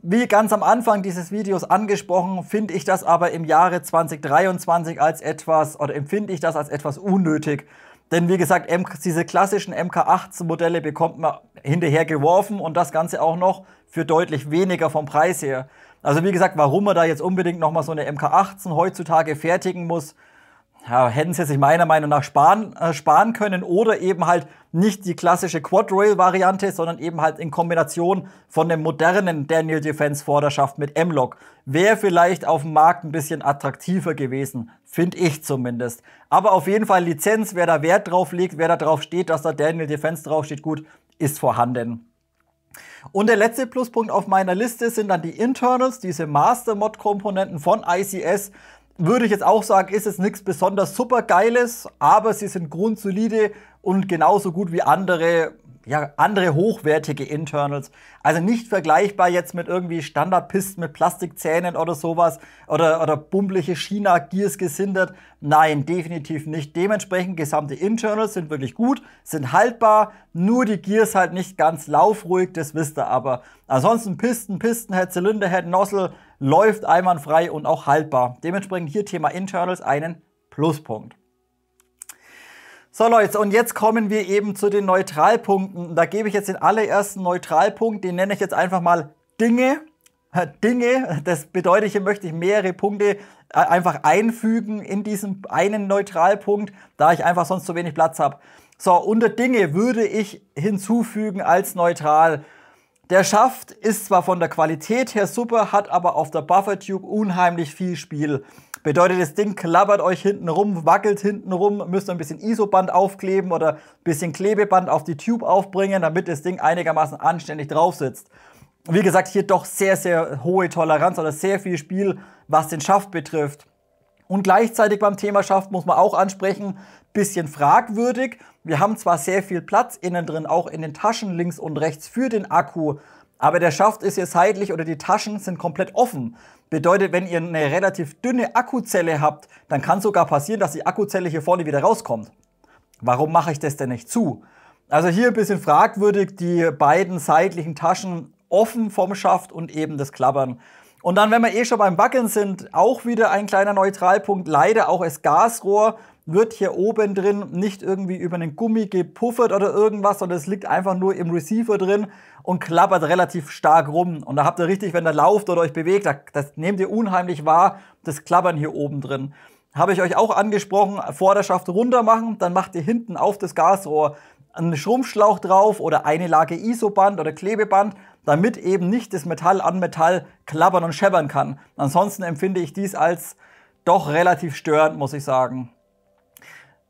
Wie ganz am Anfang dieses Videos angesprochen, finde ich das aber im Jahre 2023 empfinde ich das als etwas unnötig. Denn wie gesagt, diese klassischen MK18 Modelle bekommt man hinterher geworfen und das Ganze auch noch für deutlich weniger vom Preis her. Also wie gesagt, warum man da jetzt unbedingt nochmal so eine MK18 heutzutage fertigen muss, ja, hätten sie sich meiner Meinung nach sparen können oder eben halt nicht die klassische Quad-Rail-Variante, sondern eben halt in Kombination von dem modernen Daniel Defense Vorderschaft mit M-Lock. Wäre vielleicht auf dem Markt ein bisschen attraktiver gewesen, finde ich zumindest. Aber auf jeden Fall Lizenz, wer da Wert drauf legt, wer da drauf steht, dass da Daniel Defense drauf steht, gut, ist vorhanden. Und der letzte Pluspunkt auf meiner Liste sind dann die Internals, diese Master-Mod-Komponenten von ICS. Würde ich jetzt auch sagen, ist es nichts besonders super Geiles, aber sie sind grundsolide und genauso gut wie andere hochwertige Internals. Also nicht vergleichbar jetzt mit irgendwie Standardpisten mit Plastikzähnen oder sowas oder bummelige China-Gears gesindert. Nein, definitiv nicht. Dementsprechend gesamte Internals sind wirklich gut, sind haltbar, nur die Gears halt nicht ganz laufruhig, das wisst ihr aber. Ansonsten Pistenhead, Zylinderhead, Nozzle läuft einwandfrei und auch haltbar. Dementsprechend hier Thema Internals einen Pluspunkt. So Leute, und jetzt kommen wir eben zu den Neutralpunkten. Da gebe ich jetzt den allerersten Neutralpunkt, den nenne ich jetzt einfach mal Dinge. Das bedeutet, hier möchte ich mehrere Punkte einfach einfügen in diesem einen Neutralpunkt, da ich einfach sonst zu wenig Platz habe. So, unter Dinge würde ich hinzufügen als neutral. Der Schaft ist zwar von der Qualität her super, hat aber auf der Buffertube unheimlich viel Spiel. Bedeutet, das Ding klappert euch hinten rum, wackelt hinten rum, müsst ihr ein bisschen ISO-Band aufkleben oder ein bisschen Klebeband auf die Tube aufbringen, damit das Ding einigermaßen anständig drauf sitzt. Wie gesagt, hier doch sehr, sehr hohe Toleranz oder sehr viel Spiel, was den Schaft betrifft. Und gleichzeitig beim Thema Schaft muss man auch ansprechen, bisschen fragwürdig. Wir haben zwar sehr viel Platz innen drin, auch in den Taschen links und rechts für den Akku, aber der Schaft ist hier seitlich oder die Taschen sind komplett offen. Bedeutet, wenn ihr eine relativ dünne Akkuzelle habt, dann kann sogar passieren, dass die Akkuzelle hier vorne wieder rauskommt. Warum mache ich das denn nicht zu? Also hier ein bisschen fragwürdig, die beiden seitlichen Taschen offen vom Schaft und eben das Klappern. Und dann, wenn wir eh schon beim Wackeln sind, auch wieder ein kleiner Neutralpunkt. Leider auch das Gasrohr wird hier oben drin nicht irgendwie über einen Gummi gepuffert oder irgendwas, sondern es liegt einfach nur im Receiver drin und klappert relativ stark rum. Und da habt ihr richtig, wenn ihr lauft oder euch bewegt, das nehmt ihr unheimlich wahr, das Klappern hier oben drin. Habe ich euch auch angesprochen, Vorderschaft runter machen, dann macht ihr hinten auf das Gasrohr einen Schrumpfschlauch drauf oder eine Lage ISO-Band oder Klebeband, damit eben nicht das Metall an Metall klappern und scheppern kann. Ansonsten empfinde ich dies als doch relativ störend, muss ich sagen.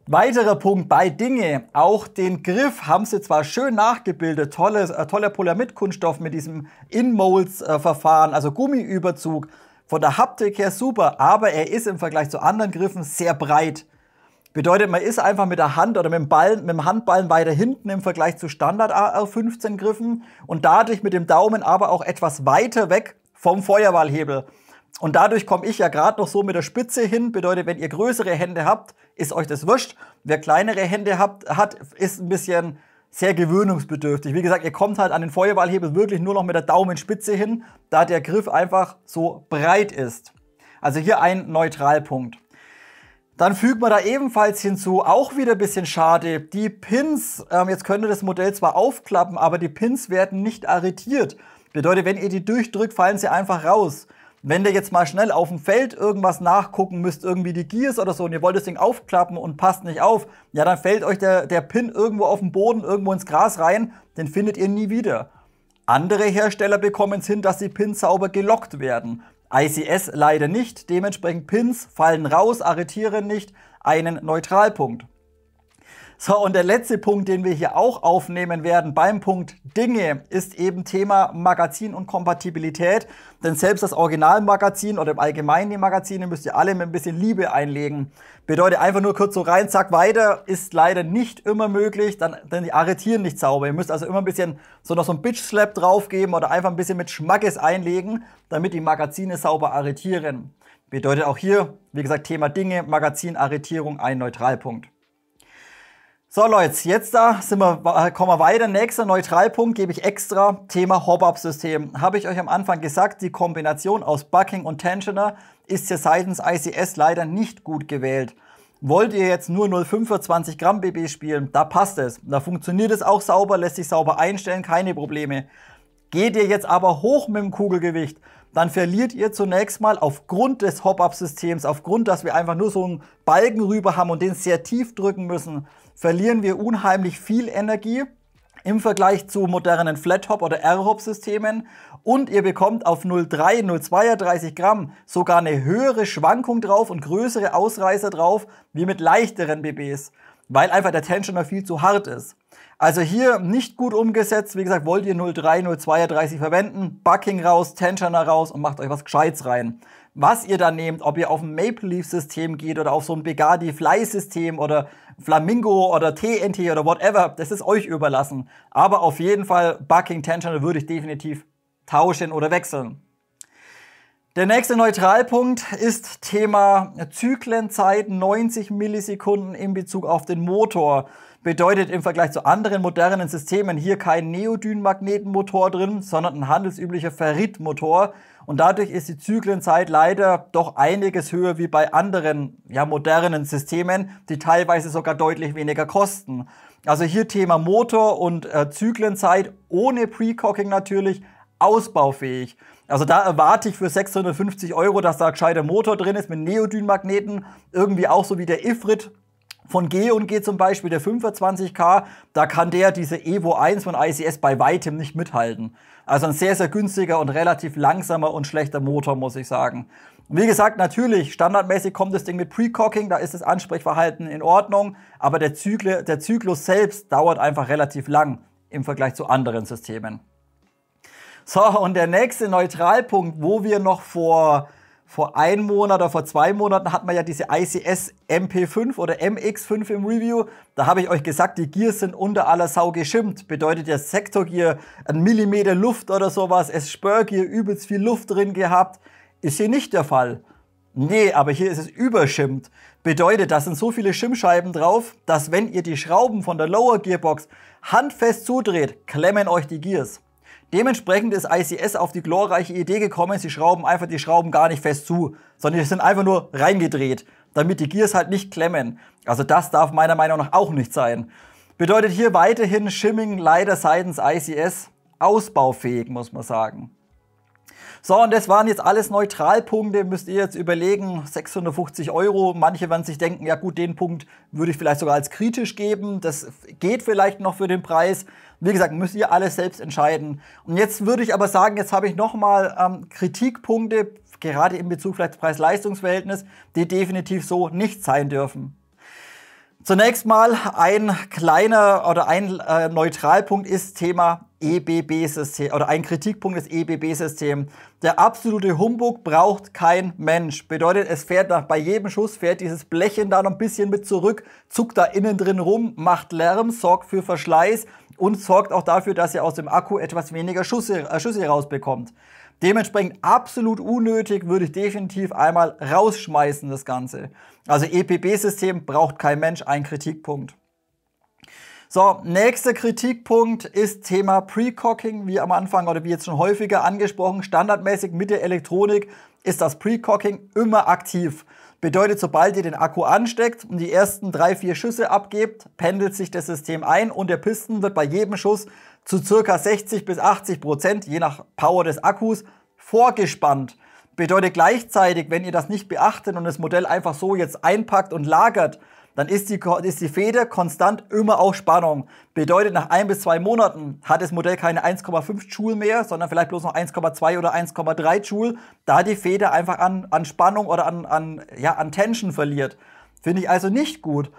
Weiterer Punkt bei Dinge, auch den Griff haben sie zwar schön nachgebildet, toller Polyamid-Kunststoff mit diesem In-Molds-Verfahren, also Gummiüberzug, von der Haptik her super, aber er ist im Vergleich zu anderen Griffen sehr breit. Bedeutet, man ist einfach mit der Hand oder mit dem Handballen weiter hinten im Vergleich zu Standard AR-15 Griffen und dadurch mit dem Daumen aber auch etwas weiter weg vom Feuerwahlhebel. Und dadurch komme ich ja gerade noch so mit der Spitze hin. Bedeutet, wenn ihr größere Hände habt, ist euch das wurscht. Wer kleinere Hände hat, ist ein bisschen sehr gewöhnungsbedürftig. Wie gesagt, ihr kommt halt an den Feuerwahlhebel wirklich nur noch mit der Daumenspitze hin, da der Griff einfach so breit ist. Also hier ein Neutralpunkt. Dann fügt man da ebenfalls hinzu, auch wieder ein bisschen schade, die Pins, jetzt könnt ihr das Modell zwar aufklappen, aber die Pins werden nicht arretiert. Bedeutet, wenn ihr die durchdrückt, fallen sie einfach raus. Wenn ihr jetzt mal schnell auf dem Feld irgendwas nachgucken müsst, irgendwie die Gears oder so, und ihr wollt das Ding aufklappen und passt nicht auf, ja, dann fällt euch der Pin irgendwo auf den Boden, irgendwo ins Gras rein, den findet ihr nie wieder. Andere Hersteller bekommen es hin, dass die Pins sauber gelockt werden. ICS leider nicht, dementsprechend Pins fallen raus, arretieren nicht, einen Neutralpunkt. So, und der letzte Punkt, den wir hier auch aufnehmen werden beim Punkt Dinge, ist eben Thema Magazin und Kompatibilität. Denn selbst das Originalmagazin oder im Allgemeinen die Magazine müsst ihr alle mit ein bisschen Liebe einlegen. Bedeutet einfach nur kurz so rein, zack, weiter, ist leider nicht immer möglich, denn die arretieren nicht sauber. Ihr müsst also immer ein bisschen noch so ein Bitch-Slap draufgeben oder einfach ein bisschen mit Schmackes einlegen, damit die Magazine sauber arretieren. Bedeutet auch hier, wie gesagt, Thema Dinge, Magazinarretierung, ein Neutralpunkt. So Leute, jetzt kommen wir weiter. Nächster Neutralpunkt gebe ich extra, Thema Hop-Up-System. Habe ich euch am Anfang gesagt, die Kombination aus Bucking und Tensioner ist hier seitens ICS leider nicht gut gewählt. Wollt ihr jetzt nur 0,25 Gramm BB spielen, da passt es. Da funktioniert es auch sauber, lässt sich sauber einstellen, keine Probleme. Geht ihr jetzt aber hoch mit dem Kugelgewicht, dann verliert ihr zunächst mal aufgrund des Hop-Up-Systems, aufgrund, dass wir einfach nur so einen Balken rüber haben und den sehr tief drücken müssen, verlieren wir unheimlich viel Energie im Vergleich zu modernen Flat-Hop- oder R-Hop-Systemen und ihr bekommt auf 0,32 Gramm sogar eine höhere Schwankung drauf und größere Ausreißer drauf wie mit leichteren BBs, weil einfach der Tensioner viel zu hart ist. Also hier nicht gut umgesetzt. Wie gesagt, wollt ihr 03, 02er 30 verwenden, Bucking raus, Tensioner raus und macht euch was Gescheites rein. Was ihr dann nehmt, ob ihr auf ein Maple Leaf System geht oder auf so ein Bugatti Fly System oder Flamingo oder TNT oder whatever, das ist euch überlassen. Aber auf jeden Fall Bucking, Tensioner würde ich definitiv tauschen oder wechseln. Der nächste Neutralpunkt ist Thema Zyklenzeit, 90 Millisekunden in Bezug auf den Motor. Bedeutet im Vergleich zu anderen modernen Systemen hier kein Neodyn-Magnetenmotor drin, sondern ein handelsüblicher Ferritmotor. Und dadurch ist die Zyklenzeit leider doch einiges höher wie bei anderen modernen Systemen, die teilweise sogar deutlich weniger kosten. Also hier Thema Motor und Zyklenzeit ohne Precocking natürlich ausbaufähig. Also da erwarte ich für 650 €, dass da ein gescheiter Motor drin ist mit Neodyn-Magneten, irgendwie auch so wie der Ifrit von G&G zum Beispiel, der 25K, da kann der diese Evo 1 von ICS bei weitem nicht mithalten. Also ein sehr, sehr günstiger und relativ langsamer und schlechter Motor, muss ich sagen. Wie gesagt, natürlich, standardmäßig kommt das Ding mit Precocking, da ist das Ansprechverhalten in Ordnung, aber der Zyklus selbst dauert einfach relativ lang im Vergleich zu anderen Systemen. So, und der nächste Neutralpunkt, wo wir noch vor 1 Monat oder vor 2 Monaten hatten wir ja diese ICS MP5 oder MX5 im Review. Da habe ich euch gesagt, die Gears sind unter aller Sau geschimmt. Bedeutet der Sektorgear 1 Millimeter Luft oder sowas. Es Spurgear übelst viel Luft drin gehabt. Ist hier nicht der Fall. Nee, aber hier ist es überschimmt. Bedeutet, da sind so viele Schimmscheiben drauf, dass wenn ihr die Schrauben von der Lower Gearbox handfest zudreht, klemmen euch die Gears. Dementsprechend ist ICS auf die glorreiche Idee gekommen, sie schrauben einfach die Schrauben gar nicht fest zu, sondern die sind einfach nur reingedreht, damit die Gears halt nicht klemmen. Also das darf meiner Meinung nach auch nicht sein. Bedeutet hier weiterhin Shimming leider seitens ICS ausbaufähig, muss man sagen. So, und das waren jetzt alles Neutralpunkte, müsst ihr jetzt überlegen, 650 €. Manche werden sich denken, ja gut, den Punkt würde ich vielleicht sogar als kritisch geben. Das geht vielleicht noch für den Preis. Wie gesagt, müsst ihr alles selbst entscheiden. Und jetzt würde ich aber sagen, jetzt habe ich nochmal Kritikpunkte, gerade in Bezug vielleicht Preis-Leistungs-Verhältnis, die definitiv so nicht sein dürfen. Zunächst mal ein kleiner oder ein Neutralpunkt ist Thema EBB-System oder ein Kritikpunkt des EBB-Systems. Der absolute Humbug braucht kein Mensch. Bedeutet, es fährt bei jedem Schuss fährt dieses Blechchen da noch ein bisschen mit zurück, zuckt da innen drin rum, macht Lärm, sorgt für Verschleiß und sorgt auch dafür, dass ihr aus dem Akku etwas weniger Schüsse rausbekommt. Dementsprechend absolut unnötig, würde ich definitiv einmal rausschmeißen, das Ganze. Also EPB-System braucht kein Mensch, ein Kritikpunkt. So, nächster Kritikpunkt ist Thema Precocking, wie am Anfang oder wie jetzt schon häufiger angesprochen. Standardmäßig mit der Elektronik ist das Precocking immer aktiv. Bedeutet, sobald ihr den Akku ansteckt und die ersten 3-4 Schüsse abgebt, pendelt sich das System ein und der Piston wird bei jedem Schuss zu ca. 60 bis 80%, je nach Power des Akkus, vorgespannt. Bedeutet gleichzeitig, wenn ihr das nicht beachtet und das Modell einfach so jetzt einpackt und lagert, dann ist die Feder konstant immer auf Spannung. Bedeutet, nach 1 bis 2 Monaten hat das Modell keine 1,5 Joule mehr, sondern vielleicht bloß noch 1,2 oder 1,3 Joule, da die Feder einfach an Spannung oder an Tension verliert. Finde ich also nicht gut.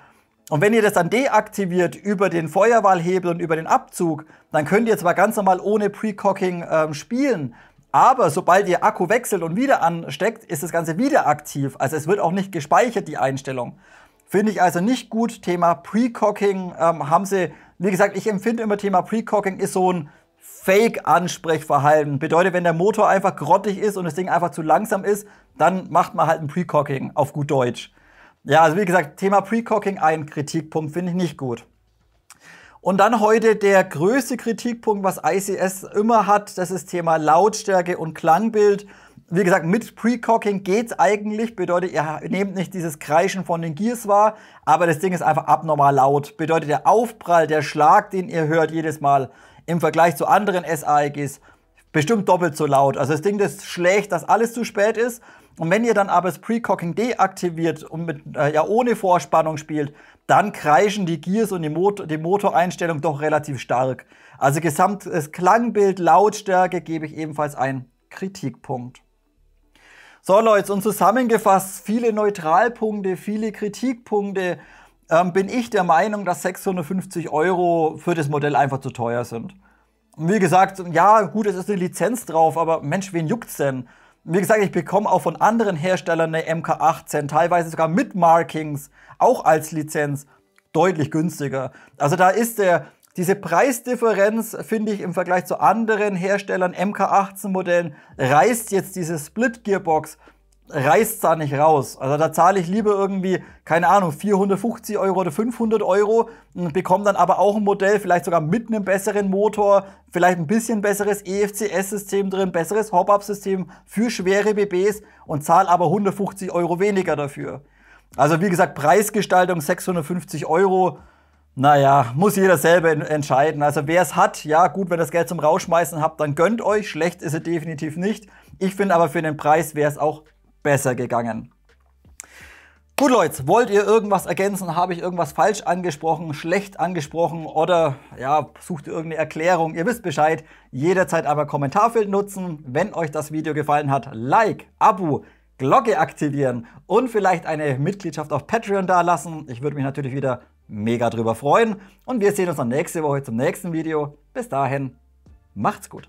Und wenn ihr das dann deaktiviert über den Feuerwahlhebel und über den Abzug, dann könnt ihr zwar ganz normal ohne Precocking spielen, aber sobald ihr Akku wechselt und wieder ansteckt, ist das Ganze wieder aktiv. Also es wird auch nicht gespeichert, die Einstellung. Finde ich also nicht gut. Thema Precocking haben sie, wie gesagt, ich empfinde immer Thema Precocking ist so ein Fake-Ansprechverhalten. Bedeutet, wenn der Motor einfach grottig ist und das Ding einfach zu langsam ist, dann macht man halt ein Precocking auf gut Deutsch. Ja, also wie gesagt, Thema Precocking, ein Kritikpunkt, finde ich nicht gut. Und dann heute der größte Kritikpunkt, was ICS immer hat, das ist Thema Lautstärke und Klangbild. Wie gesagt, mit Precocking geht's eigentlich, bedeutet, ihr nehmt nicht dieses Kreischen von den Gears wahr, aber das Ding ist einfach abnormal laut. Bedeutet, der Aufprall, der Schlag, den ihr hört jedes Mal im Vergleich zu anderen SAEGs, bestimmt doppelt so laut. Also das Ding, das schlägt, dass alles zu spät ist. Und wenn ihr dann aber das Precocking deaktiviert und ohne Vorspannung spielt, dann kreischen die Gears und die Motoreinstellung doch relativ stark. Also gesamtes Klangbild, Lautstärke gebe ich ebenfalls einen Kritikpunkt. So Leute, und zusammengefasst, viele Neutralpunkte, viele Kritikpunkte. bin ich der Meinung, dass 650 € für das Modell einfach zu teuer sind. Und wie gesagt, ja gut, es ist eine Lizenz drauf, aber Mensch, wen juckt's denn? Wie gesagt, ich bekomme auch von anderen Herstellern eine MK18, teilweise sogar mit Markings, auch als Lizenz, deutlich günstiger. Also da ist diese Preisdifferenz, finde ich, im Vergleich zu anderen Herstellern, MK18-Modellen, reißt jetzt diese Split-Gearbox, reißt da nicht raus. Also da zahle ich lieber irgendwie, keine Ahnung, 450 € oder 500 € und bekomme dann aber auch ein Modell, vielleicht sogar mit einem besseren Motor, vielleicht ein bisschen besseres EFCS-System drin, besseres Hop-Up-System für schwere BBs und zahle aber 150 € weniger dafür. Also wie gesagt, Preisgestaltung 650 €, naja, muss jeder selber entscheiden. Also wer es hat, ja gut, wenn ihr das Geld zum Rausschmeißen habt, dann gönnt euch. Schlecht ist es definitiv nicht. Ich finde aber für den Preis wäre es auch besser gegangen. Gut Leute, wollt ihr irgendwas ergänzen? Habe ich irgendwas falsch angesprochen, schlecht angesprochen oder ja, sucht ihr irgendeine Erklärung? Ihr wisst Bescheid, jederzeit aber Kommentarfeld nutzen. Wenn euch das Video gefallen hat, Like, Abo, Glocke aktivieren und vielleicht eine Mitgliedschaft auf Patreon dalassen. Ich würde mich natürlich wieder mega drüber freuen. Und wir sehen uns dann nächste Woche zum nächsten Video. Bis dahin, macht's gut.